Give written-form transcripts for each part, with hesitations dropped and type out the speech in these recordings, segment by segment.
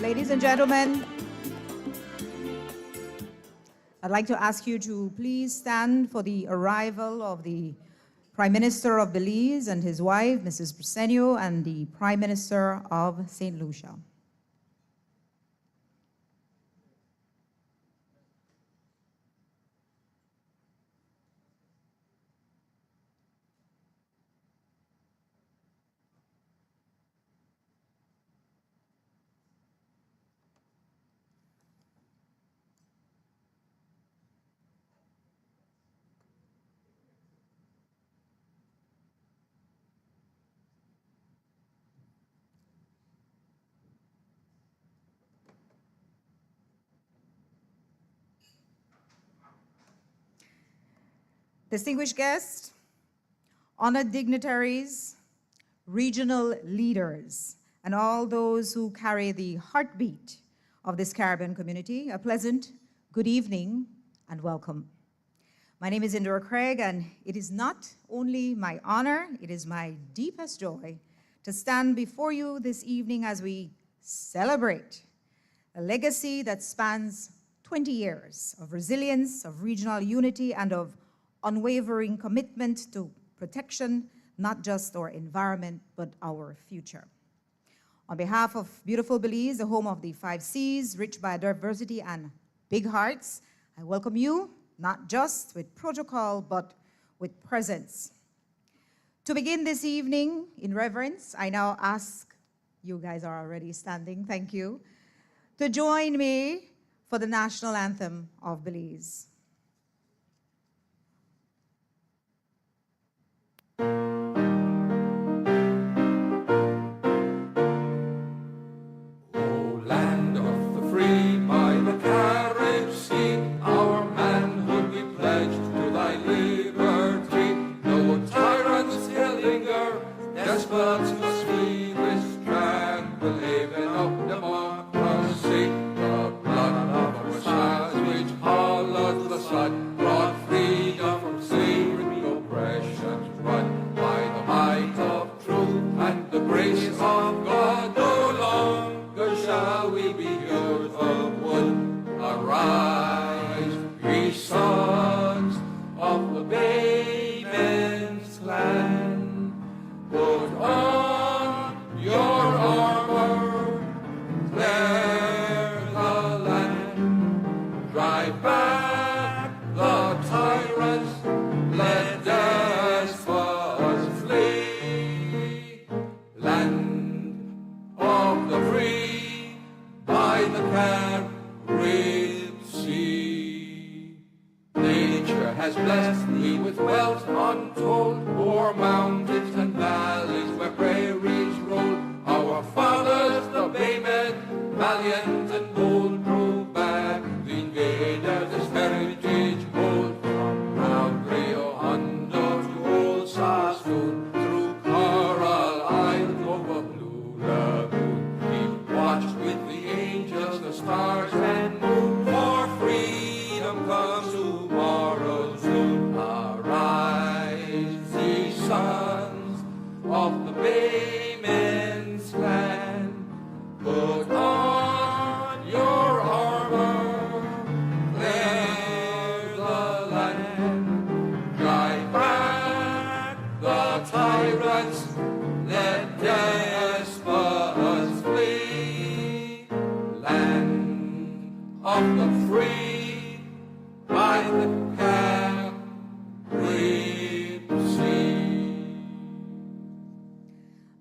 Ladies and gentlemen, I'd like to ask you to please stand for the arrival of the Prime Minister of Belize and his wife, Mrs. Briceño, and the Prime Minister of St. Lucia. Distinguished guests, honored dignitaries, regional leaders, and all those who carry the heartbeat of this Caribbean community, a pleasant good evening and welcome. My name is Indira Craig, and it is not only my honor, it is my deepest joy to stand before you this evening as we celebrate a legacy that spans 20 years of resilience, of regional unity, and of unwavering commitment to protection, not just our environment, but our future. On behalf of beautiful Belize, the home of the 5 Cs, rich by diversity and big hearts, I welcome you, not just with protocol, but with presence. To begin this evening in reverence, I now ask, you guys are already standing, thank you, to join me for the national anthem of Belize.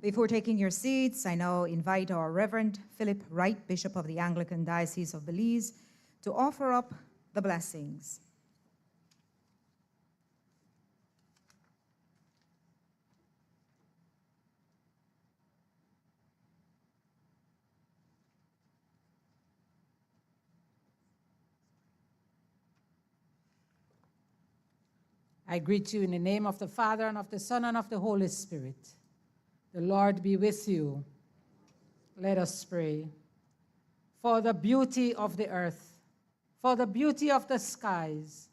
Before taking your seats, I now invite our Reverend Philip Wright, Bishop of the Anglican Diocese of Belize, to offer up the blessings. I greet you in the name of the Father, and of the Son, and of the Holy Spirit. The Lord be with you. Let us pray. For the beauty of the earth, for the beauty of the skies,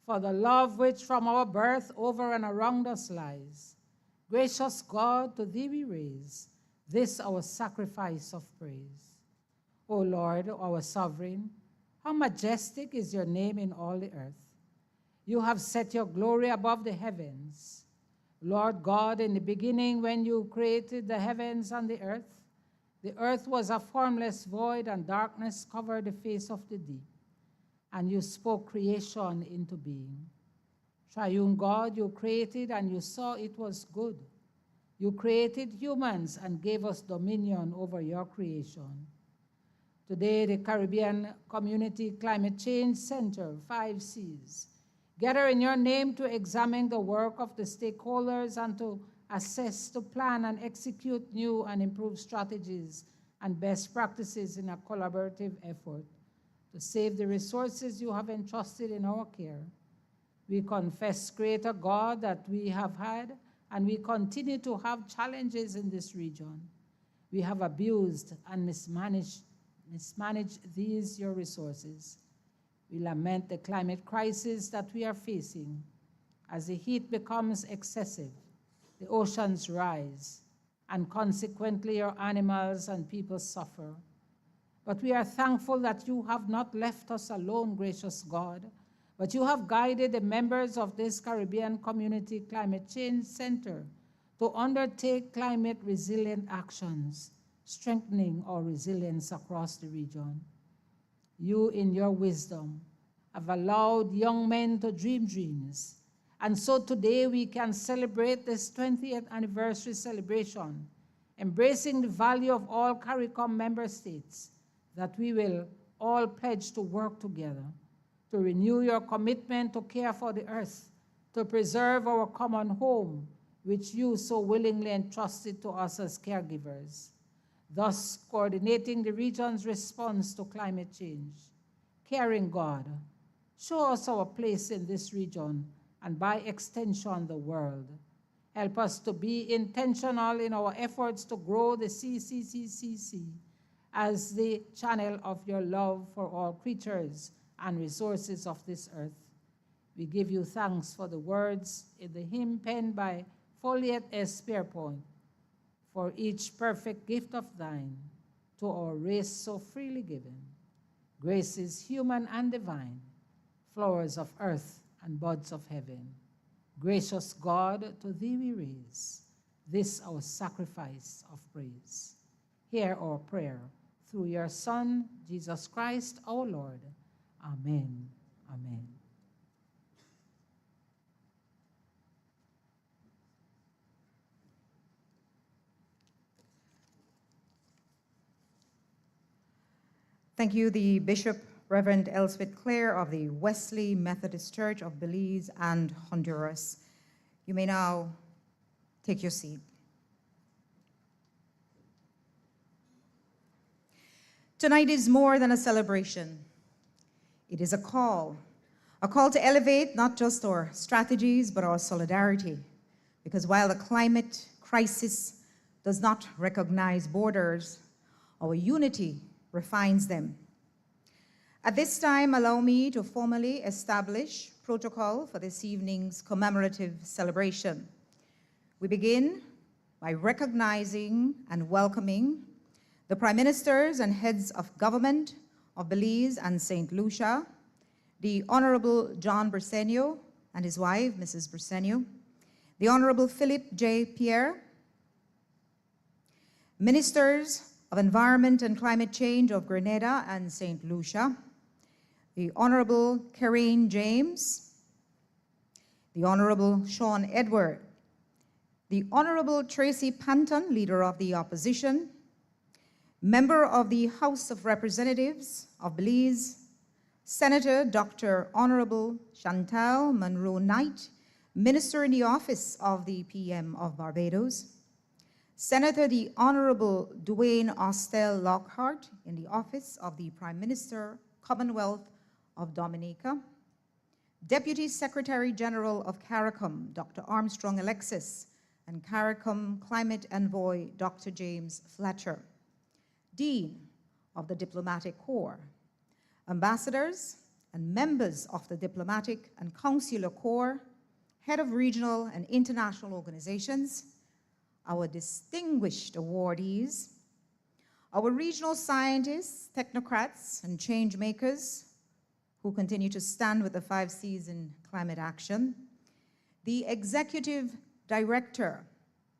for the love which from our birth over and around us lies, gracious God, to thee we raise this our sacrifice of praise. O Lord, our sovereign, how majestic is your name in all the earth. You have set your glory above the heavens. Lord God, in the beginning when you created the heavens and the earth was a formless void and darkness covered the face of the deep. And you spoke creation into being. Triune God, you created and you saw it was good. You created humans and gave us dominion over your creation. Today, the Caribbean Community Climate Change Center, 5Cs, gather in your name to examine the work of the stakeholders and to assess, to plan and execute new and improved strategies and best practices in a collaborative effort to save the resources you have entrusted in our care. We confess, Creator God, that we have had and we continue to have challenges in this region. We have abused and mismanaged these, your resources. We lament the climate crisis that we are facing. As the heat becomes excessive, the oceans rise, and consequently our animals and people suffer. But we are thankful that you have not left us alone, gracious God, but you have guided the members of this Caribbean Community Climate Change Center to undertake climate resilient actions, strengthening our resilience across the region. You, in your wisdom, have allowed young men to dream dreams. And so today we can celebrate this 20th anniversary celebration, embracing the value of all CARICOM member states, that we will all pledge to work together to renew your commitment to care for the earth, to preserve our common home, which you so willingly entrusted to us as caregivers, thus coordinating the region's response to climate change. Caring God, show us our place in this region and by extension the world. Help us to be intentional in our efforts to grow the CCCCC as the channel of your love for all creatures and resources of this earth. We give you thanks for the words in the hymn penned by Folliet S. Pierpoint, for each perfect gift of thine, to our race so freely given. Grace is human and divine, flowers of earth and buds of heaven. Gracious God, to thee we raise this our sacrifice of praise. Hear our prayer through your Son, Jesus Christ, our Lord. Amen. Amen. Thank you, the Bishop, Reverend Elspeth Clare of the Wesley Methodist Church of Belize and Honduras. You may now take your seat. Tonight is more than a celebration. It is a call to elevate not just our strategies, but our solidarity. Because while the climate crisis does not recognize borders, our unity refines them. At this time, allow me to formally establish protocol for this evening's commemorative celebration. We begin by recognizing and welcoming the Prime Ministers and heads of government of Belize and St. Lucia, the Honorable John Briceño and his wife, Mrs. Briceño, the Honorable Philip J. Pierre, Ministers of Environment and Climate Change of Grenada and St. Lucia, the Honorable Karine James, the Honorable Sean Edward, the Honorable Tracy Panton, Leader of the Opposition, Member of the House of Representatives of Belize, Senator Dr. Honorable Chantal Monroe-Knight, Minister in the Office of the PM of Barbados, Senator the Honorable Dwayne Austell Lockhart in the Office of the Prime Minister, Commonwealth of Dominica, Deputy Secretary General of CARICOM, Dr. Armstrong Alexis, and CARICOM Climate Envoy, Dr. James Fletcher, Dean of the Diplomatic Corps, ambassadors and members of the Diplomatic and Consular Corps, head of regional and international organizations, our distinguished awardees, our regional scientists, technocrats, and change makers who continue to stand with the 5 Cs in climate action, the executive director,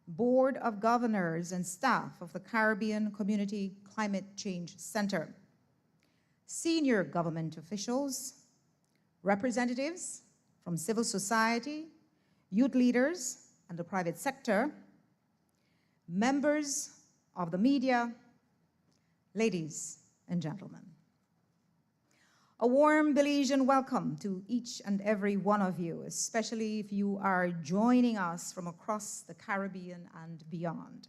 board of governors, and staff of the Caribbean Community Climate Change Center, senior government officials, representatives from civil society, youth leaders, and the private sector, members of the media, ladies and gentlemen. A warm Belizean welcome to each and every one of you, especially if you are joining us from across the Caribbean and beyond.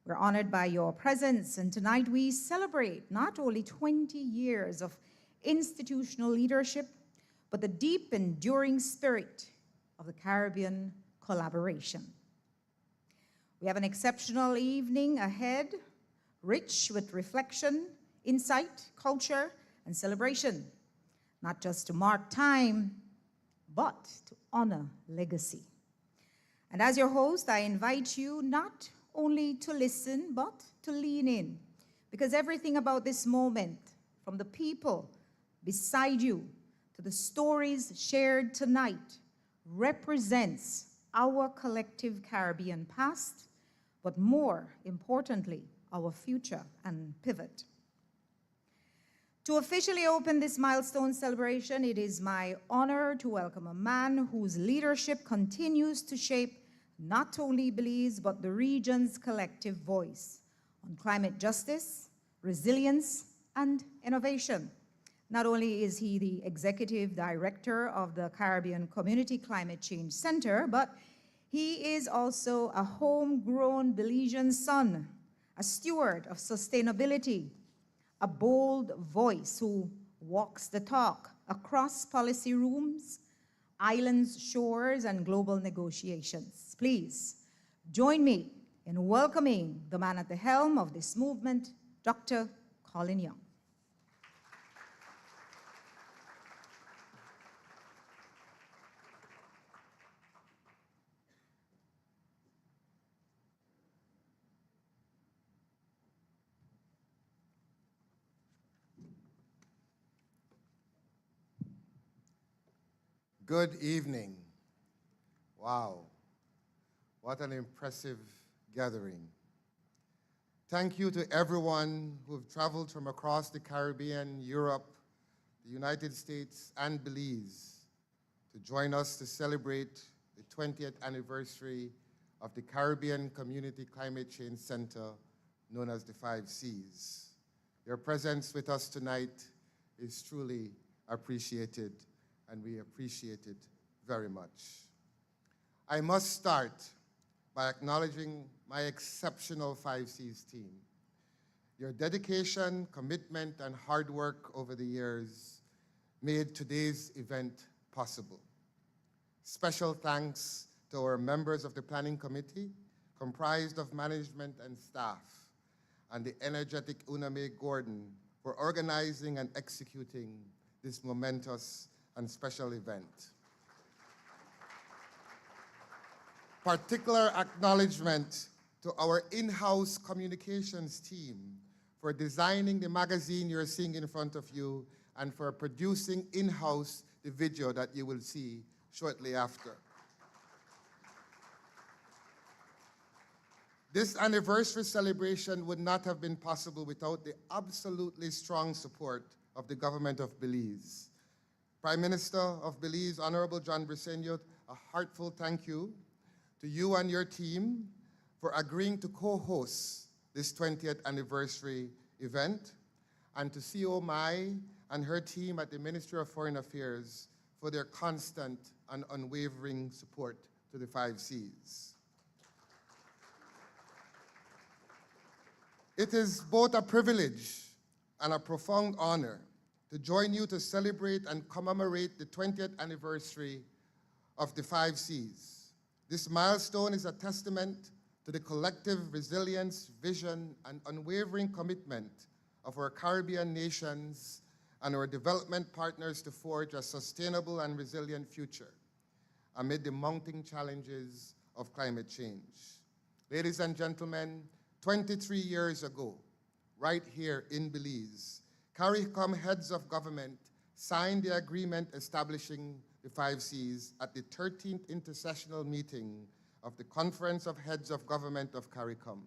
We're honored by your presence, and tonight we celebrate not only 20 years of institutional leadership, but the deep, enduring spirit of the Caribbean collaboration. We have an exceptional evening ahead, rich with reflection, insight, culture, and celebration, not just to mark time, but to honor legacy. And as your host, I invite you not only to listen, but to lean in, because everything about this moment, from the people beside you to the stories shared tonight, represents our collective Caribbean past, but more importantly, our future and pivot. To officially open this milestone celebration, it is my honor to welcome a man whose leadership continues to shape not only Belize, but the region's collective voice on climate justice, resilience, and innovation. Not only is he the executive director of the Caribbean Community Climate Change Center, but he is also a homegrown Belizean son, a steward of sustainability, a bold voice who walks the talk across policy rooms, islands, shores, and global negotiations. Please join me in welcoming the man at the helm of this movement, Dr. Colin Young. Good evening. Wow, what an impressive gathering. Thank you to everyone who've traveled from across the Caribbean, Europe, the United States, and Belize to join us to celebrate the 20th anniversary of the Caribbean Community Climate Change Center, known as the 5 Cs. Your presence with us tonight is truly appreciated, and we appreciate it very much. I must start by acknowledging my exceptional 5 Cs team. Your dedication, commitment, and hard work over the years made today's event possible. Special thanks to our members of the Planning Committee, comprised of management and staff, and the energetic Uname Gordon for organizing and executing this momentous and special event. Particular acknowledgement to our in-house communications team for designing the magazine you're seeing in front of you and for producing in-house the video that you will see shortly after. This anniversary celebration would not have been possible without the absolutely strong support of the government of Belize. Prime Minister of Belize, Honorable John Briceño, a heartfelt thank you to you and your team for agreeing to co-host this 20th anniversary event, and to CEO Mai and her team at the Ministry of Foreign Affairs for their constant and unwavering support to the 5 Cs. It is both a privilege and a profound honor to join you to celebrate and commemorate the 20th anniversary of the 5 Cs. This milestone is a testament to the collective resilience, vision, and unwavering commitment of our Caribbean nations and our development partners to forge a sustainable and resilient future amid the mounting challenges of climate change. Ladies and gentlemen, 23 years ago, right here in Belize, CARICOM heads of government signed the agreement establishing the 5 Cs at the 13th intersessional meeting of the Conference of Heads of Government of CARICOM.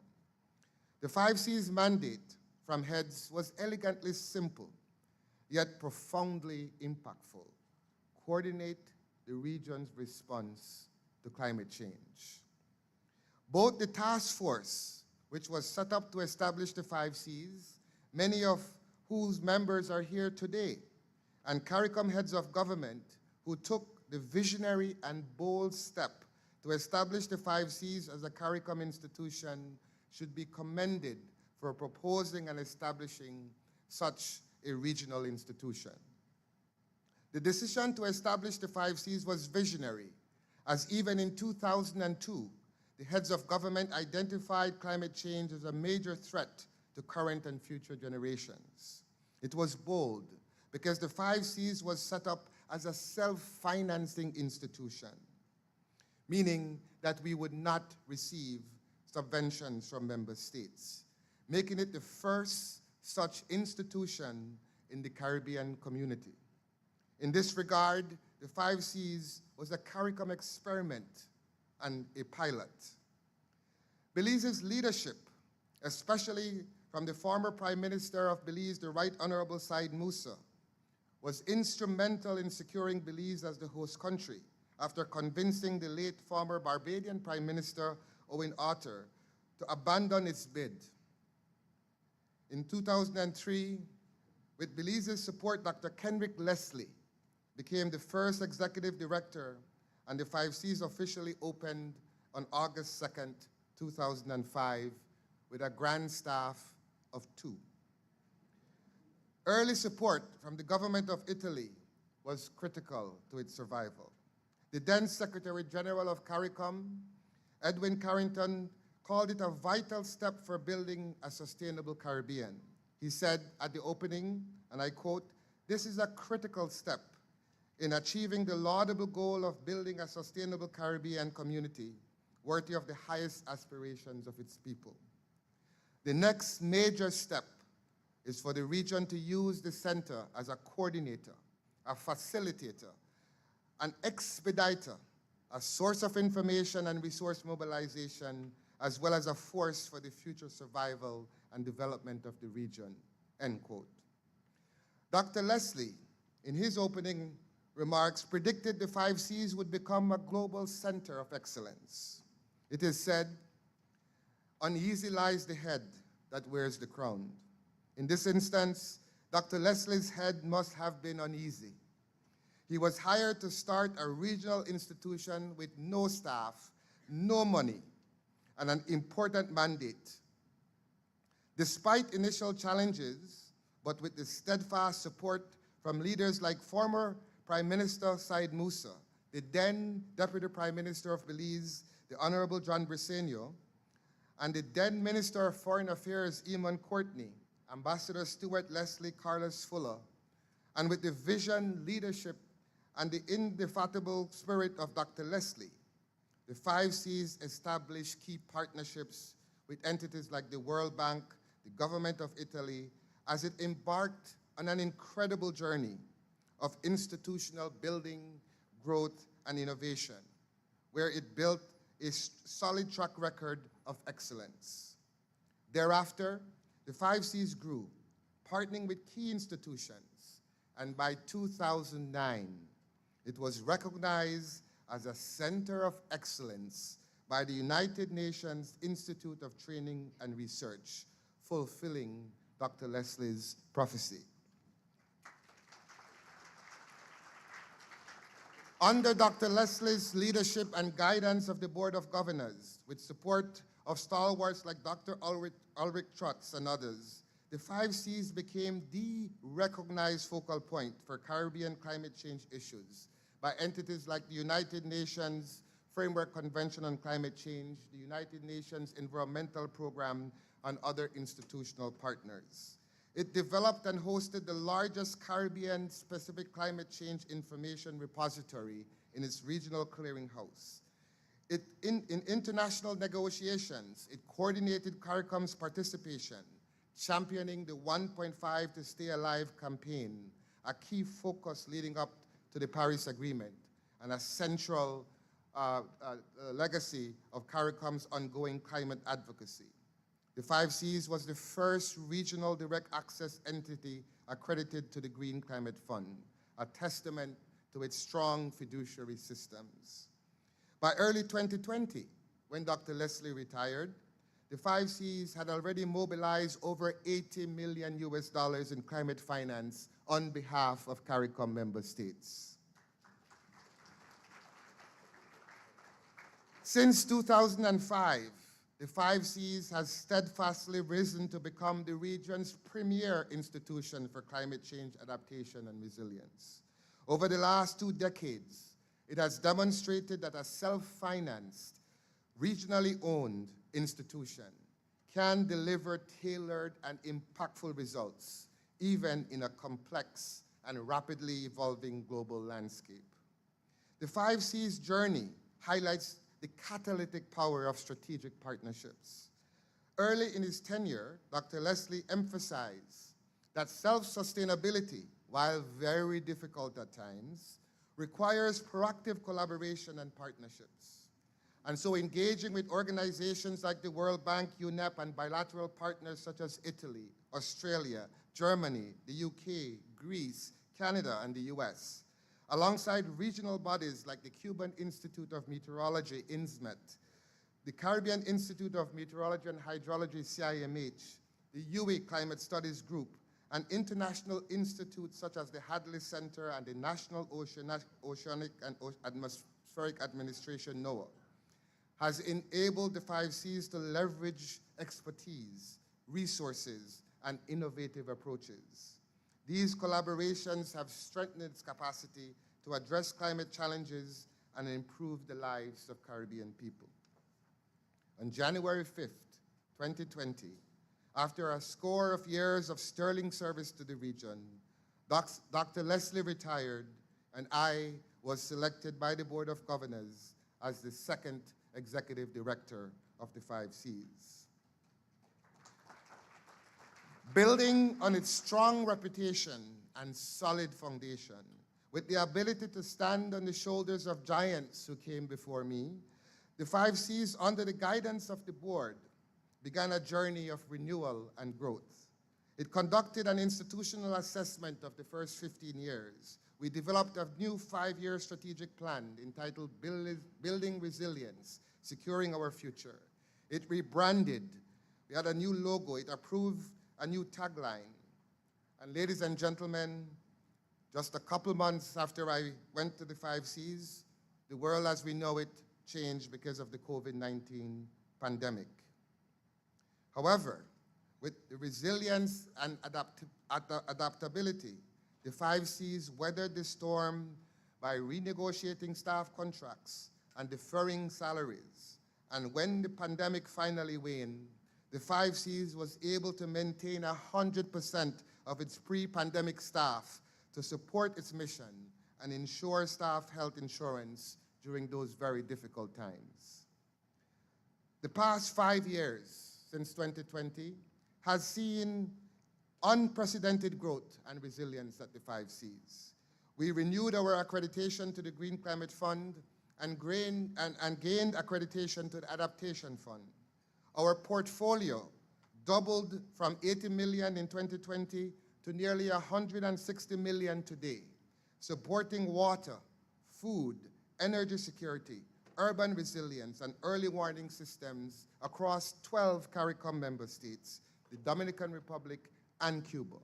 The 5 Cs mandate from heads was elegantly simple, yet profoundly impactful: coordinate the region's response to climate change. Both the task force, which was set up to establish the 5 Cs, many of whose members are here today, and CARICOM heads of government who took the visionary and bold step to establish the 5 Cs as a CARICOM institution, should be commended for proposing and establishing such a regional institution. The decision to establish the 5 Cs was visionary, as even in 2002, the heads of government identified climate change as a major threat to current and future generations. It was bold because the 5 Cs was set up as a self-financing institution, meaning that we would not receive subventions from member states, making it the first such institution in the Caribbean community. In this regard, the 5 Cs was a CARICOM experiment and a pilot. Belize's leadership, especially from the former Prime Minister of Belize, the Right Honorable Said Musa, was instrumental in securing Belize as the host country after convincing the late former Barbadian Prime Minister Owen Otter to abandon its bid. In 2003, with Belize's support, Dr. Kenrick Leslie became the first executive director, and the 5 Cs officially opened on August 2nd, 2005, with a grand staff of 2. Early support from the government of Italy was critical to its survival. The then Secretary General of CARICOM, Edwin Carrington, called it a vital step for building a sustainable Caribbean. He said at the opening, and I quote, "This is a critical step in achieving the laudable goal of building a sustainable Caribbean community worthy of the highest aspirations of its people. The next major step is for the region to use the center as a coordinator, a facilitator, an expediter, a source of information and resource mobilization, as well as a force for the future survival and development of the region," end quote. Dr. Leslie, in his opening remarks, predicted the 5 Cs would become a global center of excellence. It is said, "Uneasy lies the head that wears the crown." In this instance, Dr. Leslie's head must have been uneasy. He was hired to start a regional institution with no staff, no money, and an important mandate. Despite initial challenges, but with the steadfast support from leaders like former Prime Minister Said Musa, the then Deputy Prime Minister of Belize, the Honorable John Briceño, and the then Minister of Foreign Affairs, Eamon Courtney, Ambassador Stuart Leslie Carlos Fuller, and with the vision, leadership, and the indefatigable spirit of Dr. Leslie, the 5 Cs established key partnerships with entities like the World Bank, the government of Italy, as it embarked on an incredible journey of institutional building, growth, and innovation, where it built a solid track record of excellence. Thereafter, the 5 Cs grew, partnering with key institutions, and by 2009, it was recognized as a center of excellence by the United Nations Institute of Training and Research, fulfilling Dr. Leslie's prophecy. Under Dr. Leslie's leadership and guidance of the Board of Governors, with support of stalwarts like Dr. Ulrich Trotz and others, the 5 Cs became the recognized focal point for Caribbean climate change issues by entities like the United Nations Framework Convention on Climate Change, the United Nations Environmental Program, and other institutional partners. It developed and hosted the largest Caribbean-specific climate change information repository in its regional clearinghouse. In international negotiations, it coordinated CARICOM's participation, championing the 1.5 to Stay Alive campaign, a key focus leading up to the Paris Agreement, and a central legacy of CARICOM's ongoing climate advocacy. The 5Cs was the first regional direct access entity accredited to the Green Climate Fund, a testament to its strong fiduciary systems. By early 2020, when Dr. Leslie retired, the 5Cs had already mobilized over $80 million in climate finance on behalf of CARICOM member states. Since 2005, the 5Cs has steadfastly risen to become the region's premier institution for climate change adaptation and resilience. Over the last 2 decades, it has demonstrated that a self-financed, regionally owned institution can deliver tailored and impactful results, even in a complex and rapidly evolving global landscape. The 5C's journey highlights the catalytic power of strategic partnerships. Early in his tenure, Dr. Leslie emphasized that self-sustainability, while very difficult at times, requires proactive collaboration and partnerships. And so engaging with organizations like the World Bank, UNEP, and bilateral partners such as Italy, Australia, Germany, the UK, Greece, Canada, and the US, alongside regional bodies like the Cuban Institute of Meteorology, INSMET, the Caribbean Institute of Meteorology and Hydrology, CIMH, the UWI Climate Studies Group, and international institutes such as the Hadley Center and the National Oceanic and Atmospheric Administration, NOAA, has enabled the 5Cs to leverage expertise, resources, and innovative approaches. These collaborations have strengthened its capacity to address climate challenges and improve the lives of Caribbean people. On January 5th, 2020, after a score of years of sterling service to the region, Dr. Leslie retired, and I was selected by the Board of Governors as the second executive director of the 5Cs. Building on its strong reputation and solid foundation, with the ability to stand on the shoulders of giants who came before me, the 5Cs, under the guidance of the board, began a journey of renewal and growth. It conducted an institutional assessment of the first 15 years. We developed a new 5-year strategic plan entitled Building Resilience, Securing Our Future. It rebranded. We had a new logo. It approved a new tagline. And ladies and gentlemen, just a couple months after I went to the 5Cs, the world as we know it changed because of the COVID-19 pandemic. However, with the resilience and adaptability, the 5Cs weathered the storm by renegotiating staff contracts and deferring salaries. And when the pandemic finally waned, the 5Cs was able to maintain 100% of its pre-pandemic staff to support its mission and ensure staff health insurance during those very difficult times. The past 5 years, since 2020, has seen unprecedented growth and resilience at the 5Cs. We renewed our accreditation to the Green Climate Fund and gained accreditation to the Adaptation Fund. Our portfolio doubled from 80 million in 2020 to nearly 160 million today, supporting water, food, energy security, urban resilience, and early warning systems across 12 CARICOM member states, the Dominican Republic, and Cuba.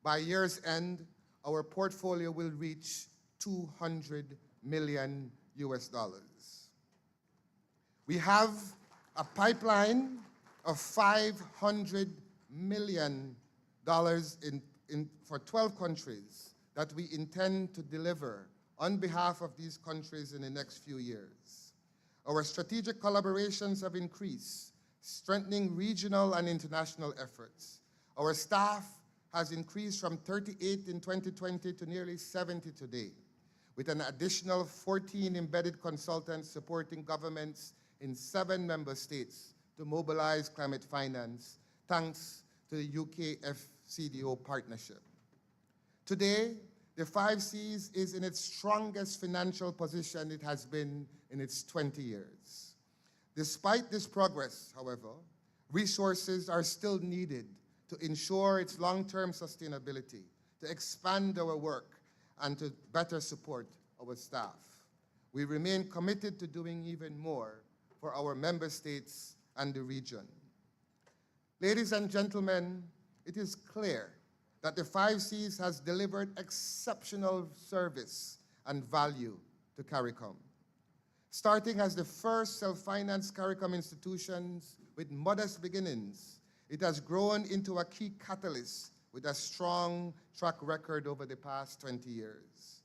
By year's end, our portfolio will reach $200 million. We have a pipeline of $500 million for 12 countries that we intend to deliver on behalf of these countries in the next few years. Our strategic collaborations have increased, strengthening regional and international efforts. Our staff has increased from 38 in 2020 to nearly 70 today, with an additional 14 embedded consultants supporting governments in 7 member states to mobilize climate finance, thanks to the UK FCDO partnership. Today, the Five Seas is in its strongest financial position it has been in its 20 years. Despite this progress, however, resources are still needed to ensure its long-term sustainability, to expand our work, and to better support our staff. We remain committed to doing even more for our member states and the region. Ladies and gentlemen, it is clear that the Five Seas has delivered exceptional service and value to CARICOM. Starting as the first self-financed CARICOM institutions with modest beginnings, it has grown into a key catalyst with a strong track record over the past 20 years.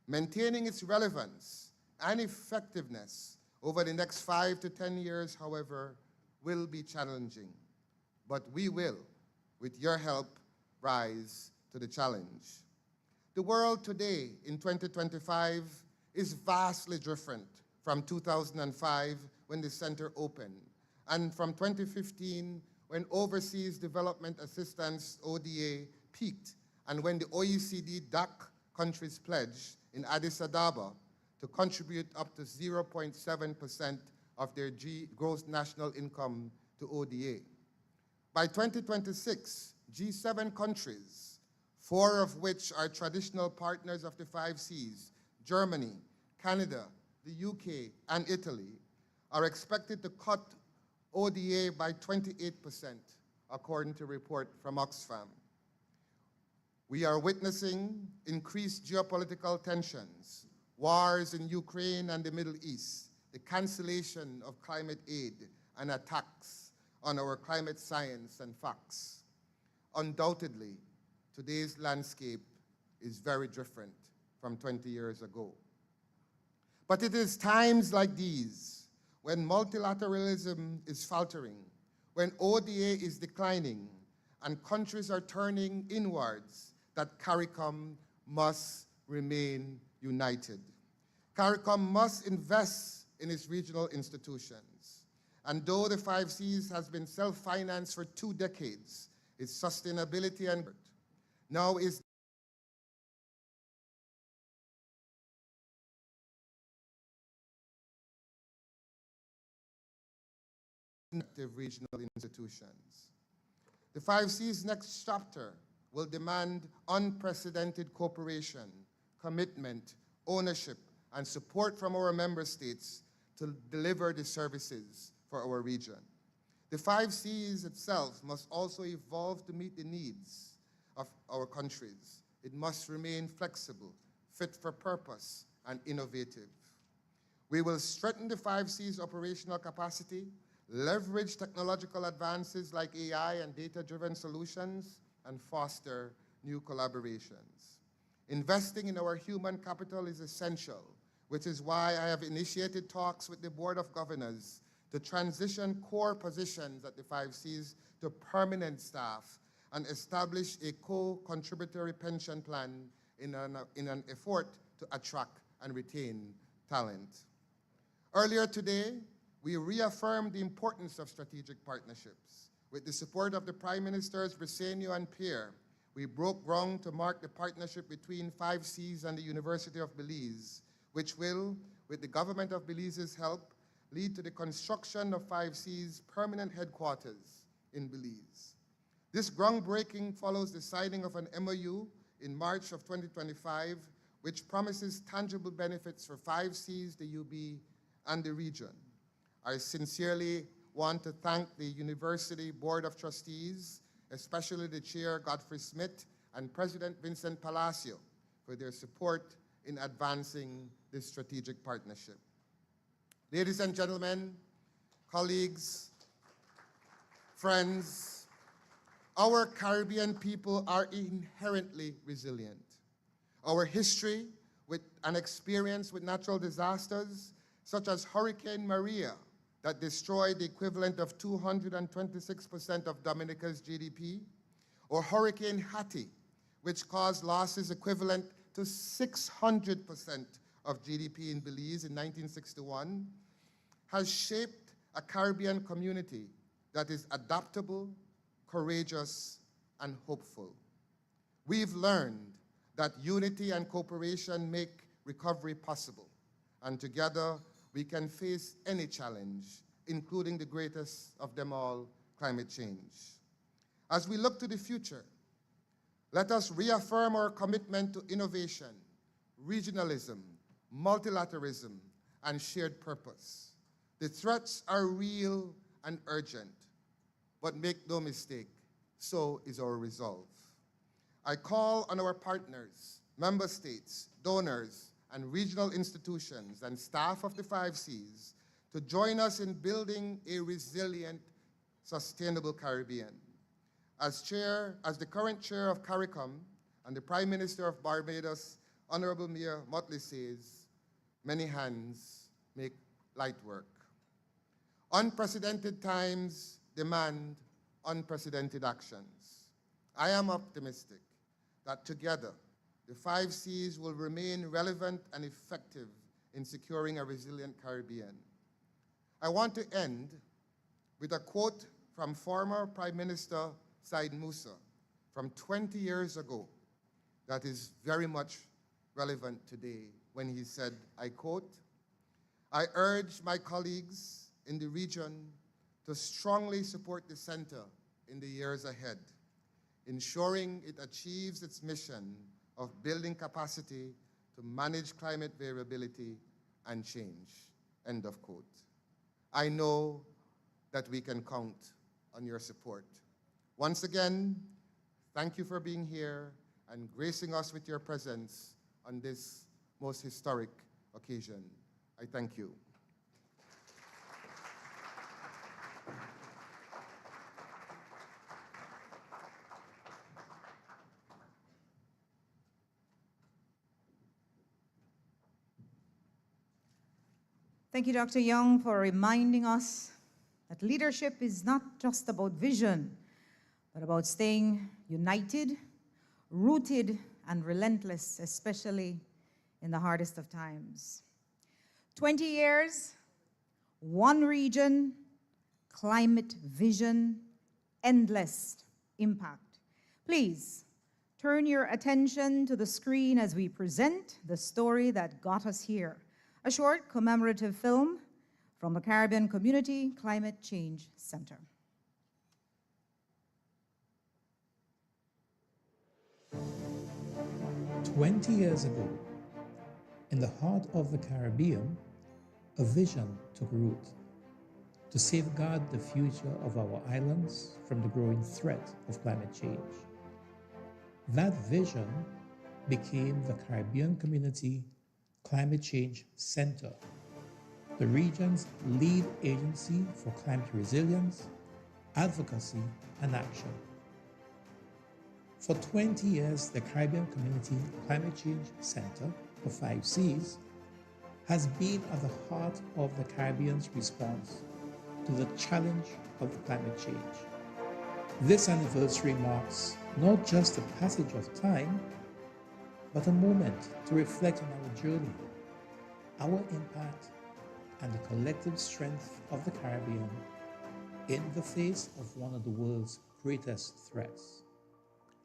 Maintaining its relevance and effectiveness over the next 5 to 10 years, however, will be challenging. But we will, with your help, rise to the challenge. The world today, in 2025, is vastly different from 2005 when the center opened, and from 2015 when Overseas Development Assistance, ODA, peaked, and when the OECD DAC countries pledged in Addis Ababa to contribute up to 0.7% of their gross national income to ODA. By 2026, G7 countries, 4 of which are traditional partners of the Five Seas, Germany, Canada, the UK, and Italy, are expected to cut ODA by 28%, according to a report from Oxfam. We are witnessing increased geopolitical tensions, wars in Ukraine and the Middle East, the cancellation of climate aid, and attacks on our climate science and facts. Undoubtedly, today's landscape is very different from 20 years ago. But it is times like these, when multilateralism is faltering, when ODA is declining, and countries are turning inwards, that CARICOM must remain united. CARICOM must invest in its regional institutions. And though the Five Seas has been self-financed for 2 decades, its sustainability and now is regional institutions. The Five Seas' next chapter will demand unprecedented cooperation, commitment, ownership, and support from our member states to deliver the services for our region. The Five Seas itself must also evolve to meet the needs of our countries. It must remain flexible, fit for purpose, and innovative. We will strengthen the Five Seas' operational capacity, leverage technological advances like AI and data-driven solutions, and foster new collaborations. Investing in our human capital is essential, which is why I have initiated talks with the Board of Governors to transition core positions at the Five Seas to permanent staff and establish a co-contributory pension plan in an effort to attract and retain talent. Earlier today, we reaffirmed the importance of strategic partnerships. With the support of the Prime Ministers Briceño and Pierre, we broke ground to mark the partnership between Five Seas and the University of Belize, which will, with the government of Belize's help, lead to the construction of Five Seas' permanent headquarters in Belize. This groundbreaking follows the signing of an MOU in March of 2025, which promises tangible benefits for Five Seas, the UB, and the region. I sincerely want to thank the University Board of Trustees, especially the Chair, Godfrey Smith, and President Vincent Palacio for their support in advancing this strategic partnership. Ladies and gentlemen, colleagues, friends, our Caribbean people are inherently resilient. Our history and experience with natural disasters, such as Hurricane Maria, that destroyed the equivalent of 226% of Dominica's GDP, or Hurricane Hattie, which caused losses equivalent to 600% of GDP in Belize in 1961, has shaped a Caribbean community that is adaptable, courageous, and hopeful. We've learned that unity and cooperation make recovery possible, and together we can face any challenge, including the greatest of them all, climate change. As we look to the future, let us reaffirm our commitment to innovation, regionalism, multilateralism, and shared purpose. The threats are real and urgent, but make no mistake, so is our resolve. I call on our partners, member states, donors, and regional institutions and staff of the 5Cs to join us in building a resilient, sustainable Caribbean. As the current chair of CARICOM and the Prime Minister of Barbados, Honorable Mayor Motley says, many hands make light work. Unprecedented times demand unprecedented actions. I am optimistic that together, the 5Cs will remain relevant and effective in securing a resilient Caribbean. I want to end with a quote from former Prime Minister Said Musa from 20 years ago that is very much relevant today when he said, I quote, "I urge my colleagues in the region to strongly support the center in the years ahead, ensuring it achieves its mission of building capacity to manage climate variability and change," end of quote. I know that we can count on your support. Once again, thank you for being here and gracing us with your presence on this most historic occasion. I thank you. Thank you, Dr. Young, for reminding us that leadership is not just about vision, but about staying united, rooted, and relentless, especially in the hardest of times. 20 years, one region, climate vision, endless impact. Please turn your attention to the screen as we present the story that got us here. A short commemorative film from the Caribbean Community Climate Change Center. 20 years ago, in the heart of the Caribbean, a vision took root to safeguard the future of our islands from the growing threat of climate change. That vision became the Caribbean Community Climate Change Center, the region's lead agency for climate resilience, advocacy, and action. For 20 years, the Caribbean Community Climate Change Center, the 5Cs, has been at the heart of the Caribbean's response to the challenge of climate change. This anniversary marks not just the passage of time, but a moment to reflect on our journey, our impact, and the collective strength of the Caribbean in the face of one of the world's greatest threats.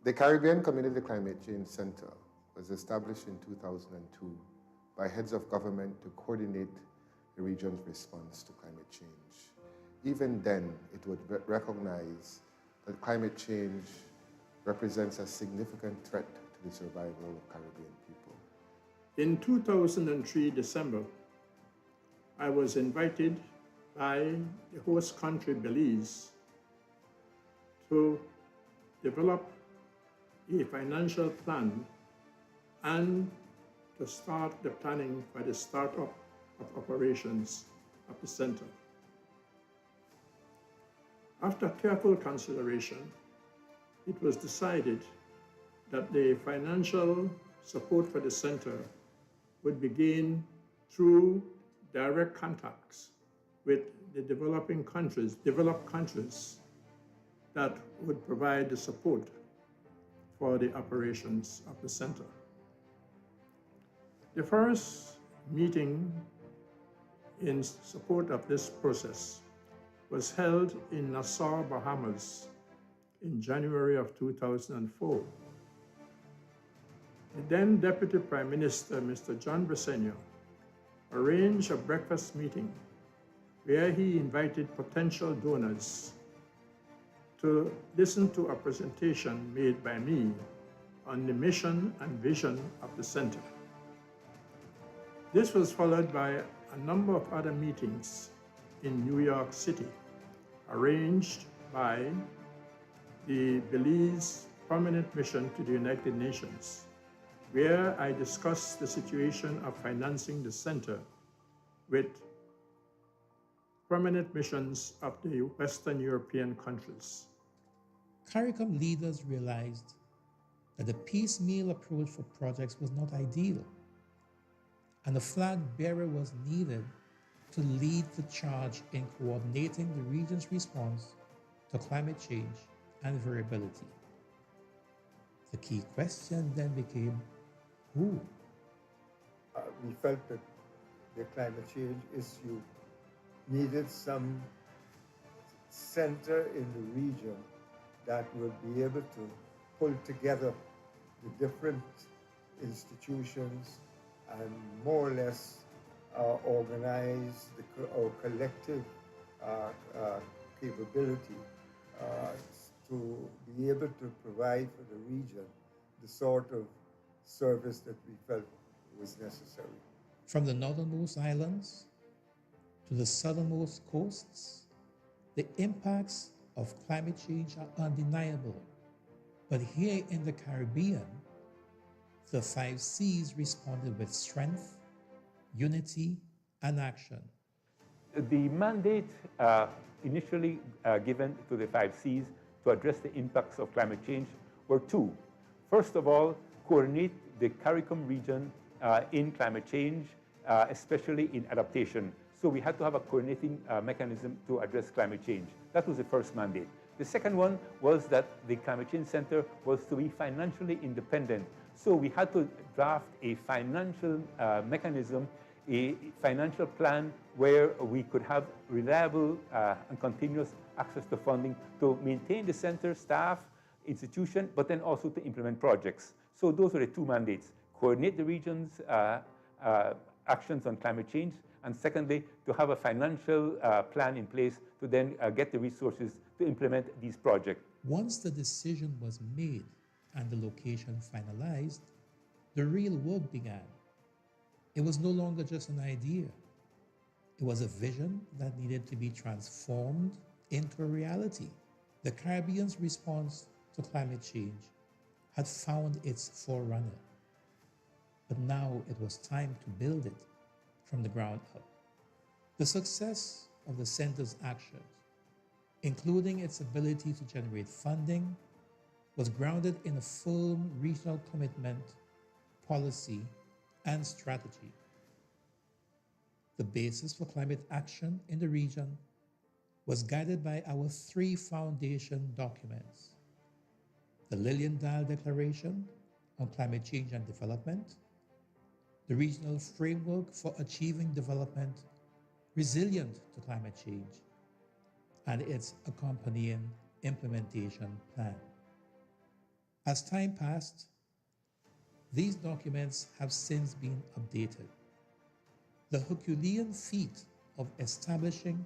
The Caribbean Community Climate Change Center was established in 2002 by heads of government to coordinate the region's response to climate change. Even then, it would recognize that climate change represents a significant threat to the survival of Caribbean people. In 2003, December, I was invited by the host country, Belize, to develop a financial plan and to start the planning for the startup of operations of the center. After careful consideration, it was decided that the financial support for the center would begin through direct contacts with the developed countries that would provide the support for the operations of the center. The first meeting in support of this process was held in Nassau, Bahamas in January of 2004. The then Deputy Prime Minister, Mr. John Bresenio, arranged a breakfast meeting where he invited potential donors to listen to a presentation made by me on the mission and vision of the center. This was followed by a number of other meetings in New York City, arranged by the Belize Permanent Mission to the United Nations, where I discussed the situation of financing the center with permanent missions of the Western European countries. CARICOM leaders realized that the piecemeal approach for projects was not ideal, and a flag bearer was needed to lead the charge in coordinating the region's response to climate change and variability. The key question then became, who? We felt that the climate change issue needed some center in the region that would be able to pull together the different institutions and more or less organize our collective capability to be able to provide for the region the sort of service that we felt was necessary. From the northernmost islands to the southernmost coasts, the impacts of climate change are undeniable. But here in the Caribbean, the 5 C's responded with strength, unity, and action. The mandate initially given to the 5 C's to address the impacts of climate change were 2. First of all, coordinate the CARICOM region in climate change, especially in adaptation. So we had to have a coordinating mechanism to address climate change. That was the first mandate. The second one was that the Climate Change Center was to be financially independent. So we had to draft a financial mechanism, a financial plan where we could have reliable and continuous access to funding to maintain the center, staff, institution, but then also to implement projects. So those were the 2 mandates: coordinate the region's actions on climate change, and secondly, to have a financial plan in place to then get the resources to implement these projects. Once the decision was made and the location finalized, the real work began. It was no longer just an idea. It was a vision that needed to be transformed into a reality. The Caribbean's response to climate change had found its forerunner, but now it was time to build it from the ground up. The success of the center's actions, including its ability to generate funding, was grounded in a firm regional commitment, policy, and strategy. The basis for climate action in the region was guided by our 3 foundation documents: the Lilienthal Declaration on Climate Change and Development, the Regional Framework for Achieving Development Resilient to Climate Change, and its accompanying implementation plan. As time passed, these documents have since been updated. The Herculean feat of establishing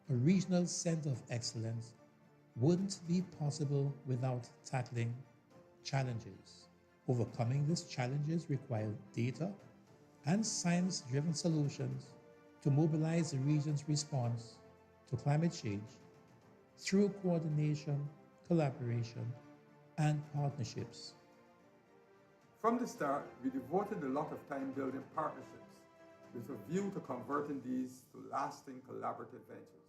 a regional center of excellence wouldn't be possible without tackling challenges. Overcoming these challenges required data and science-driven solutions to mobilize the region's response to climate change through coordination, collaboration, and partnerships. From the start, we devoted a lot of time building partnerships with a view to converting these to lasting collaborative ventures.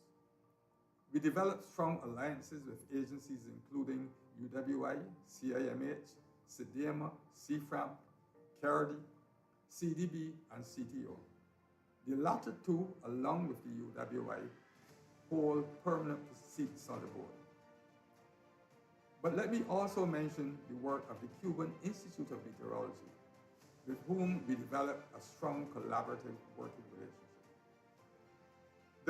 We developed strong alliances with agencies including UWI, CIMH, SEDEMA, CFRAM, CARDI, CDB, and CTO. The latter 2, along with the UWI, hold permanent seats on the board. But let me also mention the work of the Cuban Institute of Meteorology, with whom we developed a strong collaborative working relationship.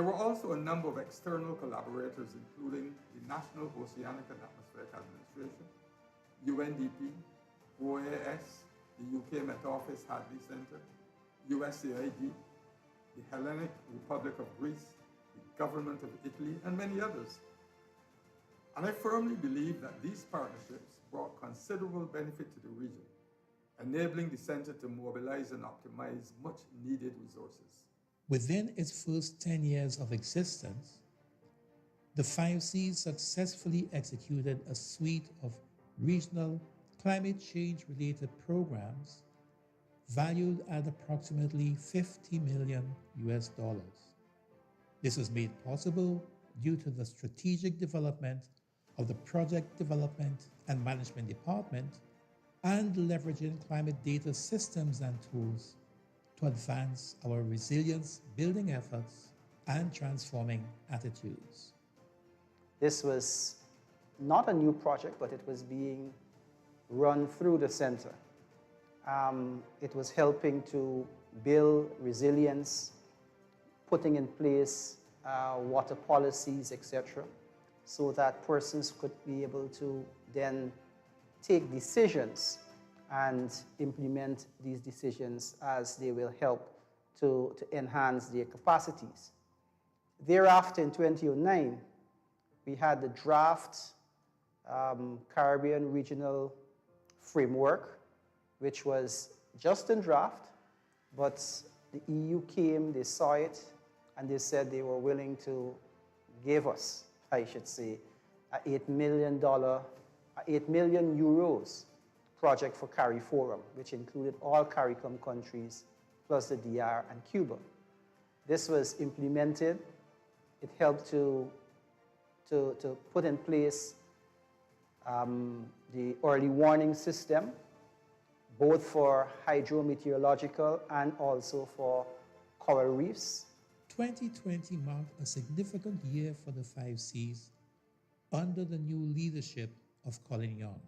There were also a number of external collaborators, including the National Oceanic and Atmospheric Administration, UNDP, OAS, the UK Met Office Hadley Center, USAID, the Hellenic Republic of Greece, the Government of Italy, and many others. And I firmly believe that these partnerships brought considerable benefit to the region, enabling the center to mobilize and optimize much needed resources. Within its first 10 years of existence, the 5Cs successfully executed a suite of regional climate change-related programs valued at approximately $50 million. This was made possible due to the strategic development of the Project Development and Management Department and leveraging climate data systems and tools to advance our resilience building efforts and transforming attitudes. This was not a new project, but it was being run through the center. It was helping to build resilience, putting in place water policies, etc., so that persons could be able to then take decisions and implement these decisions as they will help to enhance their capacities. Thereafter, in 2009, we had the draft Caribbean Regional Framework, which was just in draft, but the EU came, they saw it, and they said they were willing to give us, I should say, an $8 million project for CARIFORUM, which included all CARICOM countries, plus the DR and Cuba. This was implemented. It helped to put in place the early warning system, both for hydrometeorological and also for coral reefs. 2020 marked a significant year for the 5Cs under the new leadership of Colin Young.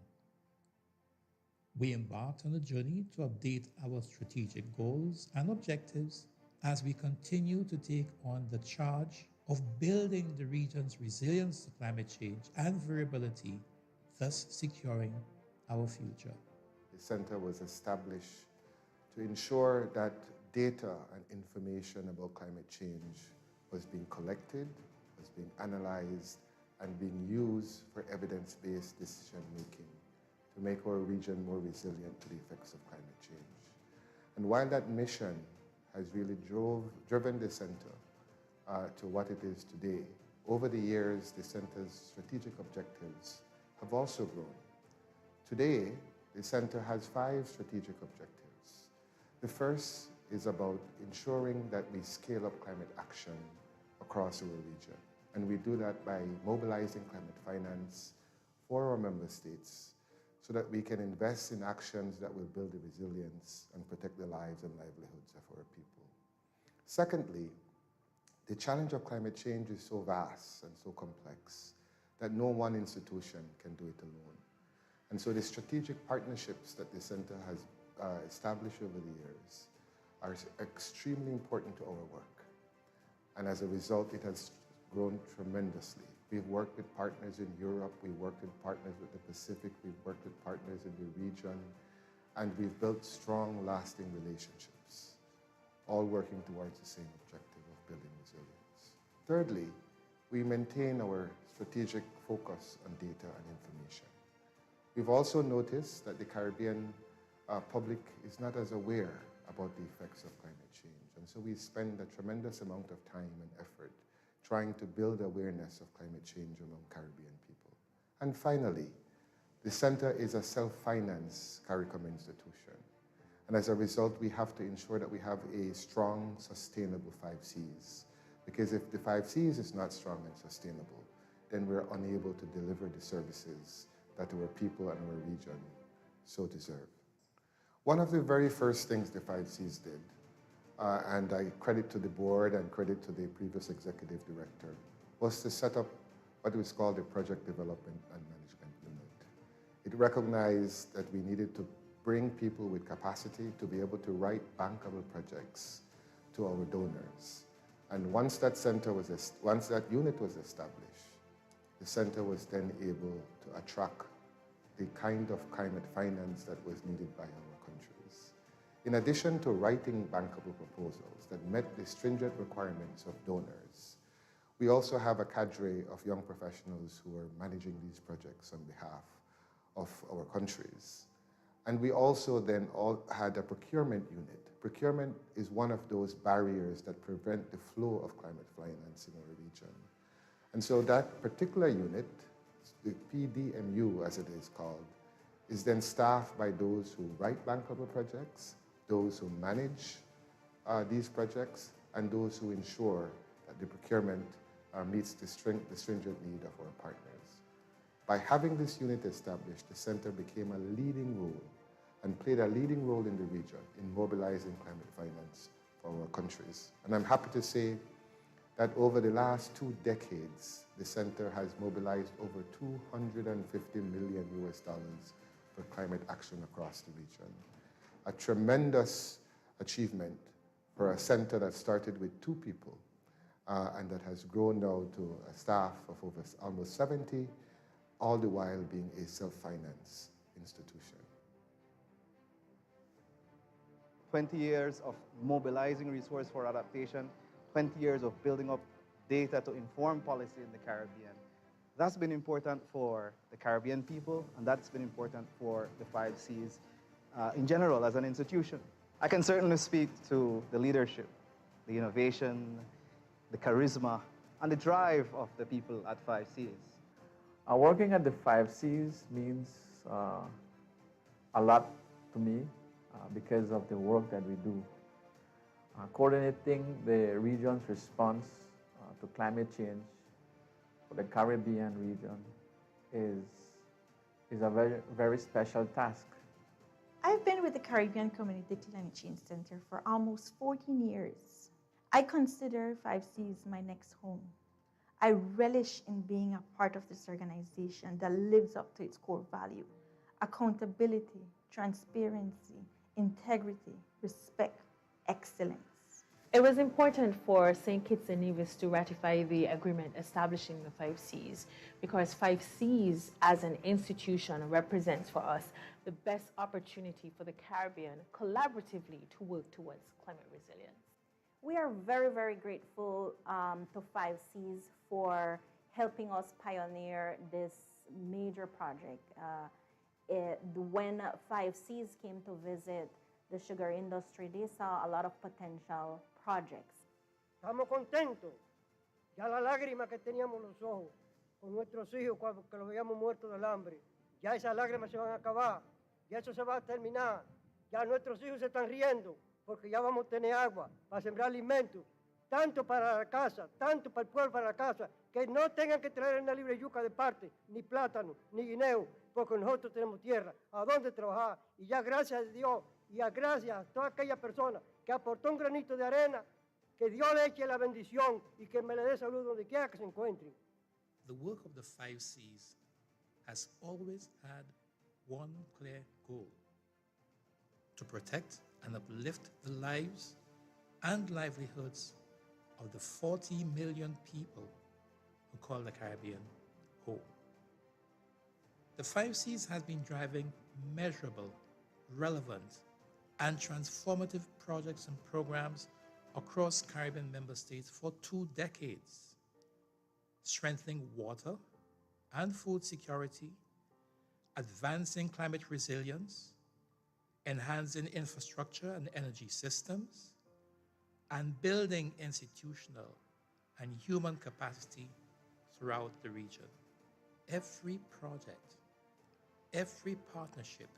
We embarked on a journey to update our strategic goals and objectives as we continue to take on the charge of building the region's resilience to climate change and variability, thus securing our future. The center was established to ensure that data and information about climate change was being collected, was being analyzed, and being used for evidence-based decision-making to make our region more resilient to the effects of climate change. And while that mission has really driven the center to what it is today, over the years, the center's strategic objectives have also grown. Today, the center has 5 strategic objectives. The first is about ensuring that we scale up climate action across our region. And we do that by mobilizing climate finance for our member states so that we can invest in actions that will build the resilience and protect the lives and livelihoods of our people. Secondly, the challenge of climate change is so vast and so complex that no one institution can do it alone. And so the strategic partnerships that the center has established over the years are extremely important to our work. And as a result, it has grown tremendously. We've worked with partners in Europe, we've worked with partners with the Pacific, we've worked with partners in the region, and we've built strong, lasting relationships, all working towards the same objective of building resilience. Thirdly, we maintain our strategic focus on data and information. We've also noticed that the Caribbean public is not as aware about the effects of climate change, and so we spend a tremendous amount of time and effort trying to build awareness of climate change among Caribbean people. And finally, the center is a self-financed CARICOM institution. And as a result, we have to ensure that we have a strong, sustainable 5Cs. Because if the 5Cs is not strong and sustainable, then we're unable to deliver the services that our people and our region so deserve. One of the very first things the 5Cs did, and I credit to the board and credit to the previous executive director, was to set up what was called the Project Development and Management Unit. It recognized that we needed to bring people with capacity to be able to write bankable projects to our donors. And once that unit was established, the center was then able to attract the kind of climate finance that was needed by our countries. In addition to writing bankable proposals that met the stringent requirements of donors, we also have a cadre of young professionals who are managing these projects on behalf of our countries. And we also then all had a procurement unit. Procurement is one of those barriers that prevent the flow of climate finance in our region. And so that particular unit, the PDMU as it is called, is then staffed by those who write bankable projects, those who manage these projects, and those who ensure that the procurement meets the stringent need of our partners. By having this unit established, the center became a leading role and played a leading role in the region in mobilizing climate finance for our countries. And I'm happy to say that over the last 2 decades, the center has mobilized over $250 million for climate action across the region. A tremendous achievement for a center that started with 2 people and that has grown now to a staff of over almost 70, all the while being a self-finance institution. 20 years of mobilizing resource for adaptation, 20 years of building up data to inform policy in the Caribbean. That's been important for the Caribbean people, and that's been important for the 5 Cs in general as an institution. I can certainly speak to the leadership, the innovation, the charisma, and the drive of the people at 5 Cs. Working at the 5 Cs means a lot to me because of the work that we do. Coordinating the region's response to climate change for the Caribbean region is a very, very special task. I've been with the Caribbean Community Climate Change Center for almost 14 years. I consider 5 Cs my next home. I relish in being a part of this organization that lives up to its core value: accountability, transparency, integrity, respect, excellence. It was important for St. Kitts and Nevis to ratify the agreement establishing the 5 Cs because 5 Cs as an institution represents for us the best opportunity for the Caribbean collaboratively to work towards climate resilience. We are very, very grateful to 5 Cs for helping us pioneer this major project. When 5 Cs came to visit the sugar industry, they saw a lot of potential projects. Estamos contentos. Ya la lágrima que teníamos en los ojos con nuestros hijos cuando los veíamos muertos del hambre, ya esas lágrimas se van a acabar, ya eso se va a terminar. Ya nuestros hijos se están riendo porque ya vamos a tener agua para sembrar alimentos, tanto para la casa, tanto para el pueblo, para la casa, que no tengan que traer una libre yuca de parte, ni plátano, ni guineo, porque nosotros tenemos tierra, a dónde trabajar. Y ya gracias a Dios y gracias a toda aquella persona que aportó un granito de arena, que Dios le eche la bendición y que me le dé salud donde quiera que se encuentren. The work of the 5 Cs has always had one clear goal: to protect and uplift the lives and livelihoods of the 40 million people who call the Caribbean home. The 5 Cs has been driving measurable, relevant, and transformative projects and programs across Caribbean member states for 2 decades, strengthening water and food security, advancing climate resilience, enhancing infrastructure and energy systems, and building institutional and human capacity throughout the region. Every project, every partnership,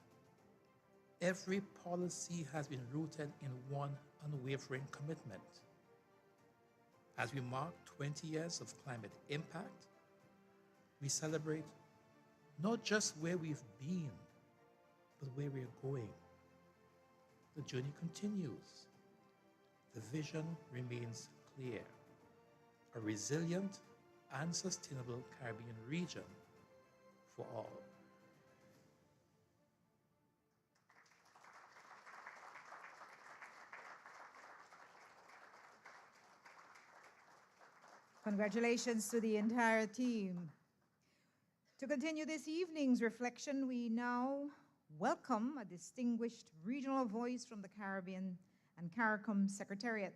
every policy has been rooted in one unwavering commitment. As we mark 20 years of climate impact, we celebrate not just where we've been, but where we're going. The journey continues. The vision remains clear: a resilient and sustainable Caribbean region for all. Congratulations to the entire team. To continue this evening's reflection, we now welcome a distinguished regional voice from the Caribbean and CARICOM Secretariat.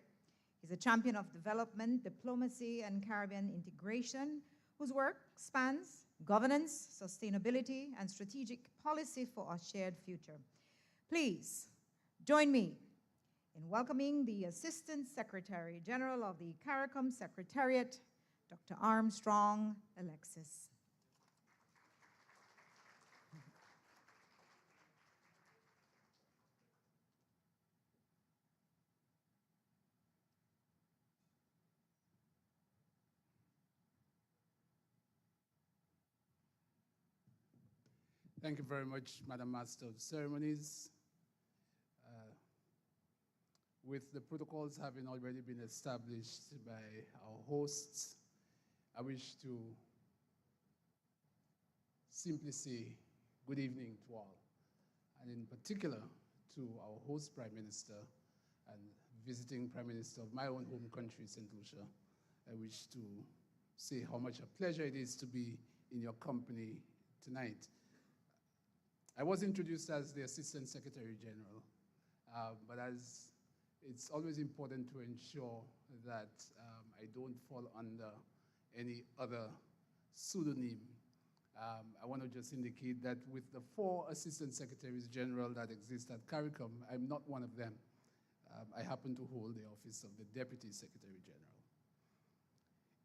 He's a champion of development, diplomacy, and Caribbean integration, whose work spans governance, sustainability, and strategic policy for our shared future. Please join me in welcoming the Assistant Secretary General of the CARICOM Secretariat, Dr. Armstrong Alexis. Thank you very much, Madam Master of Ceremonies. With the protocols having already been established by our hosts, I wish to simply say good evening to all, and in particular to our host Prime Minister and visiting Prime Minister of my own home country, St. Lucia. I wish to say how much a pleasure it is to be in your company tonight. I was introduced as the Assistant Secretary General, but as it's always important to ensure that I don't fall under any other pseudonym. I want to just indicate that with the 4 Assistant Secretaries General that exist at CARICOM, I'm not one of them. I happen to hold the office of the Deputy Secretary General.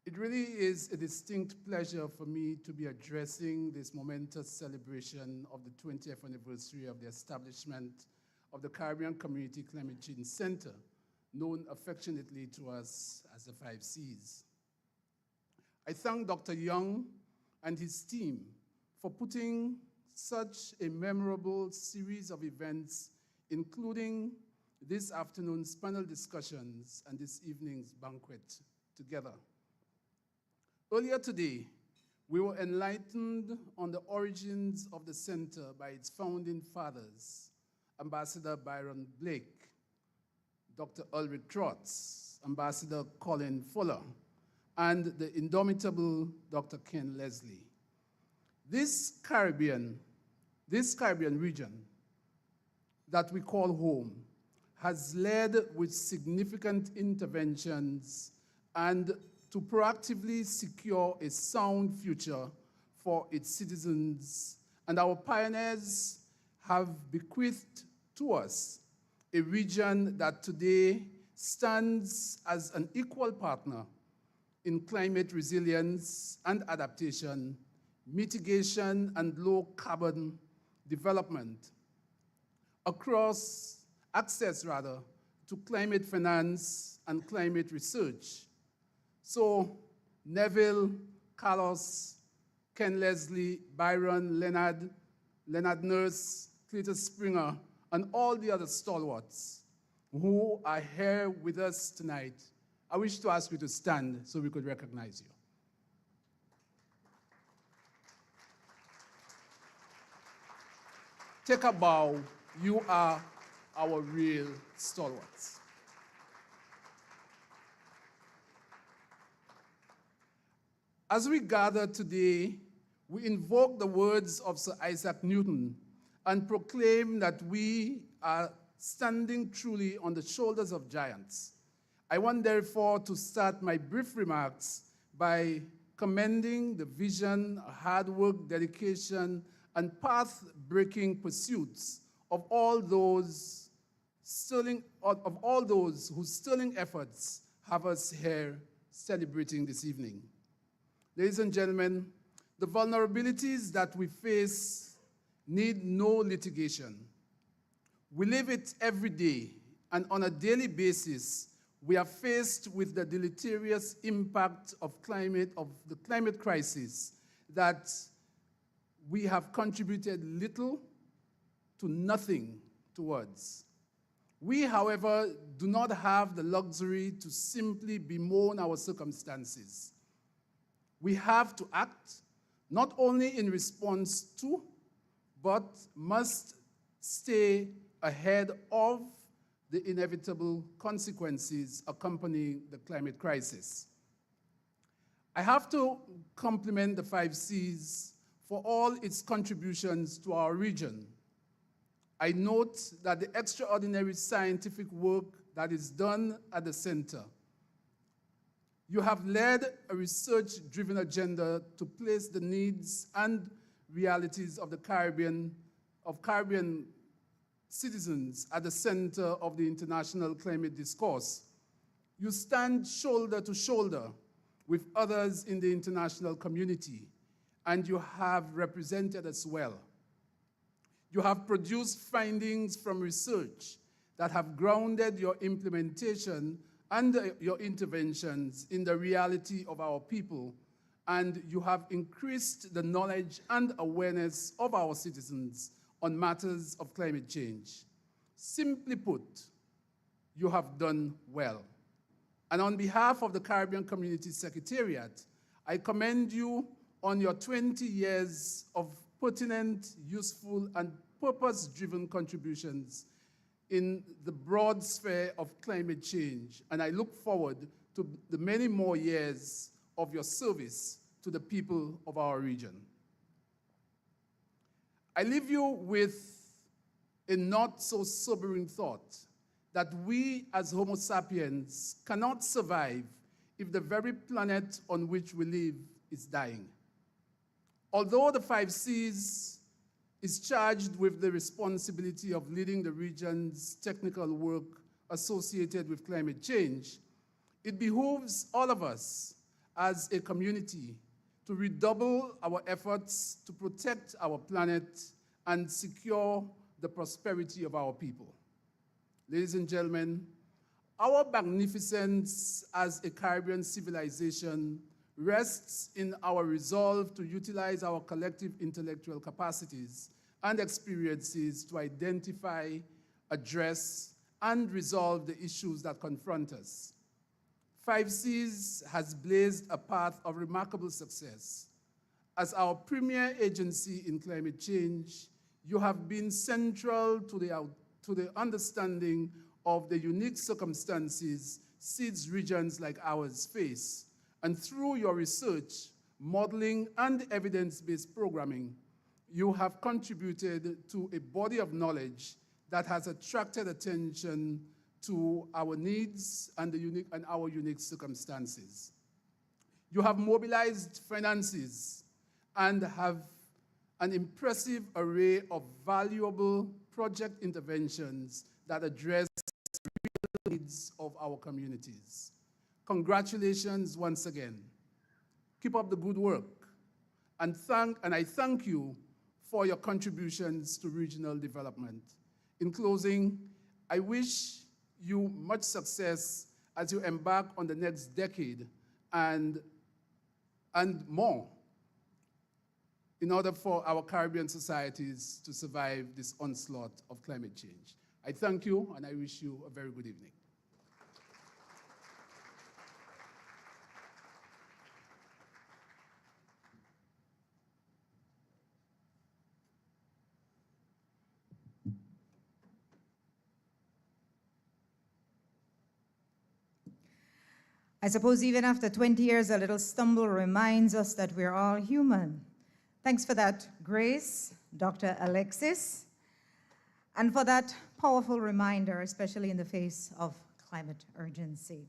It really is a distinct pleasure for me to be addressing this momentous celebration of the 20th anniversary of the establishment of the Caribbean Community Climate Change Center, known affectionately to us as the 5 Cs. I thank Dr. Young and his team for putting such a memorable series of events, including this afternoon's panel discussions and this evening's banquet, together. Earlier today, we were enlightened on the origins of the center by its founding fathers, Ambassador Byron Blake, Dr. Ulrich Trotz, Ambassador Colin Fuller, and the indomitable Dr. Ken Leslie. This Caribbean region that we call home has led with significant interventions and to proactively secure a sound future for its citizens, and our pioneers have bequeathed to us a region that today stands as an equal partner in climate resilience and adaptation, mitigation and low carbon development, access to climate finance and climate research. So Neville, Carlos, Ken Leslie, Byron, Leonard Nurse, Cletus Springer, and all the other stalwarts who are here with us tonight, I wish to ask you to stand so we could recognize you. Take a bow. You are our real stalwarts. As we gather today, we invoke the words of Sir Isaac Newton and proclaim that we are standing truly on the shoulders of giants. I want, therefore, to start my brief remarks by commending the vision, hard work, dedication, and path-breaking pursuits of all those whose sterling efforts have us here celebrating this evening. Ladies and gentlemen, the vulnerabilities that we face need no litigation. We live it every day, and on a daily basis, we are faced with the deleterious impact of the climate crisis that we have contributed little to nothing towards. We, however, do not have the luxury to simply bemoan our circumstances. We have to act not only in response to, but must stay ahead of the inevitable consequences accompanying the climate crisis. I have to compliment the 5Cs for all its contributions to our region. I note that the extraordinary scientific work that is done at the center. You have led a research-driven agenda to place the needs and realities of the Caribbean citizens at the center of the international climate discourse. You stand shoulder to shoulder with others in the international community, and you have represented us well. You have produced findings from research that have grounded your implementation and your interventions in the reality of our people, and you have increased the knowledge and awareness of our citizens on matters of climate change. Simply put, you have done well. And on behalf of the Caribbean Community Secretariat, I commend you on your 20 years of pertinent, useful, and purpose-driven contributions in the broad sphere of climate change, and I look forward to the many more years of your service to the people of our region. I leave you with a not so sobering thought that we as Homo sapiens cannot survive if the very planet on which we live is dying. Although the 5Cs is charged with the responsibility of leading the region's technical work associated with climate change, it behooves all of us as a community to redouble our efforts to protect our planet and secure the prosperity of our people. Ladies and gentlemen, our magnificence as a Caribbean civilization rests in our resolve to utilize our collective intellectual capacities and experiences to identify, address, and resolve the issues that confront us. 5Cs has blazed a path of remarkable success. As our premier agency in climate change, you have been central to the understanding of the unique circumstances SEEDS regions like ours face. And through your research, modeling, and evidence-based programming, you have contributed to a body of knowledge that has attracted attention to our needs and our unique circumstances. You have mobilized finances and have an impressive array of valuable project interventions that address the real needs of our communities. Congratulations once again. Keep up the good work. And I thank you for your contributions to regional development. In closing, I wish you much success as you embark on the next decade and more in order for our Caribbean societies to survive this onslaught of climate change. I thank you, and I wish you a very good evening. I suppose even after 20 years, a little stumble reminds us that we're all human. Thanks for that, Grace, Dr. Alexis, and for that powerful reminder, especially in the face of climate urgency.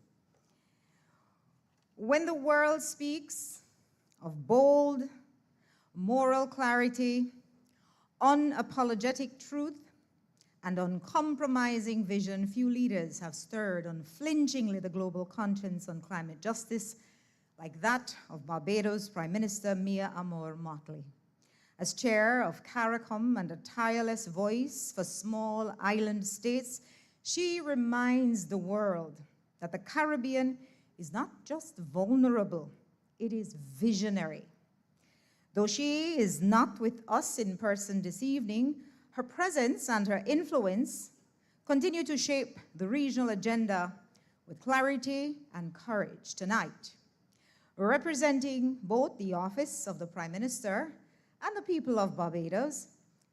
When the world speaks of bold, moral clarity, unapologetic truth, and uncompromising vision, few leaders have stirred unflinchingly the global conscience on climate justice like that of Barbados Prime Minister Mia Amor Motley. As chair of CARICOM and a tireless voice for small island states, she reminds the world that the Caribbean is not just vulnerable, it is visionary. Though she is not with us in person this evening, her presence and her influence continue to shape the regional agenda with clarity and courage tonight. Representing both the office of the Prime Minister and the people of Barbados,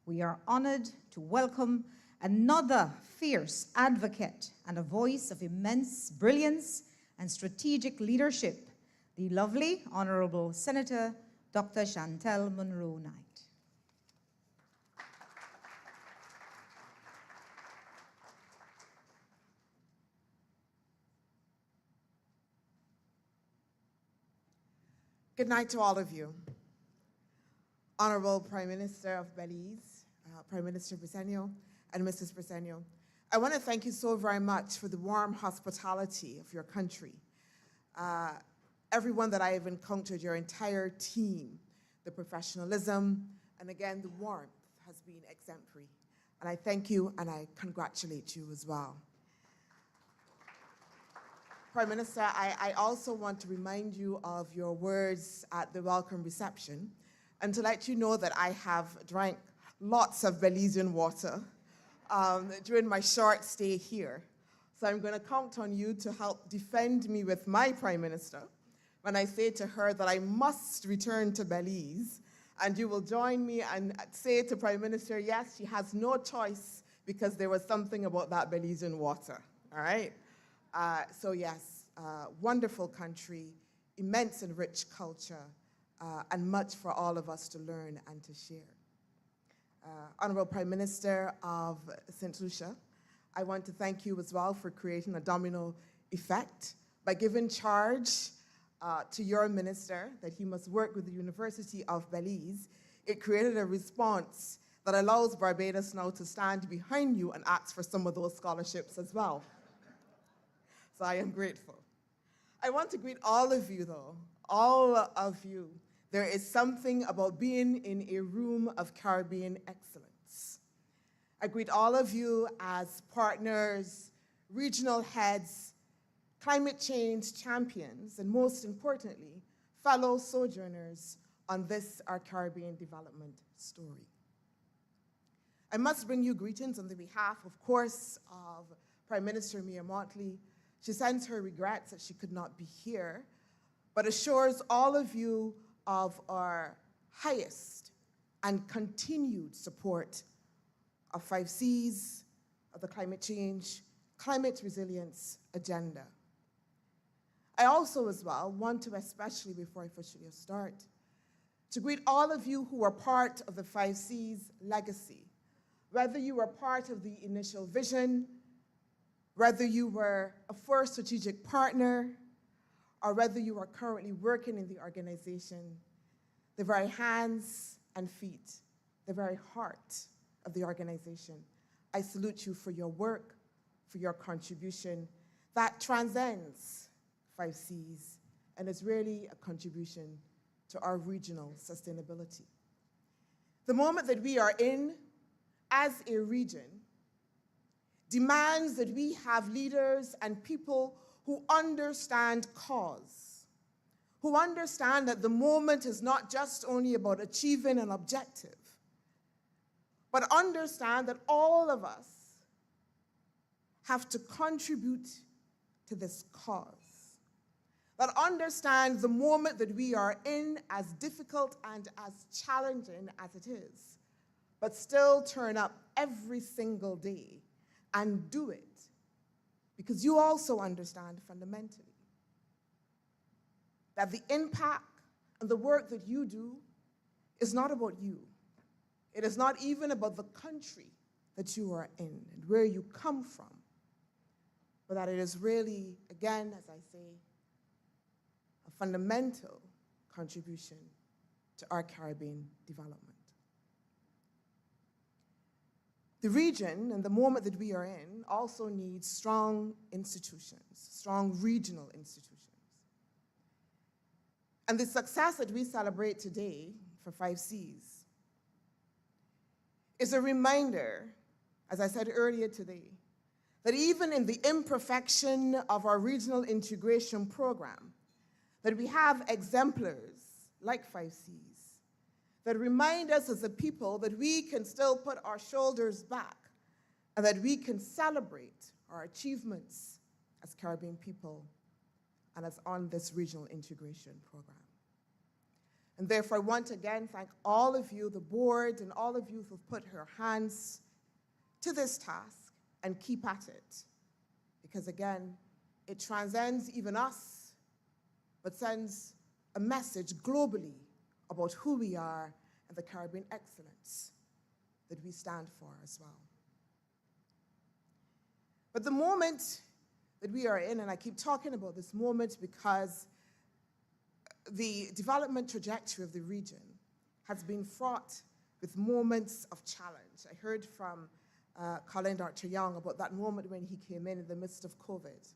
we are honored to welcome another fierce advocate and a voice of immense brilliance and strategic leadership, the lovely Honorable Senator Dr. Chantel Monroe Knight. Good night to all of you. Honorable Prime Minister of Belize, Prime Minister Briceño, and Mrs. Briceño, I want to thank you so very much for the warm hospitality of your country. Everyone that I have encountered, your entire team, the professionalism, and again, the warmth has been exemplary. And I thank you and I congratulate you as well. Prime Minister, I also want to remind you of your words at the welcome reception and to let you know that I have drank lots of Belizean water during my short stay here. So I'm going to count on you to help defend me with my Prime Minister when I say to her that I must return to Belize, and you will join me and say to Prime Minister, yes, she has no choice because there was something about that Belizean water, all right? So yes, wonderful country, immense and rich culture, and much for all of us to learn and to share. Honorable Prime Minister of St. Lucia, I want to thank you as well for creating a domino effect by giving charge to your minister that he must work with the University of Belize. It created a response that allows Barbados now to stand behind you and ask for some of those scholarships as well. So I am grateful. I want to greet all of you, though, all of you. There is something about being in a room of Caribbean excellence. I greet all of you as partners, regional heads, climate change champions, and most importantly, fellow sojourners on this, our Caribbean development story. I must bring you greetings on the behalf, of course, of Prime Minister Mia Mottley. She sends her regrets that she could not be here, but assures all of you of our highest and continued support of 5Cs, of the climate change, climate resilience agenda. I also as well want to, especially before I officially start, to greet all of you who are part of the 5Cs legacy, whether you were part of the initial vision, whether you were a first strategic partner, or whether you are currently working in the organization, the very hands and feet, the very heart of the organization, I salute you for your work, for your contribution that transcends 5Cs and is really a contribution to our regional sustainability. The moment that we are in as a region demands that we have leaders and people who understand cause, who understand that the moment is not just only about achieving an objective, but understand that all of us have to contribute to this cause, that understand the moment that we are in, as difficult and as challenging as it is, but still turn up every single day and do it because you also understand fundamentally that the impact and the work that you do is not about you. It is not even about the country that you are in and where you come from, but that it is really, again, as I say, a fundamental contribution to our Caribbean development. The region and the moment that we are in also needs strong institutions, strong regional institutions. And the success that we celebrate today for 5Cs is a reminder, as I said earlier today, that even in the imperfection of our regional integration program, that we have exemplars like 5Cs that remind us as a people that we can still put our shoulders back and that we can celebrate our achievements as Caribbean people and as on this regional integration program. And therefore, I want to again thank all of you, the board, and all of you who've put your hands to this task and keep at it. Because again, it transcends even us but sends a message globally about who we are and the Caribbean excellence that we stand for as well. But the moment that we are in, and I keep talking about this moment because the development trajectory of the region has been fraught with moments of challenge. I heard from Colin Dr. Young about that moment when he came in the midst of COVID.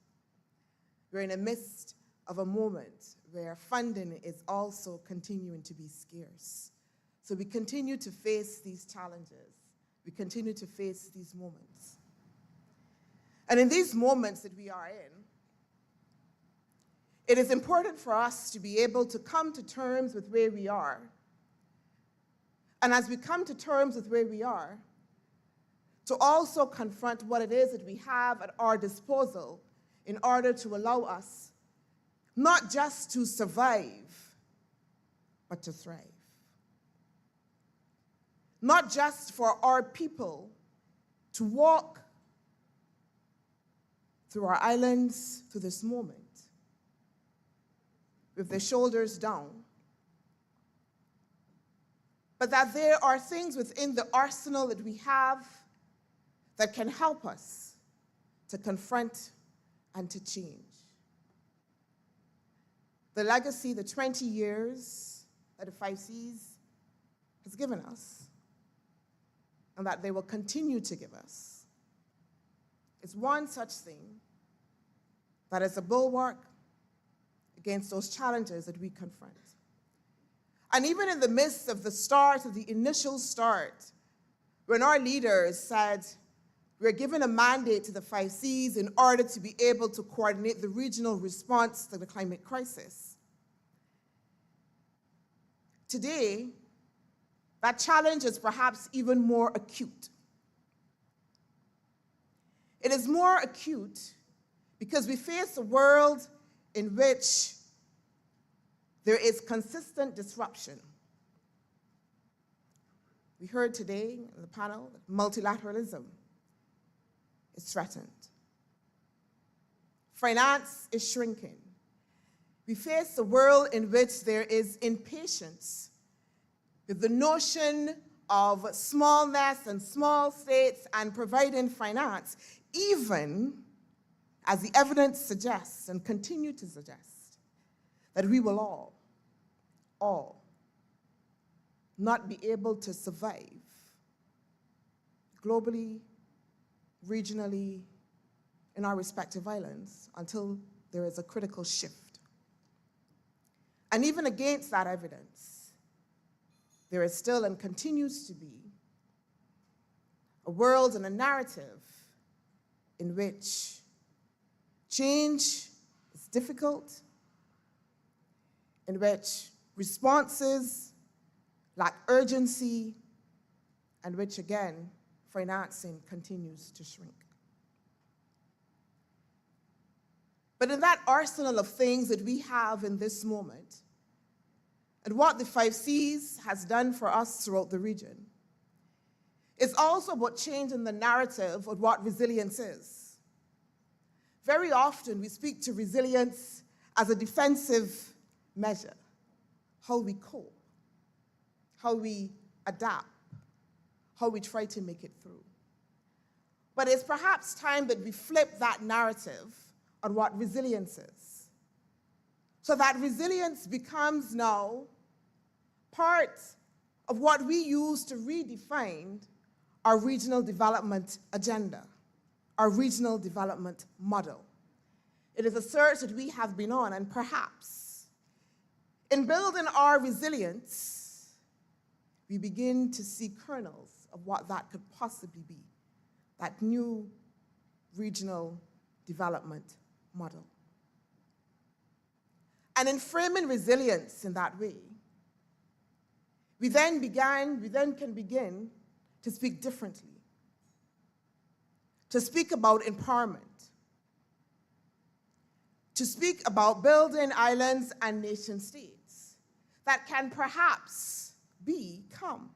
We're in the midst of a moment where funding is also continuing to be scarce. So we continue to face these challenges. We continue to face these moments. And in these moments that we are in, it is important for us to be able to come to terms with where we are. And as we come to terms with where we are, to also confront what it is that we have at our disposal in order to allow us not just to survive, but to thrive. Not just for our people to walk through our islands through this moment with their shoulders down, but that there are things within the arsenal that we have that can help us to confront and to change. The legacy, the 20 years that the 5Cs has given us, and that they will continue to give us, is one such thing that is a bulwark against those challenges that we confront. And even in the midst of the start, of the initial start, when our leaders said, we're given a mandate to the 5Cs in order to be able to coordinate the regional response to the climate crisis. Today, that challenge is perhaps even more acute. It is more acute because we face a world in which there is consistent disruption. We heard today in the panel that multilateralism is threatened. Finance is shrinking. We face a world in which there is impatience with the notion of smallness and small states and providing finance, even as the evidence suggests and continue to suggest that we will all not be able to survive globally, regionally, in our respective islands until there is a critical shift. And even against that evidence, there is still and continues to be a world and a narrative in which change is difficult, in which responses lack urgency, and which, again, financing continues to shrink. But in that arsenal of things that we have in this moment, and what the 5Cs has done for us throughout the region, it's also about changing the narrative of what resilience is. Very often we speak to resilience as a defensive measure, how we cope, how we adapt, how we try to make it through. But it's perhaps time that we flip that narrative on what resilience is, so that resilience becomes now part of what we use to redefine our regional development agenda, our regional development model. It is a search that we have been on, and perhaps in building our resilience, we begin to see kernels of what that could possibly be, that new regional development model. And in framing resilience in that way, we then can begin to speak differently, to speak about empowerment, to speak about building islands and nation states that can perhaps become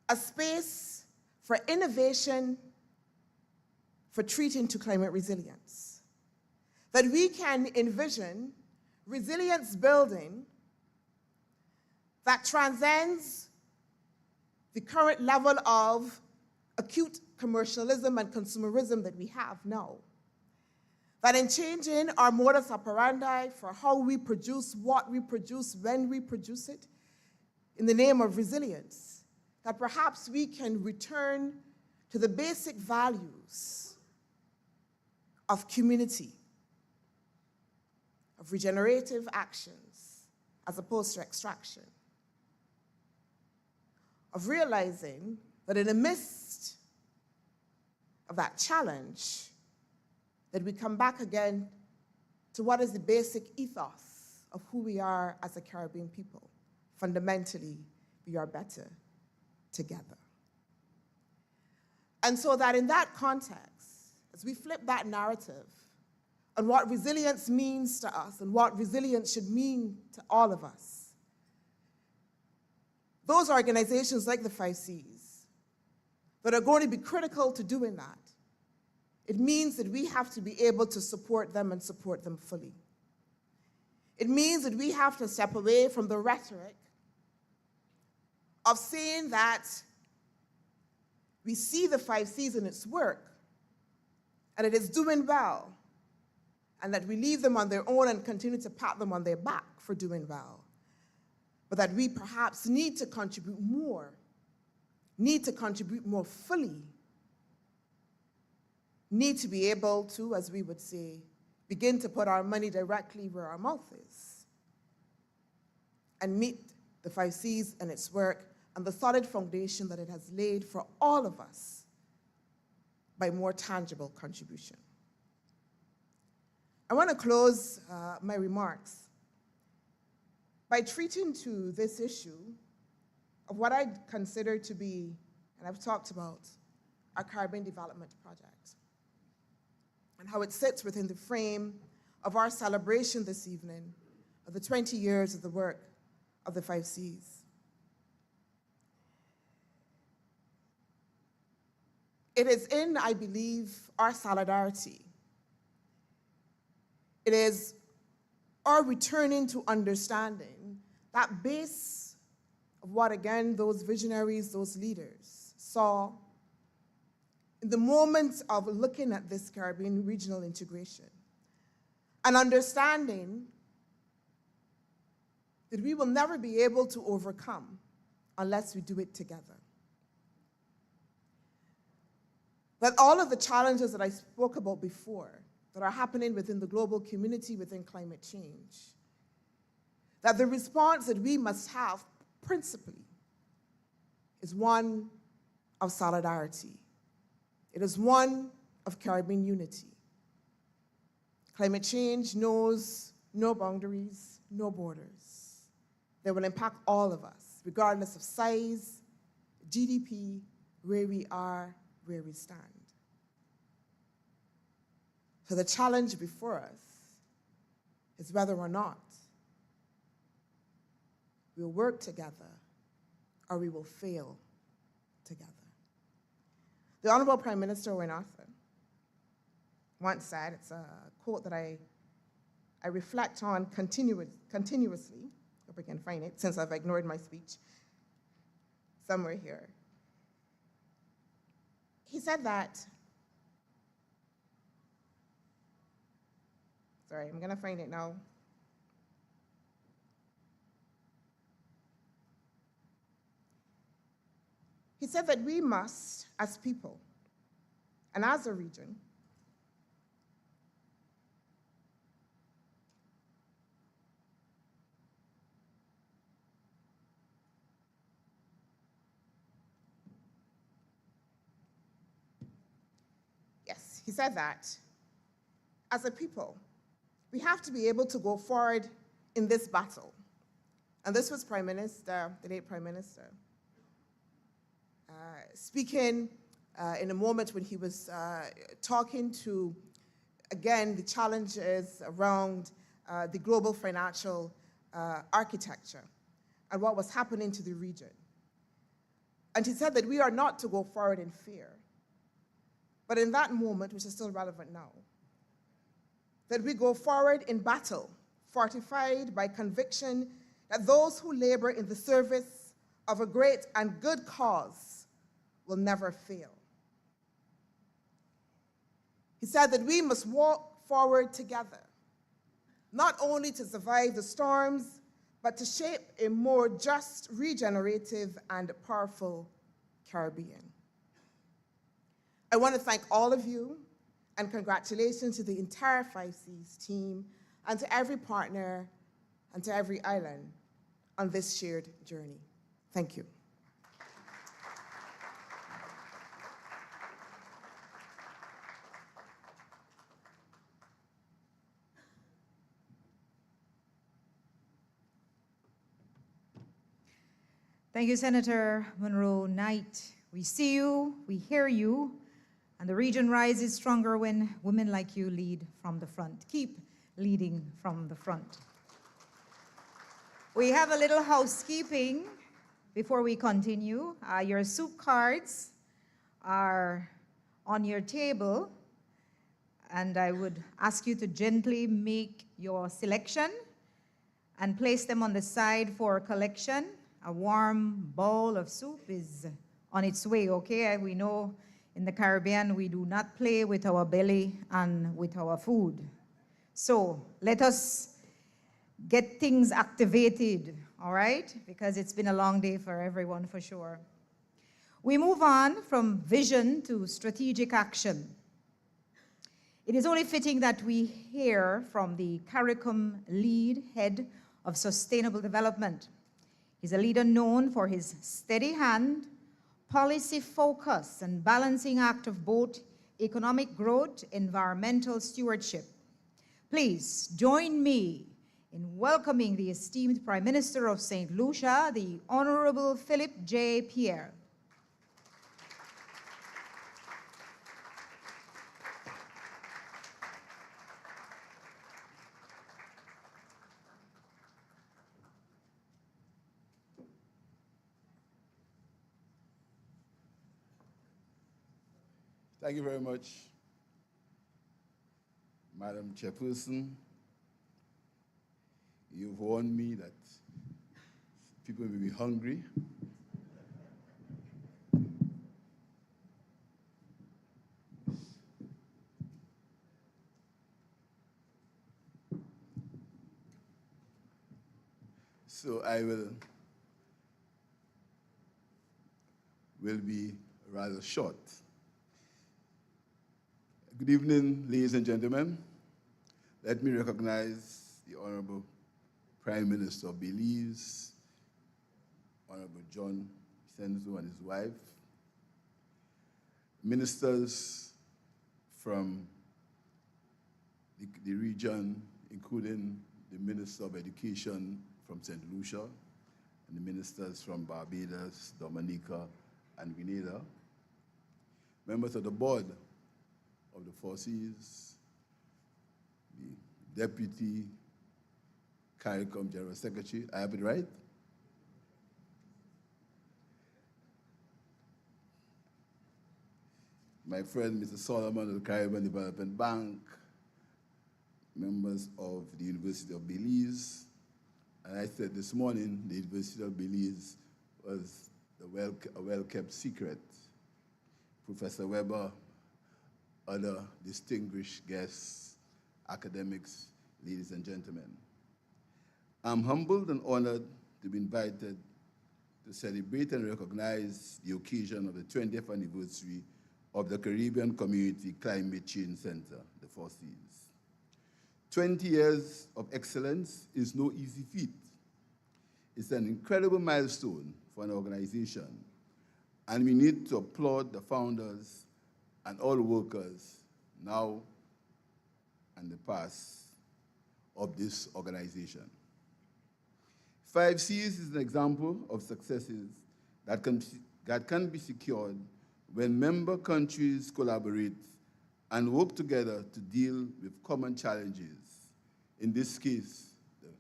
a space for innovation, for treating to climate resilience. That we can envision resilience building that transcends the current level of acute commercialism and consumerism that we have now. That in changing our modus operandi for how we produce, what we produce, when we produce it, in the name of resilience, that perhaps we can return to the basic values of community, of regenerative actions, as opposed to extraction, of realizing that in the midst of that challenge, that we come back again to what is the basic ethos of who we are as a Caribbean people. Fundamentally, we are better together. And so that in that context, as we flip that narrative on what resilience means to us and what resilience should mean to all of us, those organizations like the 5 Cs that are going to be critical to doing that, it means that we have to be able to support them and support them fully. It means that we have to step away from the rhetoric of saying that we see the 5 Cs in its work and it is doing well, and that we leave them on their own and continue to pat them on their back for doing well, but that we perhaps need to contribute more fully, need to be able to, as we would say, begin to put our money directly where our mouth is and meet the 5 Cs and its work and the solid foundation that it has laid for all of us by more tangible contribution. I want to close my remarks by treating to this issue of what I consider to be, and I've talked about, our Caribbean Development Project, and how it sits within the frame of our celebration this evening of the 20 years of the work of the 5 Cs. It is in, I believe, our solidarity. It is our returning to understanding that base of what, again, those visionaries, those leaders saw in the moment of looking at this Caribbean regional integration, and understanding that we will never be able to overcome unless we do it together. That all of the challenges that I spoke about before that are happening within the global community within climate change, that the response that we must have principally is one of solidarity. It is one of Caribbean unity. Climate change knows no boundaries, no borders. They will impact all of us, regardless of size, GDP, where we are, where we stand. So the challenge before us is whether or not we'll work together or we will fail together. The Honorable Prime Minister Owen Arthur once said, it's a quote that I reflect on continuously, if I can find it, since I've ignored my speech, somewhere here. He said that, sorry, I'm gonna find it now. He said that we must, as people, and as a region, yes, he said that, as a people, we have to be able to go forward in this battle. And this was Prime Minister, the late Prime Minister, speaking in a moment when he was talking to, again, the challenges around the global financial architecture and what was happening to the region. And he said that we are not to go forward in fear, but in that moment, which is still relevant now, that we go forward in battle fortified by conviction that those who labor in the service of a great and good cause will never fail. He said that we must walk forward together, not only to survive the storms, but to shape a more just, regenerative, and powerful Caribbean. I want to thank all of you, and congratulations to the entire 5Cs team, and to every partner, and to every island on this shared journey. Thank you. Thank you, Senator Monroe Knight. We see you, we hear you, and the region rises stronger when women like you lead from the front. Keep leading from the front. We have a little housekeeping before we continue. Your soup cards are on your table, and I would ask you to gently make your selection and place them on the side for collection. A warm bowl of soup is on its way, okay? We know in the Caribbean we do not play with our belly and with our food. So let us get things activated, all right? Because it's been a long day for everyone for sure. We move on from vision to strategic action. It is only fitting that we hear from the CARICOM lead head of sustainable development. He's a leader known for his steady hand, policy focus, and balancing act of both economic growth, environmental stewardship. Please join me in welcoming the esteemed Prime Minister of St. Lucia, the Honorable Philip J. Pierre. Thank you very much, Madam Chairperson. You've warned me that people may be hungry. So I will be rather short. Good evening, ladies and gentlemen. Let me recognize the Honorable Prime Minister of Belize, Honorable John Senzo and his wife, ministers from the region, including the Minister of Education from St. Lucia, and the ministers from Barbados, Dominica, and Grenada, members of the board of the 4Cs, the Deputy CARICOM General Secretary, I have it right? My friend, Mr. Solomon of the Caribbean Development Bank, members of the University of Belize, and I said this morning the University of Belize was a well-kept secret. Professor Weber, other distinguished guests, academics, ladies and gentlemen. I'm humbled and honored to be invited to celebrate and recognize the occasion of the 20th anniversary of the Caribbean Community Climate Change Center, the 4Cs. 20 years of excellence is no easy feat. It's an incredible milestone for an organization, and we need to applaud the founders and all workers now and the past of this organization. 5Cs is an example of successes that can be secured when member countries collaborate and work together to deal with common challenges, in this case, the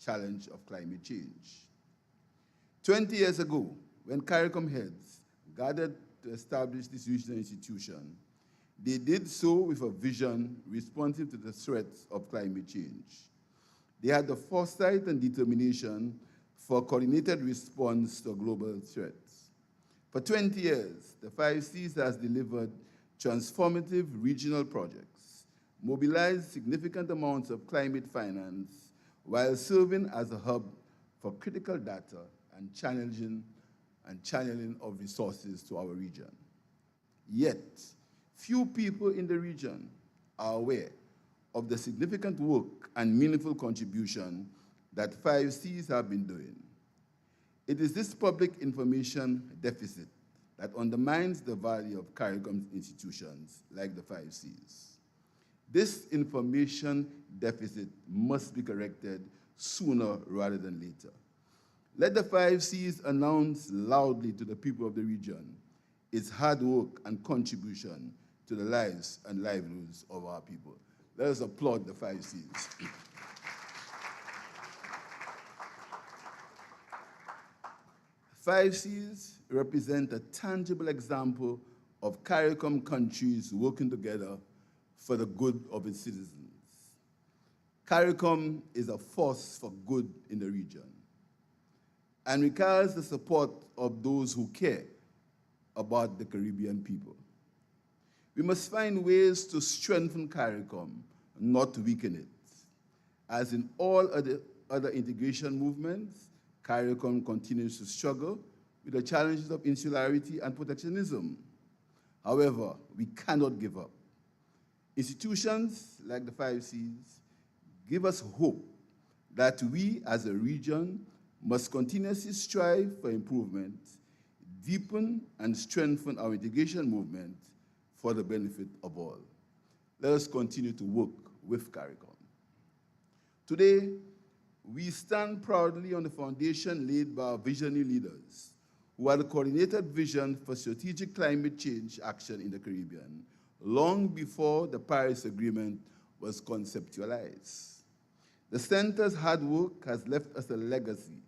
challenge of climate change. 20 years ago, when CARICOM heads gathered to establish this regional institution, they did so with a vision responsive to the threats of climate change. They had the foresight and determination for coordinated response to global threats. For 20 years, the 5Cs has delivered transformative regional projects, mobilized significant amounts of climate finance, while serving as a hub for critical data and channeling of resources to our region. Yet, few people in the region are aware of the significant work and meaningful contribution that 5Cs have been doing. It is this public information deficit that undermines the value of CARICOM institutions like the 5Cs. This information deficit must be corrected sooner rather than later. Let the 5Cs announce loudly to the people of the region its hard work and contribution to the lives and livelihoods of our people. Let us applaud the 5Cs. 5Cs represent a tangible example of CARICOM countries working together for the good of its citizens. CARICOM is a force for good in the region and requires the support of those who care about the Caribbean people. We must find ways to strengthen CARICOM, not to weaken it. As in all other integration movements, CARICOM continues to struggle with the challenges of insularity and protectionism. However, we cannot give up. Institutions like the 5Cs give us hope that we as a region must continuously strive for improvement, deepen and strengthen our integration movement for the benefit of all. Let us continue to work with CARICOM. Today, we stand proudly on the foundation laid by our visionary leaders who had a coordinated vision for strategic climate change action in the Caribbean long before the Paris Agreement was conceptualized. The Center's hard work has left us a legacy,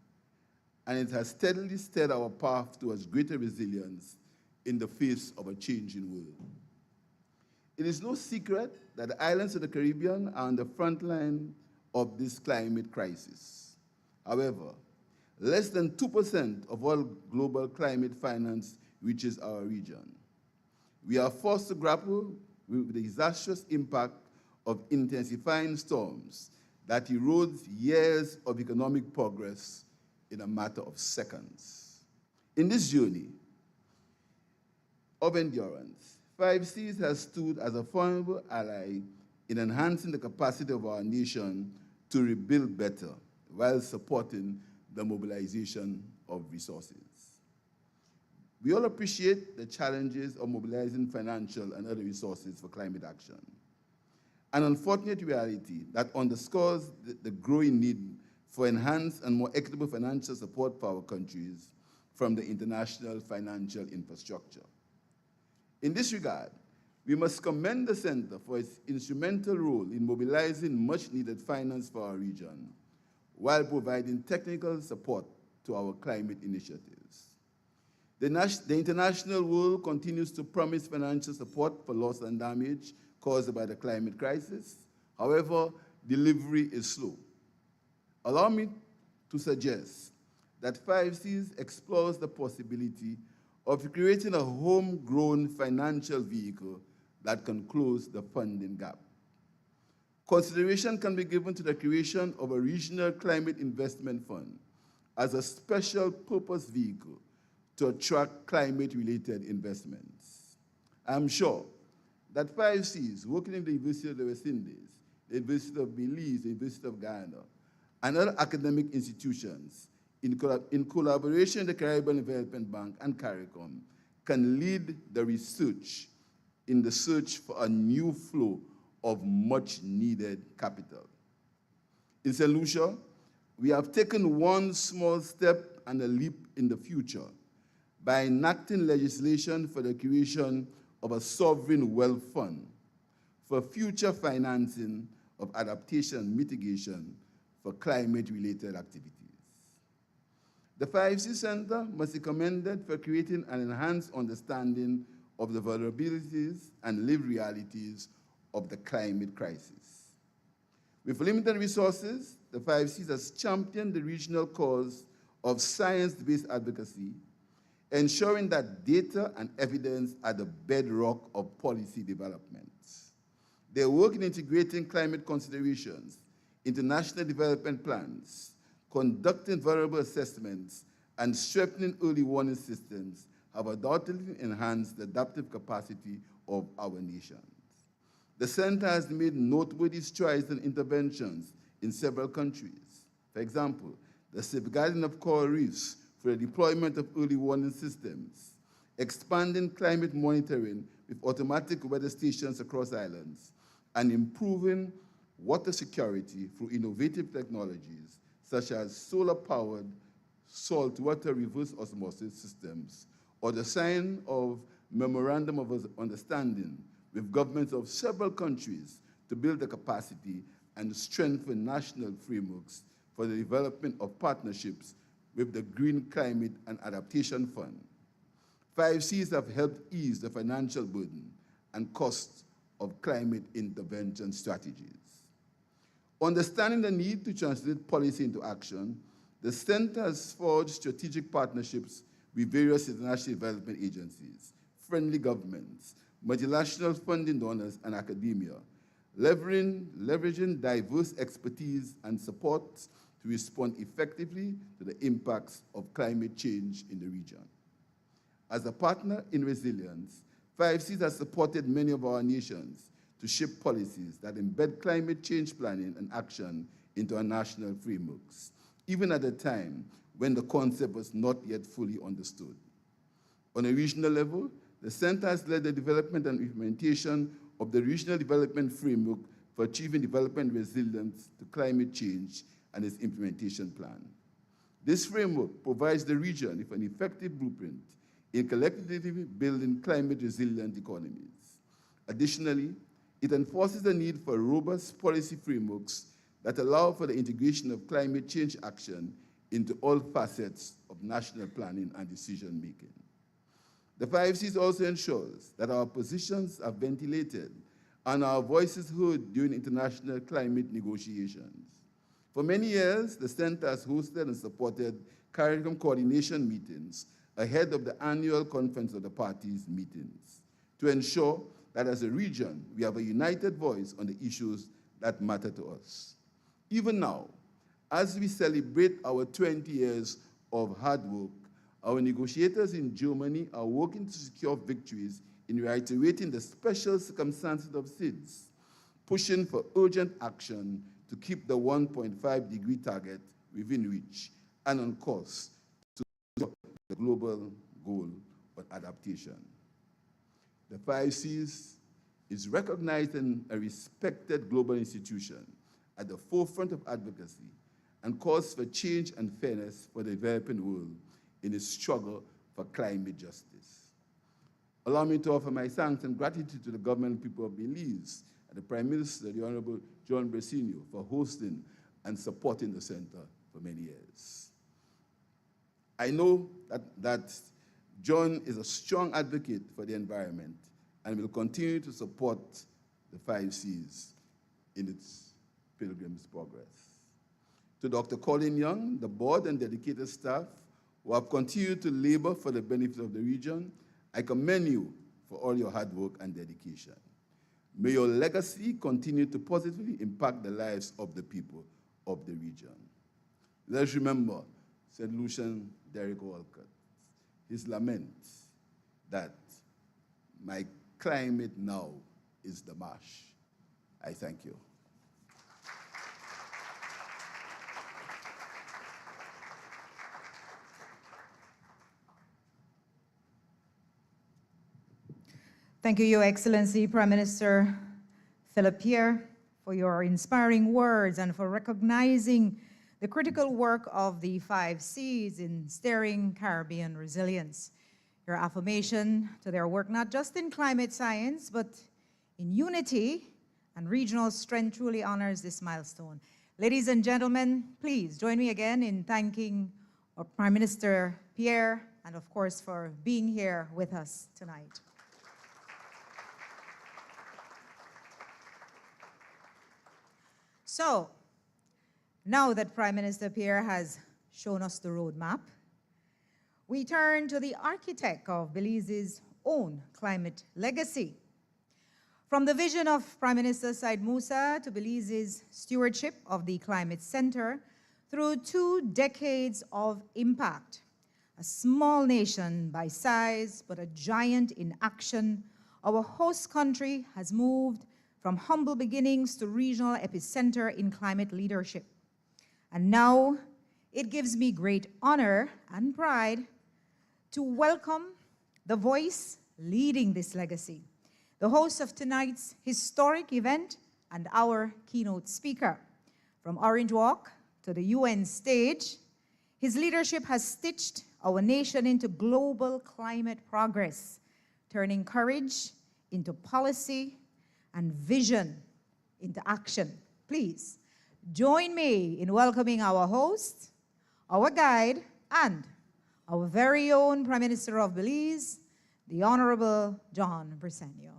and it has steadily steered our path towards greater resilience in the face of a changing world. It is no secret that the islands of the Caribbean are on the front line of this climate crisis. However, less than 2% of all global climate finance reaches our region. We are forced to grapple with the disastrous impact of intensifying storms that erodes years of economic progress in a matter of seconds. In this journey of endurance, 5Cs has stood as a formidable ally in enhancing the capacity of our nation to rebuild better while supporting the mobilization of resources. We all appreciate the challenges of mobilizing financial and other resources for climate action. An unfortunate reality that underscores the growing need for enhanced and more equitable financial support for our countries from the international financial infrastructure. In this regard, we must commend the Center for its instrumental role in mobilizing much-needed finance for our region while providing technical support to our climate initiatives. The international world continues to promise financial support for loss and damage caused by the climate crisis. However, delivery is slow. Allow me to suggest that 5Cs explores the possibility of creating a homegrown financial vehicle that can close the funding gap. Consideration can be given to the creation of a regional climate investment fund as a special purpose vehicle to attract climate-related investments. I'm sure that 5Cs working in the University of the West Indies, the University of Belize, the University of Guyana, and other academic institutions in collaboration with the Caribbean Development Bank and CARICOM can lead the research in the search for a new flow of much-needed capital. In St. Lucia, we have taken one small step and a leap in the future by enacting legislation for the creation of a sovereign wealth fund for future financing of adaptation and mitigation for climate-related activities. The 5C Center must be commended for creating an enhanced understanding of the vulnerabilities and lived realities of the climate crisis. With limited resources, the 5Cs has championed the regional cause of science-based advocacy, ensuring that data and evidence are the bedrock of policy development. Their work in integrating climate considerations into national development plans, conducting vulnerable assessments, and strengthening early warning systems have undoubtedly enhanced the adaptive capacity of our nations. The Center has made noteworthy strides and interventions in several countries. For example, the safeguarding of coral reefs for the deployment of early warning systems, expanding climate monitoring with automatic weather stations across islands, and improving water security through innovative technologies such as solar-powered saltwater reverse osmosis systems, or the signing of Memorandum of Understanding with governments of several countries to build the capacity and strengthen national frameworks for the development of partnerships with the Green Climate and Adaptation Fund. 5Cs have helped ease the financial burden and costs of climate intervention strategies. Understanding the need to translate policy into action, the Center has forged strategic partnerships with various international development agencies, friendly governments, multinational funding donors, and academia, leveraging diverse expertise and support to respond effectively to the impacts of climate change in the region. As a partner in resilience, 5Cs has supported many of our nations to shape policies that embed climate change planning and action into our national frameworks, even at a time when the concept was not yet fully understood. On a regional level, the Center has led the development and implementation of the Regional Development Framework for Achieving Development Resilience to Climate Change and its implementation plan. This framework provides the region with an effective blueprint in collectively building climate-resilient economies. Additionally, it enforces the need for robust policy frameworks that allow for the integration of climate change action into all facets of national planning and decision-making. The 5Cs also ensures that our positions are ventilated and our voices heard during international climate negotiations. For many years, the Center has hosted and supported CARICOM coordination meetings ahead of the annual Conference of the Parties meetings to ensure that as a region, we have a united voice on the issues that matter to us. Even now, as we celebrate our 20 years of hard work, our negotiators in Germany are working to secure victories in reiterating the special circumstances of SIDS, pushing for urgent action to keep the 1.5-degree target within reach and on course to the global goal of adaptation. The 5Cs is recognized and a respected global institution at the forefront of advocacy and calls for change and fairness for the developing world in its struggle for climate justice. Allow me to offer my thanks and gratitude to the government and people of Belize and the Prime Minister, the Honorable John Bresinho, for hosting and supporting the Center for many years. I know that John is a strong advocate for the environment and will continue to support the 5Cs in its pilgrim's progress. To Dr. Colin Young, the board and dedicated staff who have continued to labor for the benefit of the region, I commend you for all your hard work and dedication. May your legacy continue to positively impact the lives of the people of the region. Let's remember St. Lucian Derrick Walcott, his lament that my climate now is the marsh. I thank you. Thank you, Your Excellency, Prime Minister Philip Pierre, for your inspiring words and for recognizing the critical work of the 5Cs in steering Caribbean resilience. Your affirmation to their work, not just in climate science, but in unity and regional strength, truly honors this milestone. Ladies and gentlemen, please join me again in thanking our Prime Minister Pierre and, of course, for being here with us tonight. So, now that Prime Minister Pierre has shown us the roadmap, we turn to the architect of Belize's own climate legacy. From the vision of Prime Minister Said Musa to Belize's stewardship of the Climate Center through 2 decades of impact, a small nation by size, but a giant in action, our host country has moved from humble beginnings to regional epicenter in climate leadership. And now it gives me great honor and pride to welcome the voice leading this legacy, the host of tonight's historic event and our keynote speaker. From Orange Walk to the UN stage, his leadership has stitched our nation into global climate progress, turning courage into policy and vision into action. Please join me in welcoming our host, our guide, and our very own Prime Minister of Belize, the Honorable John Briceño.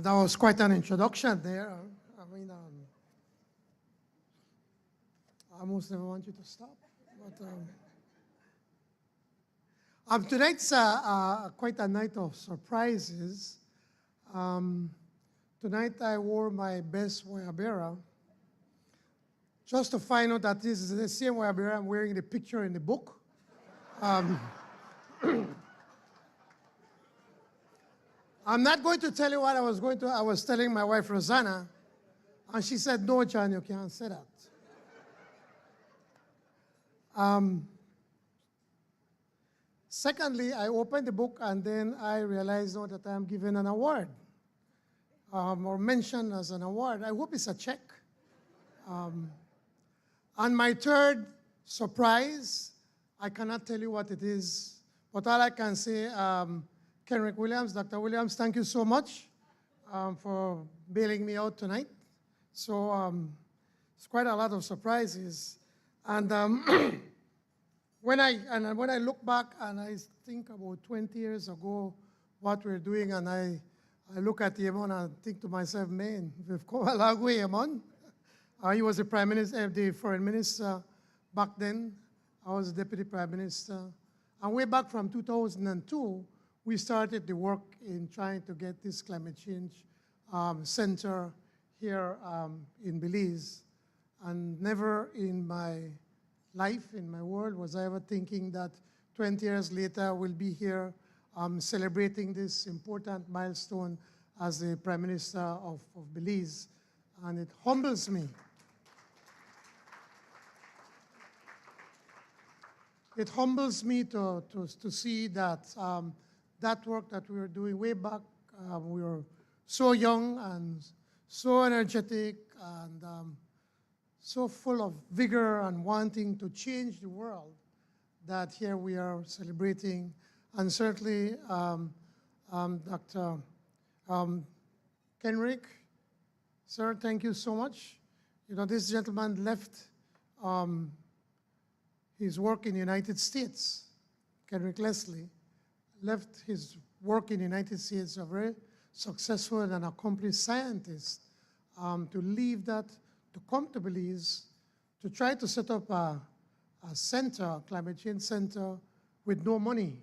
That was quite an introduction there. I mean, I almost never want you to stop. But tonight's quite a night of surprises. Tonight I wore my best Wayabera, just to find out that this is the same Wayabera I'm wearing in the picture in the book. I'm not going to tell you what I was telling my wife, Rosanna, and she said, no, John, you can't say that. Secondly, I opened the book and then I realized now that I'm given an award, or mentioned as an award. I hope it's a check. And my third surprise, I cannot tell you what it is, but all I can say, Kenrick Williams, Dr. Williams, thank you so much for bailing me out tonight. So it's quite a lot of surprises. And when I look back and I think about 20 years ago what we're doing, and I look at Yemon and think to myself, man, we've come a long way, Yemon. He was the Prime Minister, the Foreign Minister back then. I was the Deputy Prime Minister. And way back from 2002, we started the work in trying to get this climate change center here in Belize. And never in my life, in my world, was I ever thinking that 20 years later we'll be here celebrating this important milestone as the Prime Minister of Belize. And it humbles me. It humbles me to see that that work that we were doing way back, we were so young and so energetic and so full of vigor and wanting to change the world, that here we are celebrating. And certainly, Dr. Kenrick, sir, thank you so much. You know, this gentleman left his work in the United States, Kenrick Leslie, left his work in the United States, a very successful and accomplished scientist, to leave that, to come to Belize, to try to set up a center, a climate change center, with no money.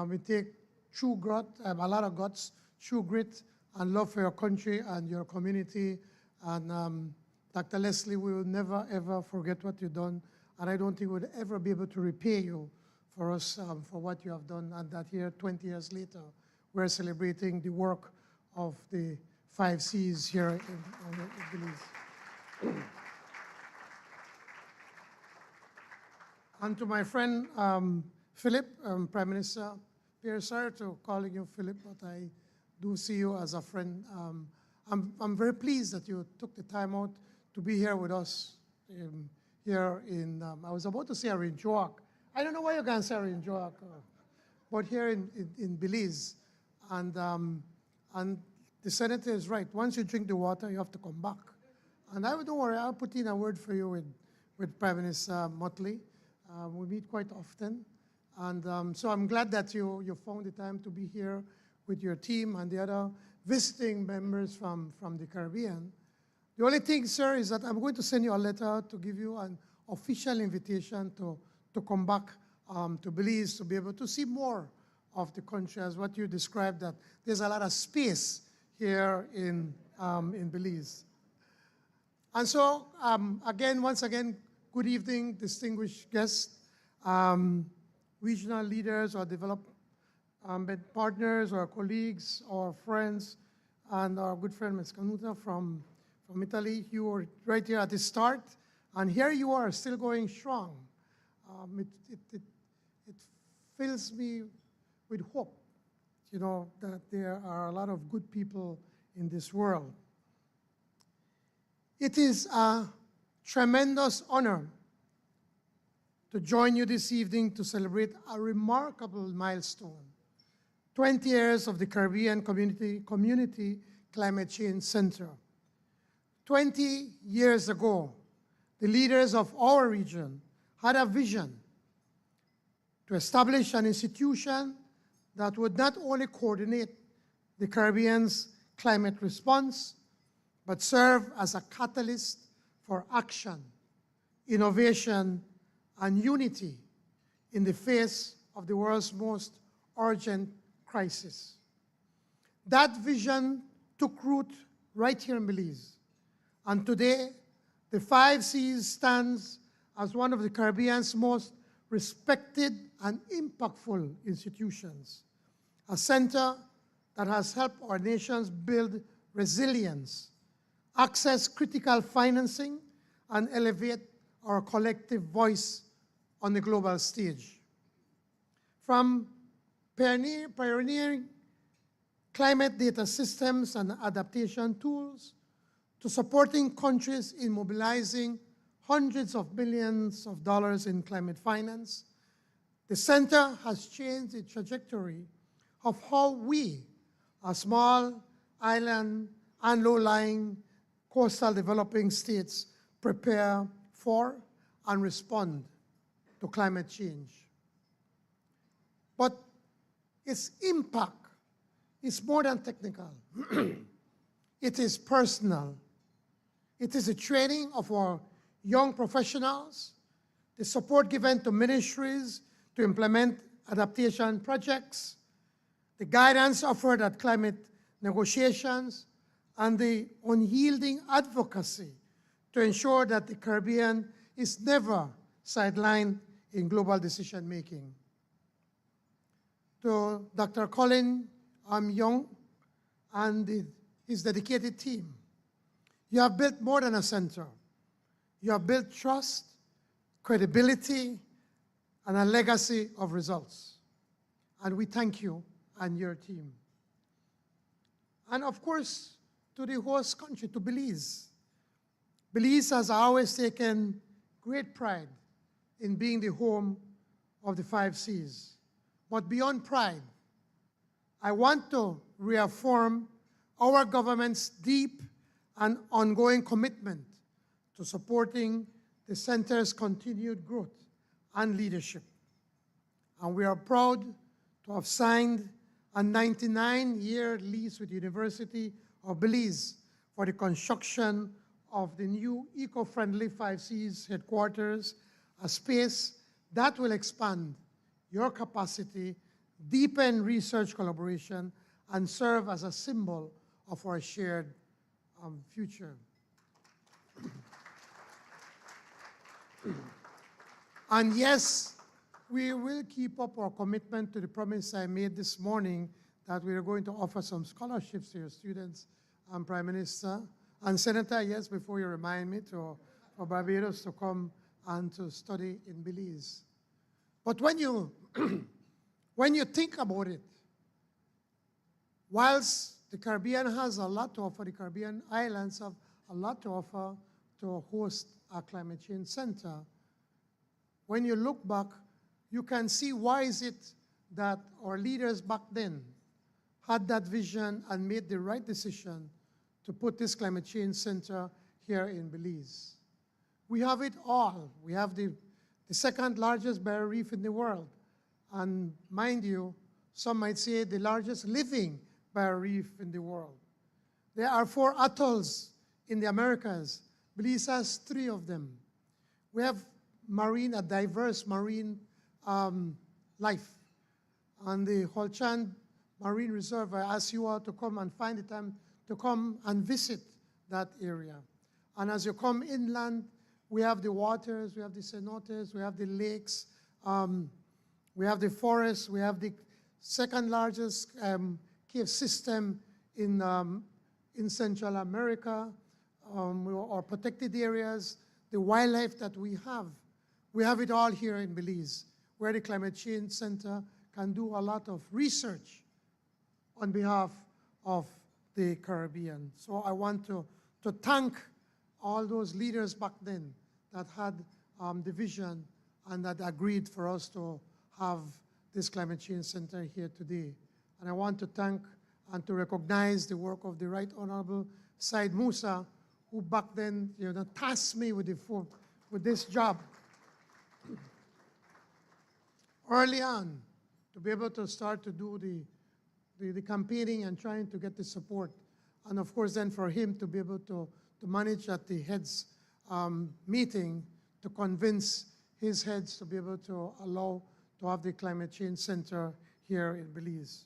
We take true grit, a lot of guts, true grit, and love for your country and your community. And Dr. Leslie, we will never, ever forget what you've done. And I don't think we'll ever be able to repay you for us, for what you have done. And that here, 20 years later, we're celebrating the work of the 5 Cs here in Belize. And to my friend Philip, Prime Minister Pierre, sorry to calling you Philip, but I do see you as a friend. I'm very pleased that you took the time out to be here with us here in, I was about to say Orange Walk. I don't know why you can't say Orange Walk, but here in Belize. And the senator is right. Once you drink the water, you have to come back. And don't worry, I'll put in a word for you with Prime Minister Motley. We meet quite often. And so I'm glad that you found the time to be here with your team and the other visiting members from the Caribbean. The only thing, sir, is that I'm going to send you a letter to give you an official invitation to come back to Belize to be able to see more of the country, as what you described, that there's a lot of space here in Belize. And so, once again, good evening, distinguished guests, regional leaders or development partners or colleagues or friends, and our good friend Ms. Canuta from Italy. You were right here at the start, and here you are still going strong. It fills me with hope, that there are a lot of good people in this world. It is a tremendous honor to join you this evening to celebrate a remarkable milestone, 20 years of the Caribbean Community Climate Change Center. 20 years ago, the leaders of our region had a vision to establish an institution that would not only coordinate the Caribbean's climate response, but serve as a catalyst for action, innovation, and unity in the face of the world's most urgent crisis. That vision took root right here in Belize. And today, the 5 Cs stands as one of the Caribbean's most respected and impactful institutions, a center that has helped our nations build resilience, access critical financing, and elevate our collective voice on the global stage. From pioneering climate data systems and adaptation tools to supporting countries in mobilizing hundreds of billions of dollars in climate finance, the center has changed the trajectory of how we, a small island and low-lying coastal developing states, prepare for and respond to climate change. But its impact is more than technical. It is personal. It is the training of our young professionals, the support given to ministries to implement adaptation projects, the guidance offered at climate negotiations, and the unyielding advocacy to ensure that the Caribbean is never sidelined in global decision-making. To Dr. Colin Young and his dedicated team, you have built more than a center. You have built trust, credibility, and a legacy of results. And we thank you and your team. And of course, to the host country, to Belize. Belize has always taken great pride in being the home of the 5 Cs. But beyond pride, I want to reaffirm our government's deep and ongoing commitment to supporting the center's continued growth and leadership. And we are proud to have signed a 99-year lease with the University of Belize for the construction of the new eco-friendly 5 Cs headquarters, a space that will expand your capacity, deepen research collaboration, and serve as a symbol of our shared future. And yes, we will keep up our commitment to the promise I made this morning that we are going to offer some scholarships to your students, Prime Minister. And Senator, yes, before you remind me, for Barbados to come and to study in Belize. But when you, when you think about it, whilst the Caribbean has a lot to offer, the Caribbean islands have a lot to offer to host a climate change center, when you look back, you can see why is it that our leaders back then had that vision and made the right decision to put this climate change center here in Belize. We have it all. We have the second largest barrier reef in the world. And mind you, some might say the largest living barrier reef in the world. There are 4 atolls in the Americas. Belize has 3 of them. We have a diverse marine life. And the Holchan Marine Reserve, I ask you all to come and find the time to come and visit that area. And as you come inland, we have the waters, we have the cenotes, we have the lakes, we have the forests, we have the second largest cave system in Central America, our protected areas, the wildlife that we have it all here in Belize, where the Climate Change Center can do a lot of research on behalf of the Caribbean. So I want to thank all those leaders back then that had the vision and that agreed for us to have this Climate Change Center here today. And I want to thank and to recognize the work of the Right Honorable Said Musa, who back then tasked me with this job early on to be able to start to do the campaigning and trying to get the support. And of course then for him to be able to manage at the heads meeting to convince his heads to be able to allow to have the Climate Change Center here in Belize.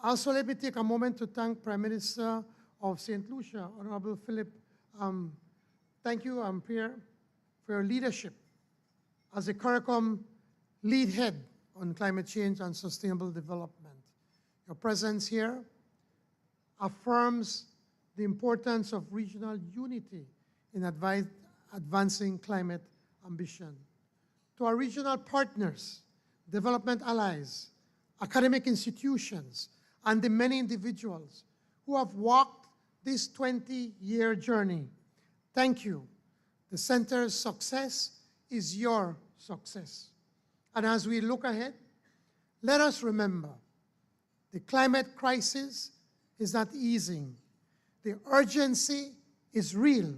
Also, let me take a moment to thank Prime Minister of St. Lucia, Honorable Philip. Thank you, Pierre, for your leadership as the CARICOM lead head on climate change and sustainable development. Your presence here affirms the importance of regional unity in advancing climate ambition. To our regional partners, development allies, academic institutions, and the many individuals who have walked this 20-year journey, thank you. The center's success is your success. And as we look ahead, let us remember the climate crisis is not easing. The urgency is real,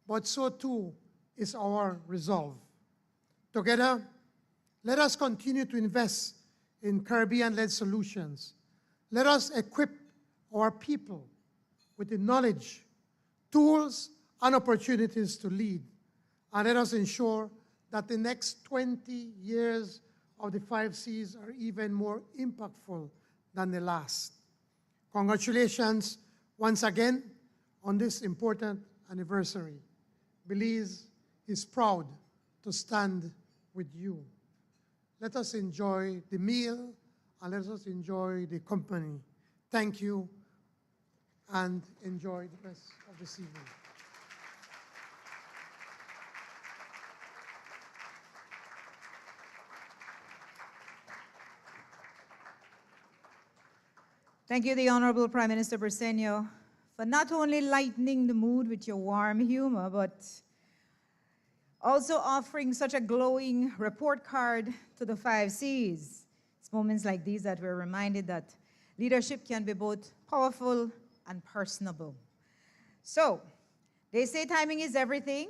but so too is our resolve. Together, let us continue to invest in Caribbean-led solutions. Let us equip our people with the knowledge, tools, and opportunities to lead. And let us ensure that the next 20 years of the 5 Cs are even more impactful than the last. Congratulations once again on this important anniversary. Belize is proud to stand with you. Let us enjoy the meal and let us enjoy the company. Thank you and enjoy the rest of this evening. Thank you, the Honorable Prime Minister Briceño, for not only lightening the mood with your warm humor, but also offering such a glowing report card to the 5 Cs. It's moments like these that we're reminded that leadership can be both powerful and personable. So, they say timing is everything,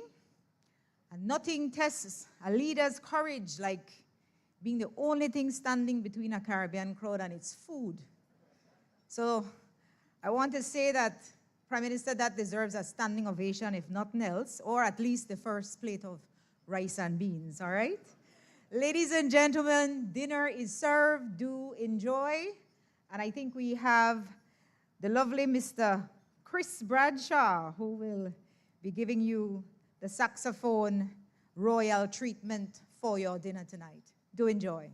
and nothing tests a leader's courage like being the only thing standing between a Caribbean crowd and its food. So I want to say that, Prime Minister, that deserves a standing ovation, if nothing else, or at least the first plate of rice and beans, all right? Ladies and gentlemen, dinner is served. Do enjoy. And I think we have the lovely Mr. Chris Bradshaw, who will be giving you the saxophone royal treatment for your dinner tonight. Do enjoy.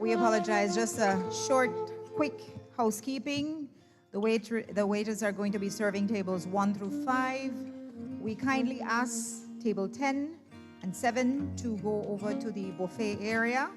We apologize. Just a short, quick housekeeping. The waiters are going to be serving tables 1 through 5. We kindly ask table 10 and 7 to go over to the buffet area.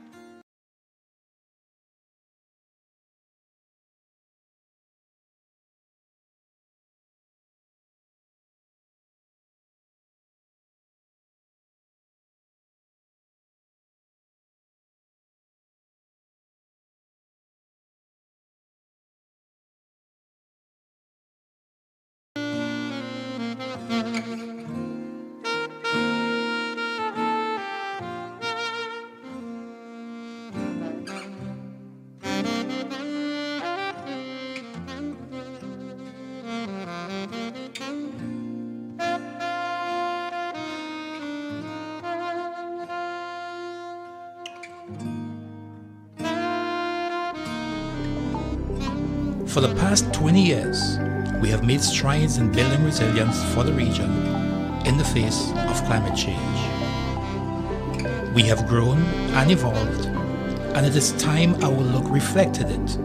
For the past 20 years, we have made strides in building resilience for the region in the face of climate change. We have grown and evolved, and it is time our look reflected it.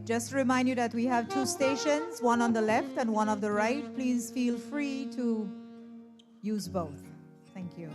Just to remind you that we have 2 stations, one on the left and one on the right. Please feel free to use both. Thank you.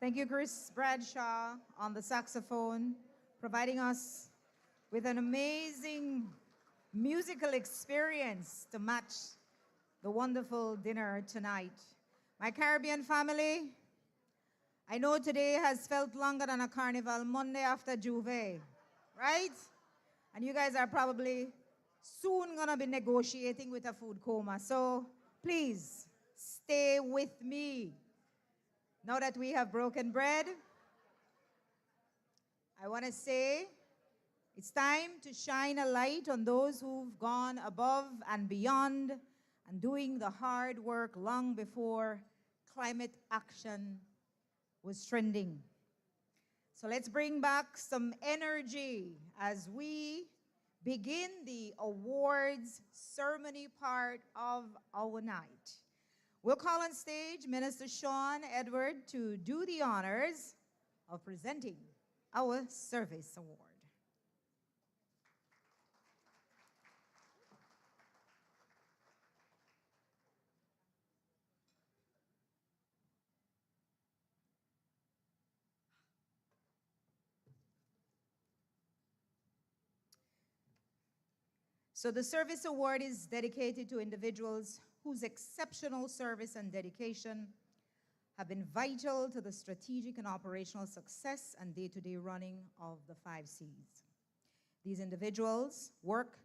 Thank you, Chris Bradshaw on the saxophone, providing us with an amazing musical experience to match the wonderful dinner tonight. My Caribbean family, I know today has felt longer than a carnival, Monday after Juve, right? And you guys are probably soon gonna be negotiating with a food coma. So please stay with me. Now that we have broken bread, I wanna say it's time to shine a light on those who've gone above and beyond and doing the hard work long before climate action was trending. So let's bring back some energy as we begin the awards ceremony part of our night. We'll call on stage Minister Sean Edward to do the honors of presenting our service award. So the Service Award is dedicated to individuals whose exceptional service and dedication have been vital to the strategic and operational success and day-to-day running of the 5 Cs. These individuals work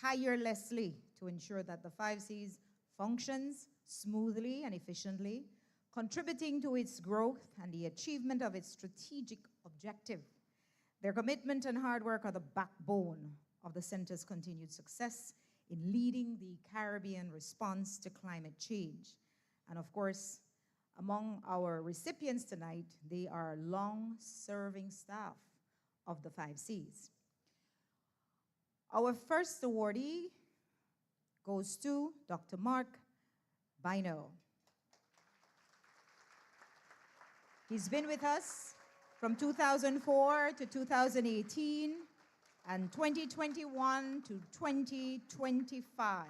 tirelessly to ensure that the 5 Cs functions smoothly and efficiently, contributing to its growth and the achievement of its strategic objective. Their commitment and hard work are the backbone of the center's continued success in leading the Caribbean response to climate change. And of course, among our recipients tonight, they are long-serving staff of the 5 Cs. Our first awardee goes to Dr. Mark Bino. He's been with us from 2004 to 2018 and 2021 to 2025.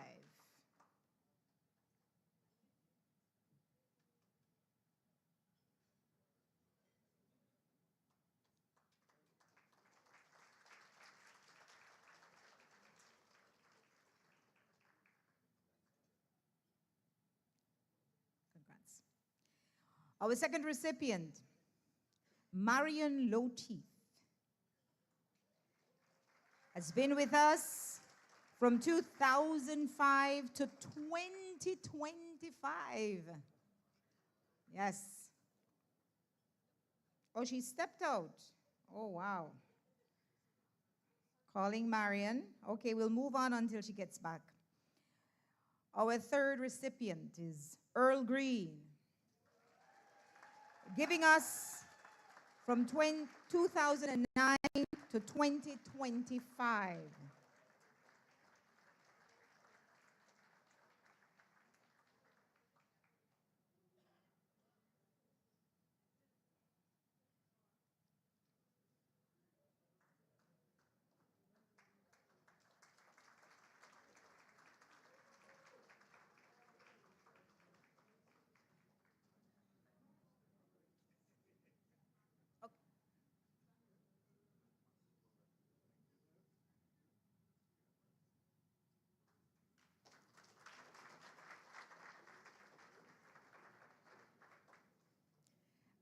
Congrats. Our second recipient, Marion Loteef, has been with us from 2005 to 2025. Yes. Oh, she stepped out. Oh, wow. Calling Marion. Okay, we'll move on until she gets back. Our third recipient is Earl Green, giving us from 2009 to 2025.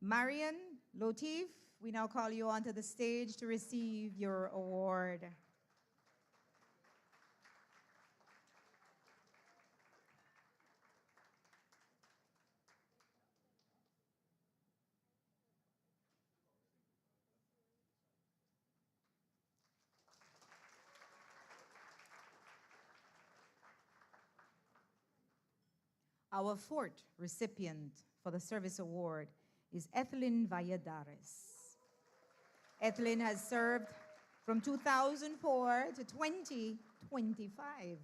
Marion Loteef, we now call you onto the stage to receive your award. Our fourth recipient for the Service Award is Ethelyn Valladares. Ethelyn has served from 2004 to 2025.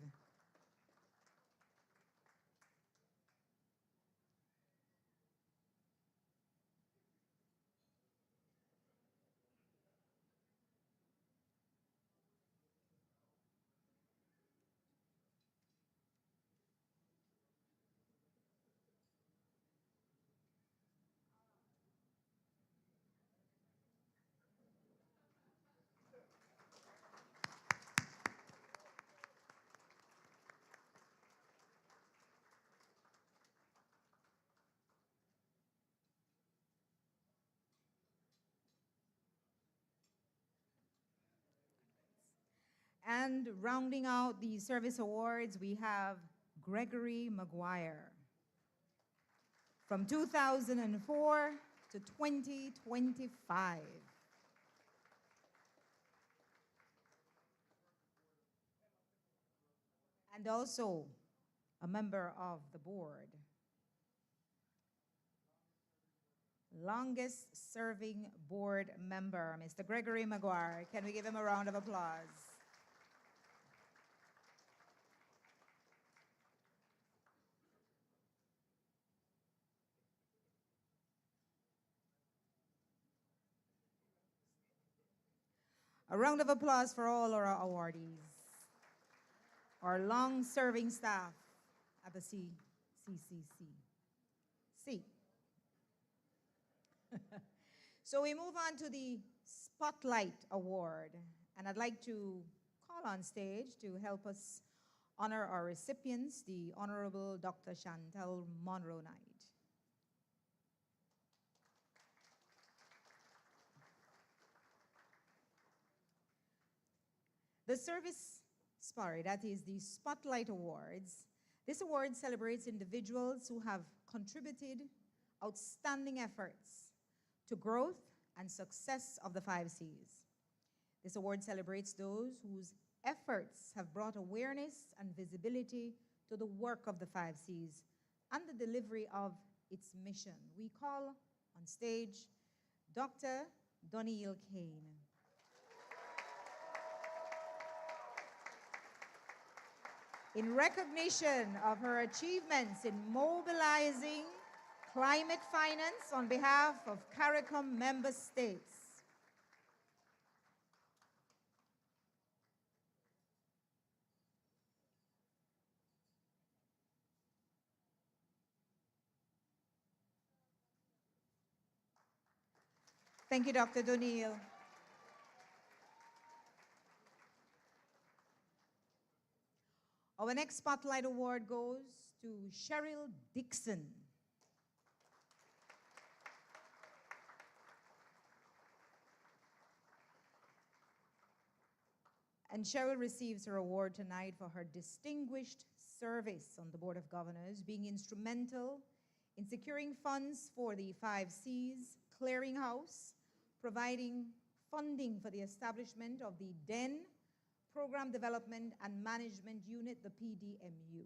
And rounding out the service awards, we have Gregory Maguire. From 2004 to 2025. And also a member of the board. Longest serving board member, Mr. Gregory Maguire. Can we give him a round of applause? A round of applause for all our awardees, our long-serving staff at the CCCCC. So we move on to the Spotlight Award, and I'd like to call on stage to help us honor our recipients, the Honorable Dr. Chantal Monroe Knight. The that is the Spotlight Awards. This award celebrates individuals who have contributed outstanding efforts to growth and success of the 5 Cs. This award celebrates those whose efforts have brought awareness and visibility to the work of the 5 Cs and the delivery of its mission. We call on stage Dr. Doniel Kane. In recognition of her achievements in mobilizing climate finance on behalf of CARICOM member states. Thank you, Dr. Doniel. Our next Spotlight Award goes to Cheryl Dixon. And Cheryl receives her award tonight for her distinguished service on the Board of Governors, being instrumental in securing funds for the 5 Cs Clearinghouse, providing funding for the establishment of the DEN Program Development and Management Unit, the PDMU.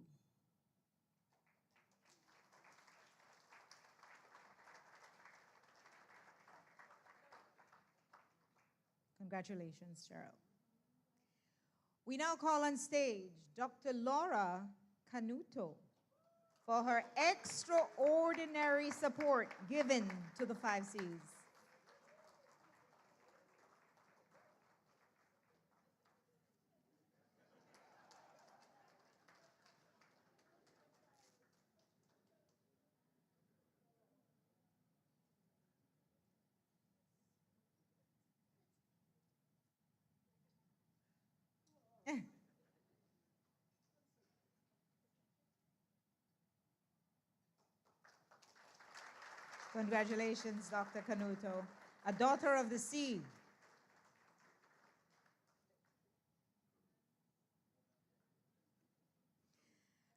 Congratulations, Cheryl. We now call on stage Dr. Laura Canuto for her extraordinary support given to the 5 Cs. Congratulations, Dr. Canuto, a daughter of the sea.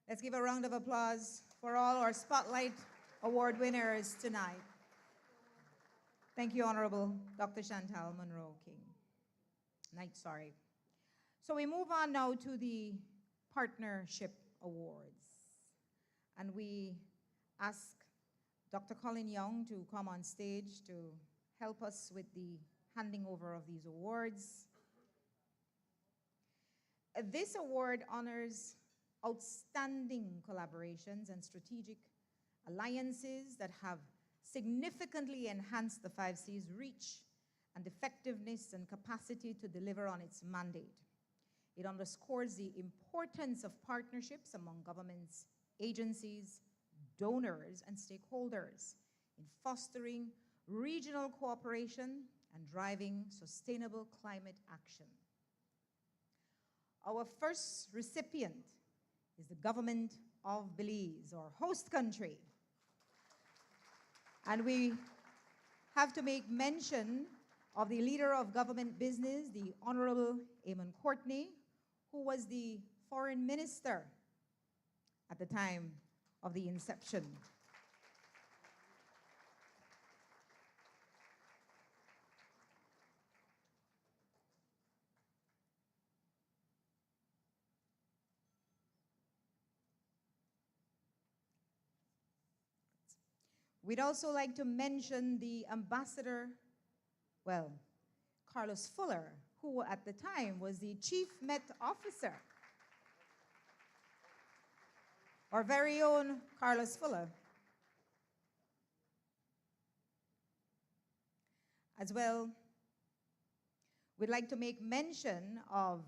Let's give a round of applause for all our Spotlight Award winners tonight. Thank you, Honorable Dr. Chantal Monroe Knight. So we move on now to the Partnership Awards. And we ask Dr. Colin Young to come on stage to help us with the handing over of these awards. This award honors outstanding collaborations and strategic alliances that have significantly enhanced the 5 Cs' reach and effectiveness and capacity to deliver on its mandate. It underscores the importance of partnerships among governments, agencies, donors, and stakeholders in fostering regional cooperation and driving sustainable climate action. Our first recipient is the government of Belize, our host country. And we have to make mention of the leader of government business, the Honorable Eamon Courtney, who was the foreign minister at the time of the inception. We'd also like to mention the ambassador, well, Carlos Fuller, who at the time was the chief Met officer. Our very own Carlos Fuller. As well, we'd like to make mention of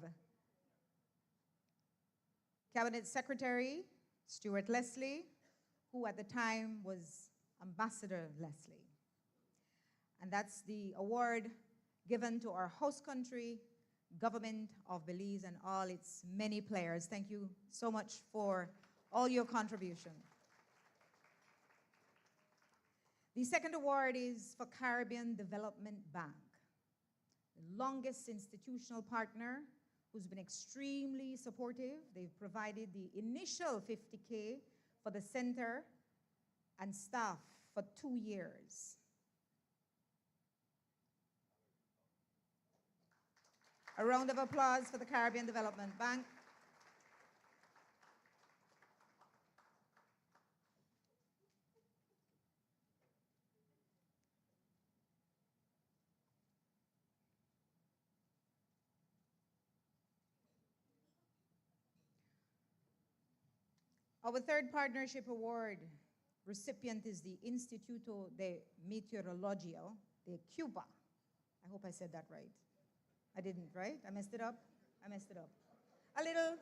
Cabinet Secretary Stuart Leslie, who at the time was Ambassador Leslie. And that's the award given to our host country, Government of Belize, and all its many players. Thank you so much for all your contribution. The second award is for Caribbean Development Bank, the longest institutional partner who's been extremely supportive. They've provided the initial $50K for the center and staff for 2 years. A round of applause for the Caribbean Development Bank. Our third partnership award recipient is the Instituto de Meteorología de Cuba. I hope I said that right. I didn't, right? I messed it up? I messed it up. A little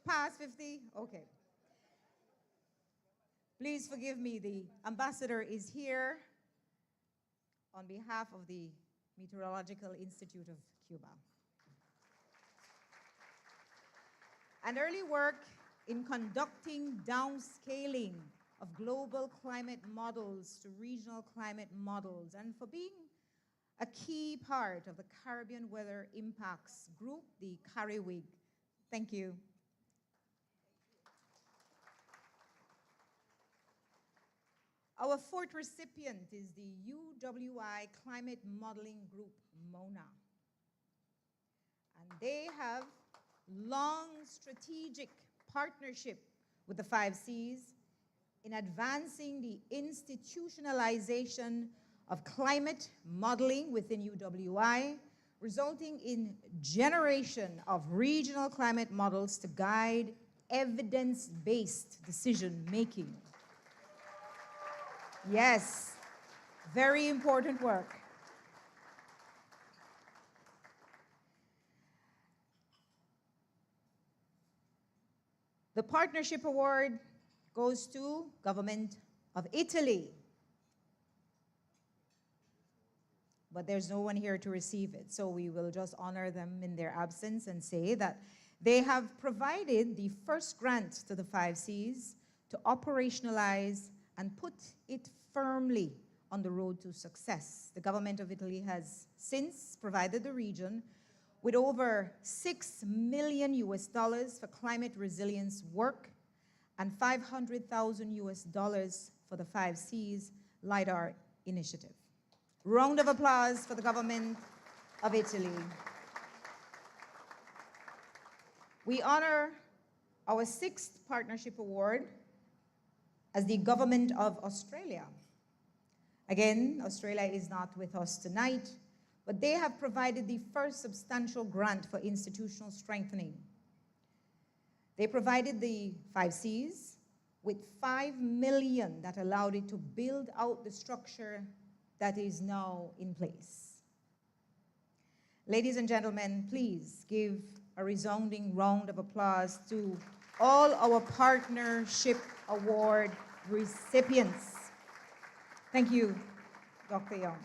past 50? Okay. Please forgive me. The ambassador is here on behalf of the Meteorological Institute of Cuba. And early work in conducting downscaling of global climate models to regional climate models, and for being a key part of the Caribbean Weather Impacts Group, the CARIWIG. Thank you. Our fourth recipient is the UWI Climate Modeling Group, MONA. And they have long strategic partnership with the 5 Cs in advancing the institutionalization of climate modeling within UWI, resulting in generation of regional climate models to guide evidence-based decision-making. Yes, very important work. The partnership award goes to Government of Italy. But there's no one here to receive it, so we will just honor them in their absence and say that they have provided the first grant to the 5 Cs to operationalize and put it firmly on the road to success. The government of Italy has since provided the region with over $6 million for climate resilience work and $500,000 for the 5 Cs LIDAR initiative. Round of applause for the government of Italy. We honor our 6th partnership award as the government of Australia. Again, Australia is not with us tonight, but they have provided the first substantial grant for institutional strengthening. They provided the 5 Cs with $5 million that allowed it to build out the structure that is now in place. Ladies and gentlemen, please give a resounding round of applause to all our partnership award recipients. Thank you, Dr. Young.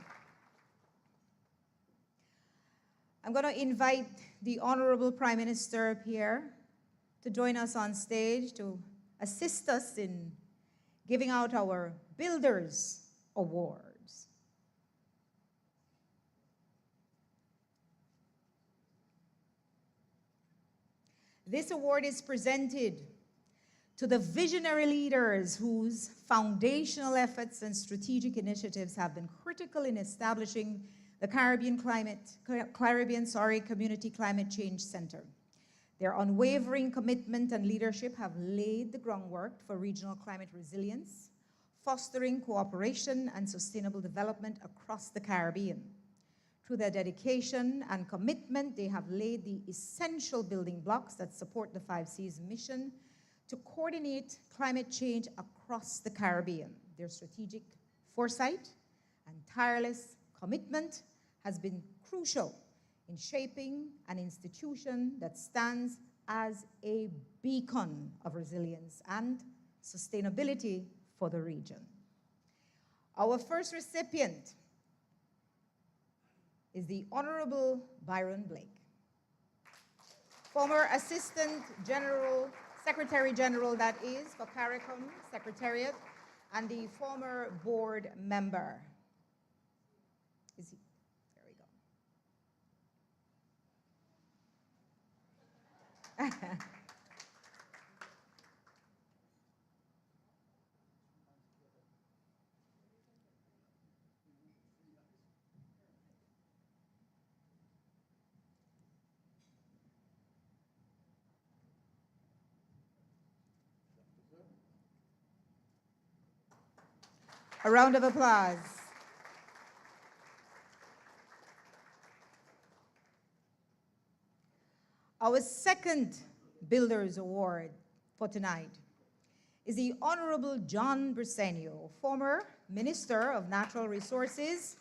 I'm going to invite the Honorable Prime Minister Pierre to join us on stage to assist us in giving out our Builders Awards. This award is presented to the visionary leaders whose foundational efforts and strategic initiatives have been critical in establishing the Caribbean Community Climate Change Center. Their unwavering commitment and leadership have laid the groundwork for regional climate resilience, fostering cooperation and sustainable development across the Caribbean. Through their dedication and commitment, they have laid the essential building blocks that support the 5C's mission to coordinate climate change across the Caribbean. Their strategic foresight and tireless commitment has been crucial in shaping an institution that stands as a beacon of resilience and sustainability for the region. Our first recipient is the Honorable Byron Blake, former Assistant General, Secretary General, that is, for CARICOM Secretariat, and the former board member. Is he? There we go. A round of applause. Our second Builders Award for tonight is the Honorable John Briceño, former Minister of Natural Resources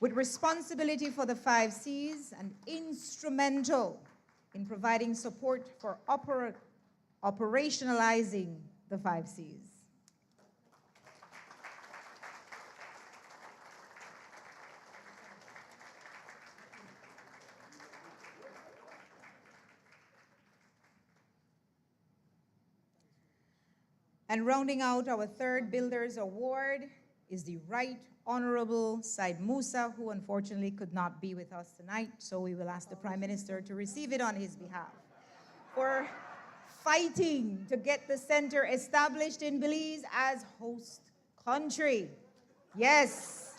with responsibility for the 5Cs and instrumental in providing support for operationalizing the 5Cs. And rounding out our third Builders Award is the Right Honorable Said Musa, who unfortunately could not be with us tonight, so we will ask the Prime Minister to receive it on his behalf, for fighting to get the center established in Belize as host country. Yes.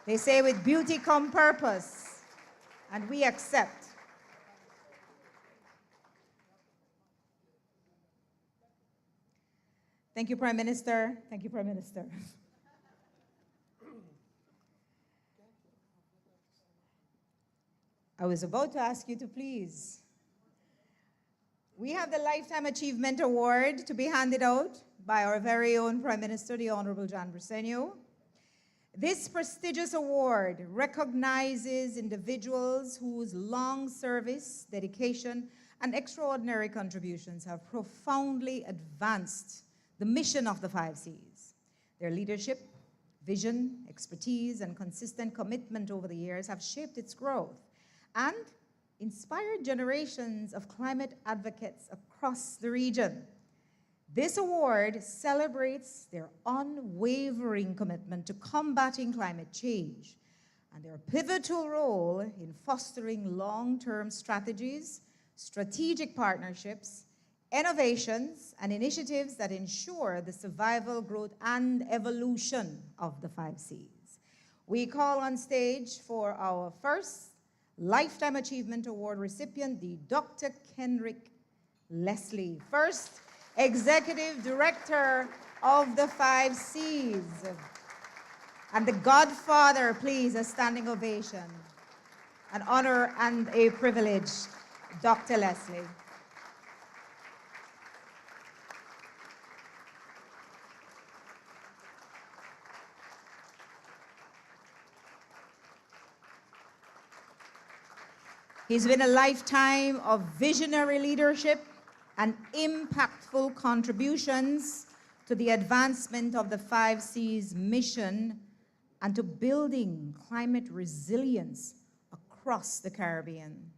They say with beauty come purpose, and we accept. Thank you, Prime Minister. Thank you, Prime Minister. I was about to ask you to please. We have the Lifetime Achievement Award to be handed out by our very own Prime Minister, the Honorable John Briceño. This prestigious award recognizes individuals whose long service, dedication, and extraordinary contributions have profoundly advanced the mission of the 5Cs. Their leadership, vision, expertise, and consistent commitment over the years have shaped its growth and inspired generations of climate advocates across the region. This award celebrates their unwavering commitment to combating climate change and their pivotal role in fostering long-term strategies, strategic partnerships, innovations, and initiatives that ensure the survival, growth, and evolution of the 5Cs. We call on stage for our first Lifetime Achievement Award recipient, the Dr. Kenrick Leslie, first Executive Director of the 5Cs. And the Godfather, please, a standing ovation. An honor and a privilege, Dr. Leslie. He's been a lifetime of visionary leadership and impactful contributions to the advancement of the 5C's mission and to building climate resilience across the Caribbean.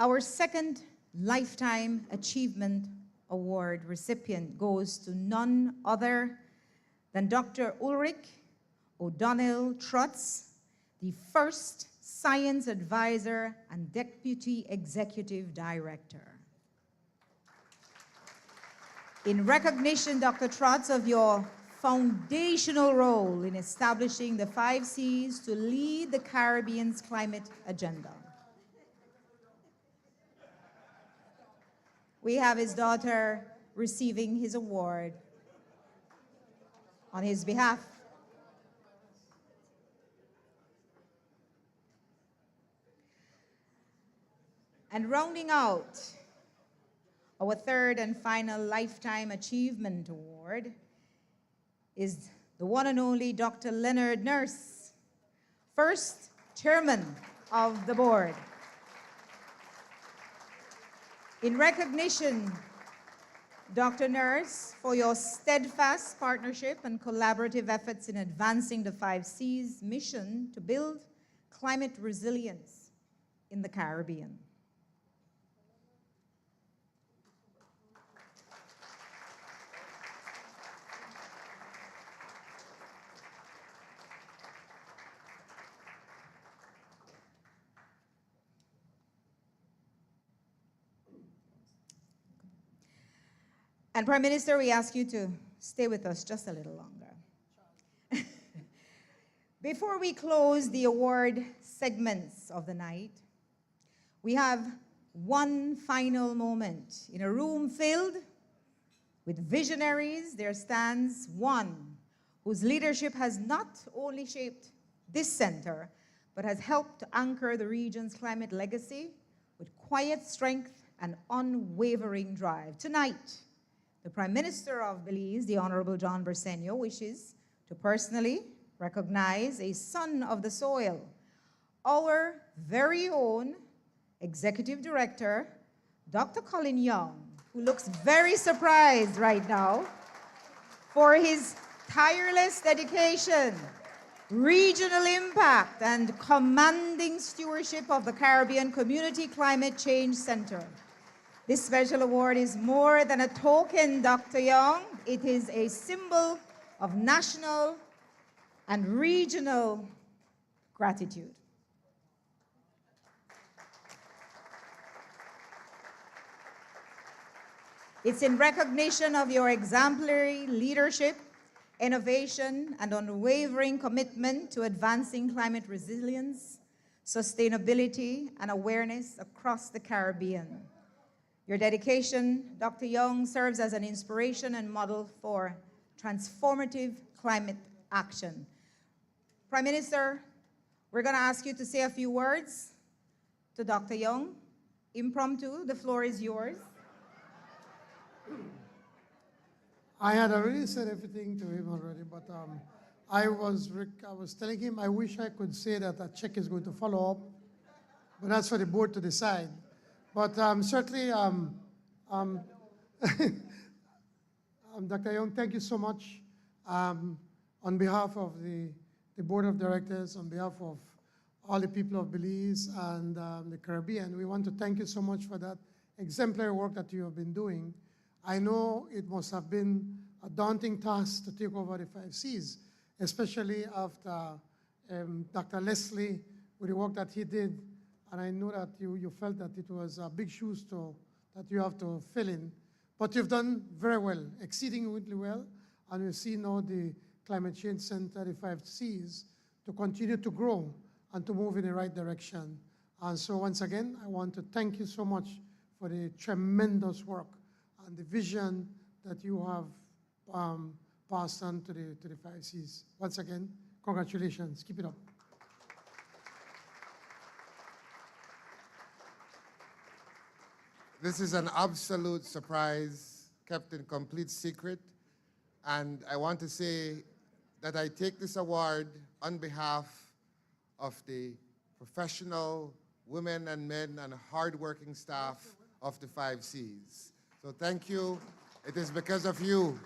Our second Lifetime Achievement Award recipient goes to none other than Dr. Ulrich O'Donnell Trotz, the first Science Advisor and Deputy Executive Director. In recognition, Dr. Trotz, of your foundational role in establishing the 5 Cs to lead the Caribbean's climate agenda. We have his daughter receiving his award on his behalf. And rounding out our third and final Lifetime Achievement Award is the one and only Dr. Leonard Nurse, first chairman of the board. In recognition, Dr. Nurse, for your steadfast partnership and collaborative efforts in advancing the 5 Cs mission to build climate resilience in the Caribbean. And Prime Minister, we ask you to stay with us just a little longer. Before we close the award segments of the night, we have one final moment. In a room filled with visionaries, there stands one whose leadership has not only shaped this center, but has helped to anchor the region's climate legacy with quiet strength and unwavering drive. Tonight, the Prime Minister of Belize, the Honorable John Briceño, wishes to personally recognize a son of the soil, our very own Executive Director, Dr. Colin Young, who looks very surprised right now, for his tireless dedication, regional impact, and commanding stewardship of the Caribbean Community Climate Change Center. This special award is more than a token, Dr. Young. It is a symbol of national and regional gratitude. It's in recognition of your exemplary leadership, innovation, and unwavering commitment to advancing climate resilience, sustainability, and awareness across the Caribbean. Your dedication, Dr. Young, serves as an inspiration and model for transformative climate action. Prime Minister, we're going to ask you to say a few words to Dr. Young. Impromptu, the floor is yours. I had already said everything to him already, but I was telling him I wish I could say that a check is going to follow up, but that's for the board to decide. But certainly, Dr. Young, thank you so much. On behalf of the Board of Directors, on behalf of all the people of Belize and the Caribbean, we want to thank you so much for that exemplary work that you have been doing. I know it must have been a daunting task to take over the 5 Cs, especially after Dr. Leslie, with the work that he did. And I know that you felt that it was big shoes that you have to fill in. But you've done very well, exceedingly well. And we see now the Climate Change Center, the 5 Cs, to continue to grow and to move in the right direction. And so once again, I want to thank you so much for the tremendous work and the vision that you have passed on to the 5 Cs. Once again, congratulations. Keep it up. This is an absolute surprise, kept in complete secret. And I want to say that I take this award on behalf of the professional women and men and hardworking staff of the 5 Cs. So thank you. It is because of you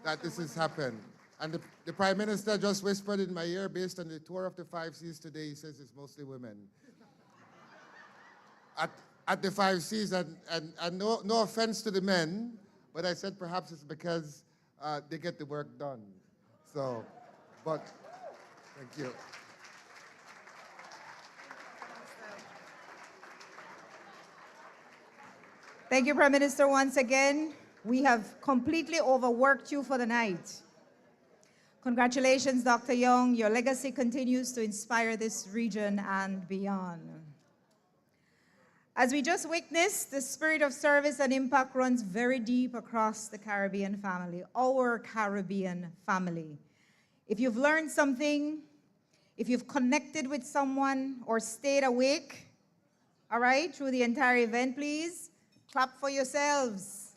that this has happened. And the Prime Minister just whispered in my ear, based on the tour of the 5 Cs today, he says it's mostly women. at the 5Cs, and no offense to the men, but I said perhaps it's because they get the work done. So, but thank you. Thank you, Prime Minister, once again. We have completely overworked you for the night. Congratulations, Dr. Young. Your legacy continues to inspire this region and beyond. As we just witnessed, the spirit of service and impact runs very deep across the Caribbean family, our Caribbean family. If you've learned something, if you've connected with someone or stayed awake, all right, through the entire event, please clap for yourselves.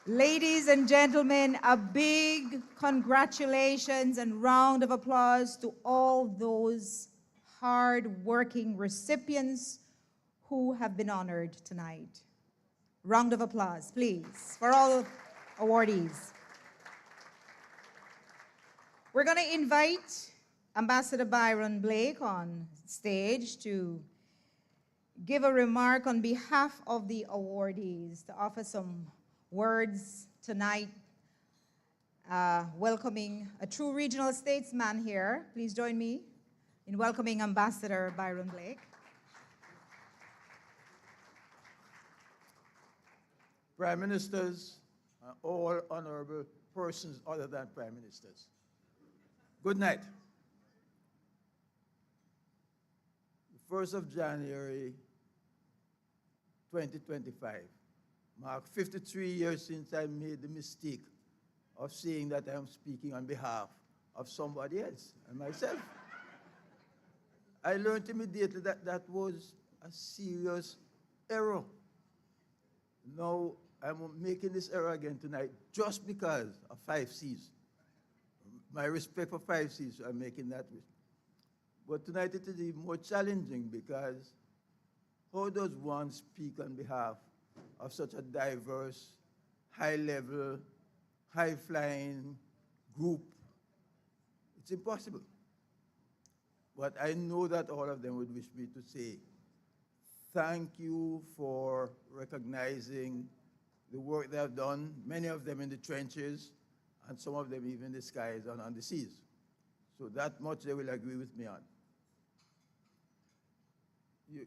Ladies and gentlemen, a big congratulations and round of applause to all those hard-working recipients who have been honored tonight. Round of applause, please, for all awardees. We're going to invite Ambassador Byron Blake on stage to give a remark on behalf of the awardees, to offer some words tonight, welcoming a true regional statesman here. Please join me in welcoming Ambassador Byron Blake. Prime Ministers and all honorable persons other than Prime Ministers, good night. The 1st of January 2025 marked 53 years since I made the mistake of saying that I am speaking on behalf of somebody else and myself. I learned immediately that that was a serious error. Now I'm making this error again tonight just because of 5Cs. My respect for 5Cs, so I'm making that risk. But tonight it is even more challenging because how does one speak on behalf of such a diverse, high-level, high-flying group? It's impossible. But I know that all of them would wish me to say, thank you for recognizing the work they have done, many of them in the trenches, and some of them even in the skies and on the seas. So that much they will agree with me on.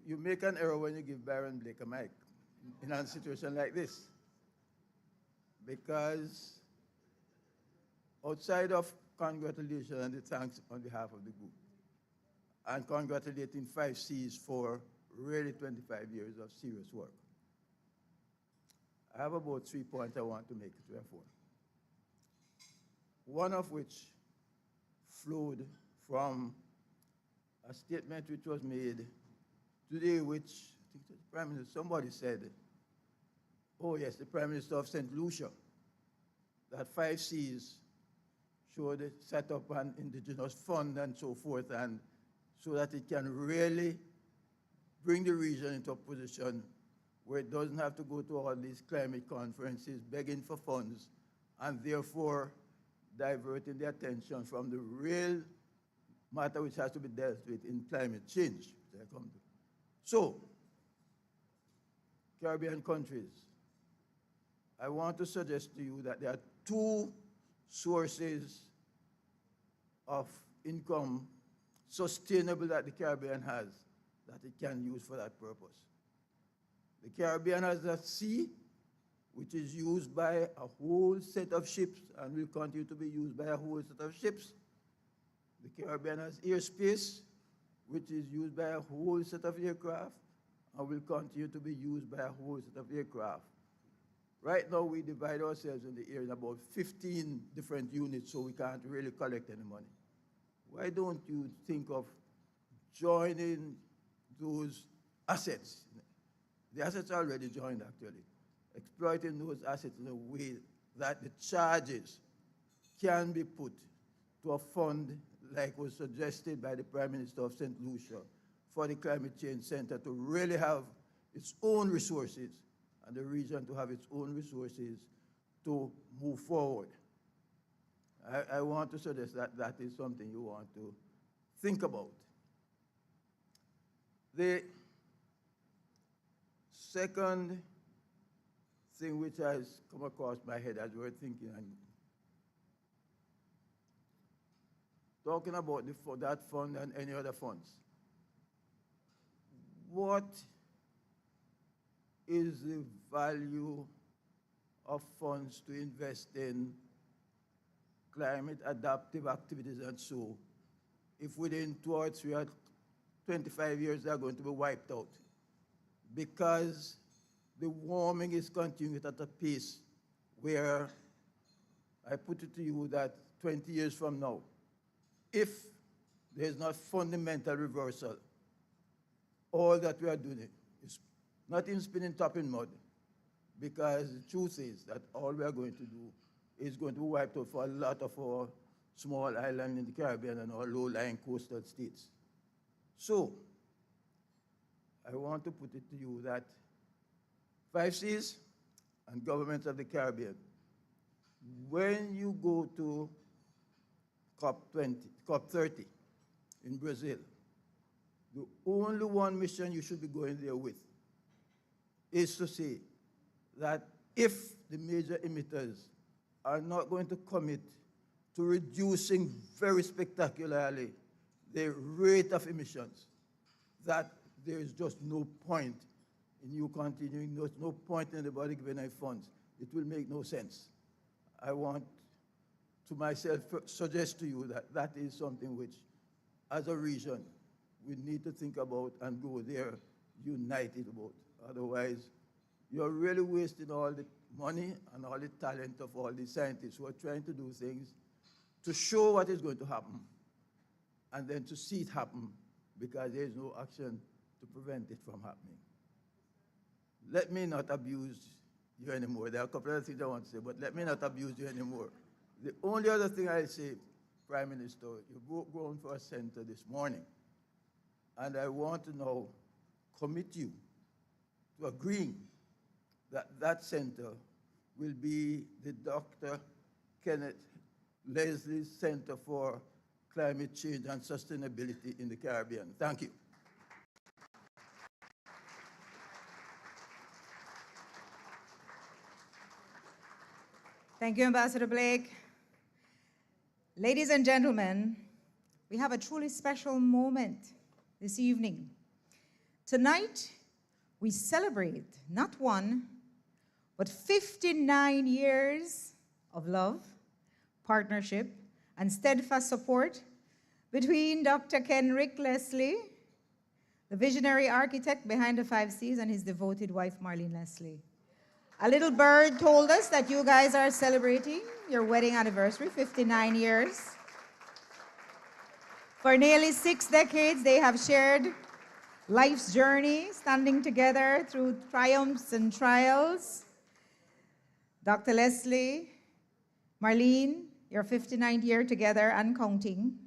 You make an error when you give Byron Blake a mic in a situation like this. Because outside of congratulations and the thanks on behalf of the group, and congratulating 5Cs for really 25 years of serious work, I have about 3 points I want to make, therefore. One of which flowed from a statement which was made today, which I think the Prime Minister, somebody said, oh yes, the Prime Minister of St. Lucia, that 5Cs should set up an indigenous fund and so forth, and so that it can really bring the region into a position where it doesn't have to go to all these climate conferences begging for funds, and therefore diverting the attention from the real matter which has to be dealt with in climate change. So, Caribbean countries, I want to suggest to you that there are 2 sources of income sustainable that the Caribbean has that it can use for that purpose. The Caribbean has a sea, which is used by a whole set of ships and will continue to be used by a whole set of ships. The Caribbean has airspace, which is used by a whole set of aircraft and will continue to be used by a whole set of aircraft. Right now, we divide ourselves in the air in about 15 different units, so we can't really collect any money. Why don't you think of joining those assets? The assets are already joined, actually. Exploiting those assets in a way that the charges can be put to a fund like was suggested by the Prime Minister of St. Lucia for the Climate Change Center to really have its own resources and the region to have its own resources to move forward. I want to suggest that that is something you want to think about. The second thing which has come across my head as we were thinking and talking about that fund and any other funds. What is the value of funds to invest in climate adaptive activities and so if within 2 or 3 or 25 years they are going to be wiped out? Because the warming is continuing at a pace where I put it to you that 20 years from now, if there's not fundamental reversal, all that we are doing is not in spinning top in mud, because the truth is that all we are going to do is going to be wiped out for a lot of our small islands in the Caribbean and our low-lying coastal states. So, I want to put it to you that 5Cs and governments of the Caribbean, when you go to COP30 in Brazil, the only one mission you should be going there with is to say that if the major emitters are not going to commit to reducing very spectacularly the rate of emissions, that there is just no point in you continuing, there's no point in anybody giving out funds. It will make no sense. I want to myself suggest to you that that is something which, as a region, we need to think about and go there united about. Otherwise, you're really wasting all the money and all the talent of all the scientists who are trying to do things to show what is going to happen and then to see it happen because there is no action to prevent it from happening. Let me not abuse you anymore. There are a couple of things I want to say, but let me not abuse you anymore. The only other thing I say, Prime Minister, you're going for a center this morning, and I want to now commit you to agreeing that that center will be the Dr. Kenneth Leslie Center for Climate Change and Sustainability in the Caribbean. Thank you. Thank you, Ambassador Blake. Ladies and gentlemen, we have a truly special moment this evening. Tonight, we celebrate not one, but 59 years of love, partnership, and steadfast support between Dr. Kenrick Leslie, the visionary architect behind the 5Cs, and his devoted wife, Marlene Leslie. A little bird told us that you guys are celebrating your wedding anniversary, 59 years. For nearly 6 decades, they have shared life's journey, standing together through triumphs and trials. Dr. Leslie, Marlene, your 59th year together and counting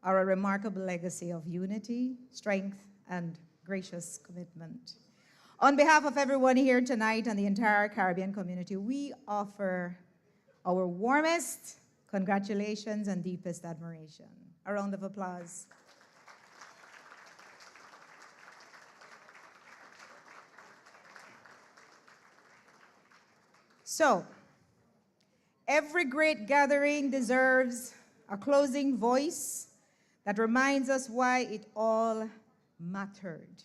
are a remarkable legacy of unity, strength, and gracious commitment. On behalf of everyone here tonight and the entire Caribbean community, we offer our warmest congratulations and deepest admiration. A round of applause. So, every great gathering deserves a closing voice that reminds us why it all mattered.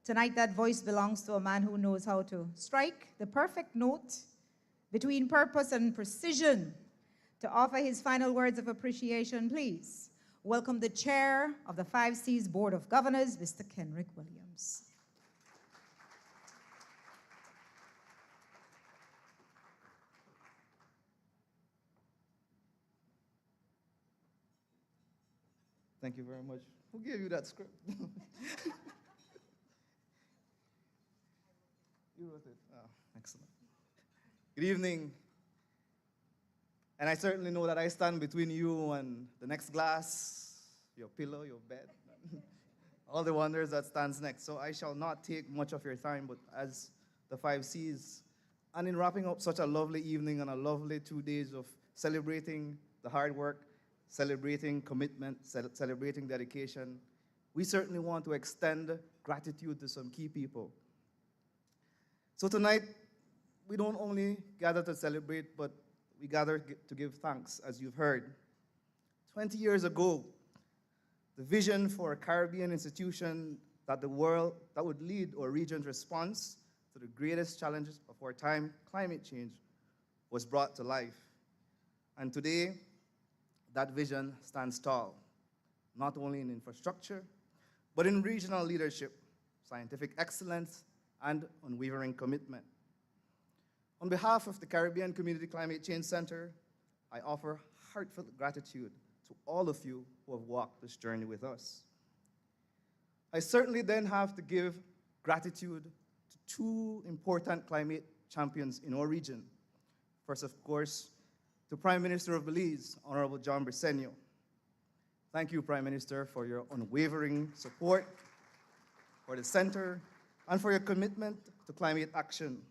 Tonight, that voice belongs to a man who knows how to strike the perfect note between purpose and precision. To offer his final words of appreciation, please welcome the chair of the 5Cs Board of Governors, Mr. Kenrick Williams. Thank you very much. Who gave you that script? You wrote it. Oh, excellent. Good evening. And I certainly know that I stand between you and the next glass, your pillow, your bed, all the wonders that stands next. So I shall not take much of your time, but as the 5Cs, and in wrapping up such a lovely evening and a lovely 2 days of celebrating the hard work, celebrating commitment, celebrating dedication, we certainly want to extend gratitude to some key people. So tonight, we don't only gather to celebrate, but we gather to give thanks, as you've heard. 20 years ago, the vision for a Caribbean institution that would lead our region's response to the greatest challenges of our time, climate change, was brought to life. And today, that vision stands tall, not only in infrastructure, but in regional leadership, scientific excellence, and unwavering commitment. On behalf of the Caribbean Community Climate Change Center, I offer heartfelt gratitude to all of you who have walked this journey with us. I certainly then have to give gratitude to two important climate champions in our region. First, of course, to Prime Minister of Belize, Honorable John Briceño. Thank you, Prime Minister, for your unwavering support for the center and for your commitment to climate action.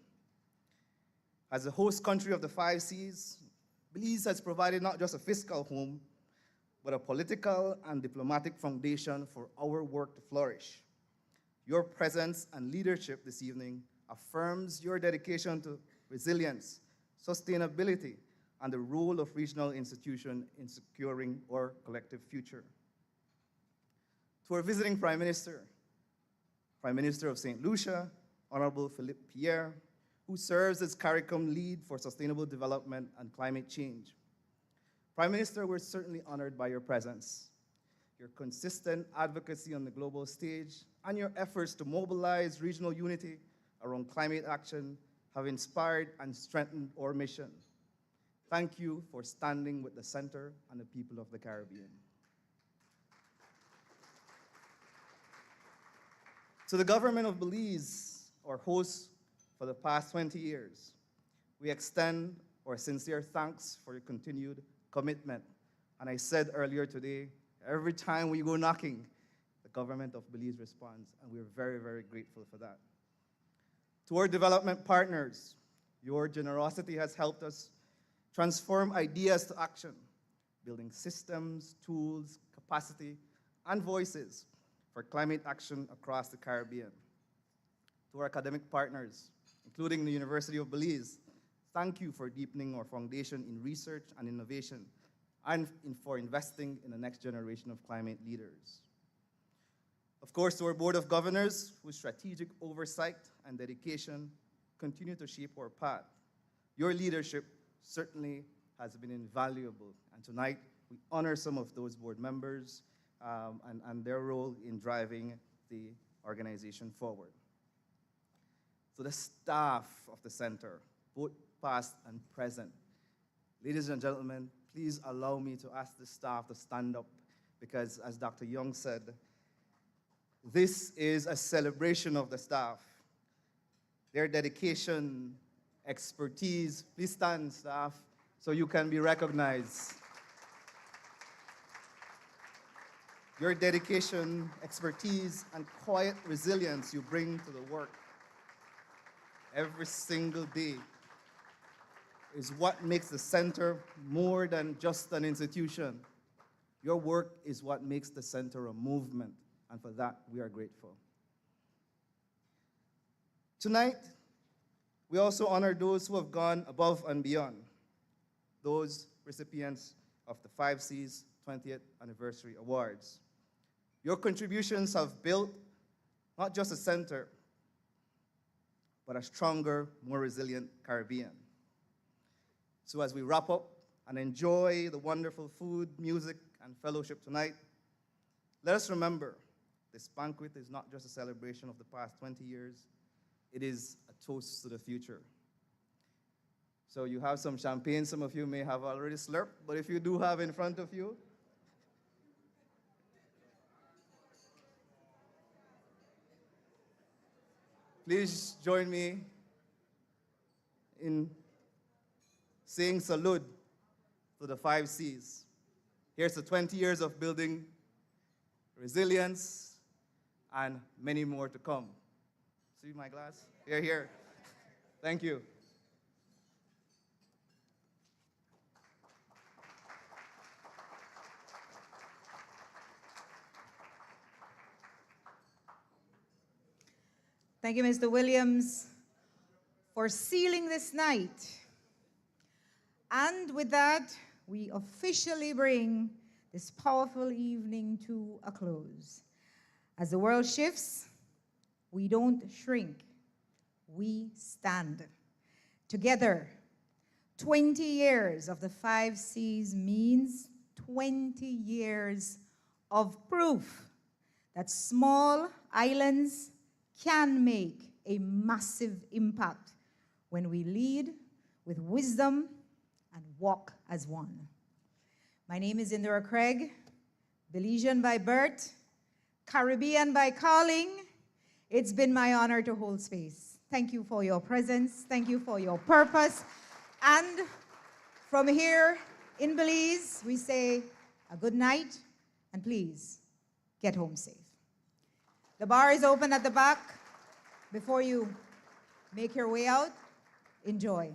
As the host country of the 5 Cs, Belize has provided not just a fiscal home, but a political and diplomatic foundation for our work to flourish. Your presence and leadership this evening affirms your dedication to resilience, sustainability, and the role of regional institutions in securing our collective future. To our visiting Prime Minister of St. Lucia, Honorable Philippe Pierre, who serves as CARICOM lead for sustainable development and climate change. Prime Minister, we're certainly honored by your presence. Your consistent advocacy on the global stage and your efforts to mobilize regional unity around climate action have inspired and strengthened our mission. Thank you for standing with the center and the people of the Caribbean. To the government of Belize, our host for the past 20 years, we extend our sincere thanks for your continued commitment. And I said earlier today, every time we go knocking, the government of Belize responds, and we're very, very grateful for that. To our development partners, your generosity has helped us transform ideas to action, building systems, tools, capacity, and voices for climate action across the Caribbean. To our academic partners, including the University of Belize, thank you for deepening our foundation in research and innovation and for investing in the next generation of climate leaders. Of course, to our Board of Governors, whose strategic oversight and dedication continue to shape our path. Your leadership certainly has been invaluable, and tonight we honor some of those board members and their role in driving the organization forward. To the staff of the center, both past and present, ladies and gentlemen, please allow me to ask the staff to stand up because, as Dr. Young said, this is a celebration of the staff. Their dedication, expertise, please stand, staff, so you can be recognized. Your dedication, expertise, and quiet resilience you bring to the work every single day is what makes the center more than just an institution. Your work is what makes the center a movement, and for that, we are grateful. Tonight, we also honor those who have gone above and beyond, those recipients of the 5 Cs 20th Anniversary Awards. Your contributions have built not just a center, but a stronger, more resilient Caribbean. So as we wrap up and enjoy the wonderful food, music, and fellowship tonight, let us remember this banquet is not just a celebration of the past 20 years, it is a toast to the future. So you have some champagne, some of you may have already slurped, but if you do have in front of you, please join me in saying salute to the 5 Cs. Here's the 20 years of building resilience and many more to come. See my glass? Here. Thank you. Thank you, Mr. Williams. for sealing this night. And with that, we officially bring this powerful evening to a close. As the world shifts, we don't shrink, we stand. Together, 20 years of the 5 C's means 20 years of proof that small islands can make a massive impact when we lead with wisdom and walk as one. My name is Indira Craig, Belizean by birth, Caribbean by calling. It's been my honor to hold space. Thank you for your presence. Thank you for your purpose. And from here in Belize, we say a good night, and please get home safe. The bar is open at the back. Before you make your way out, enjoy.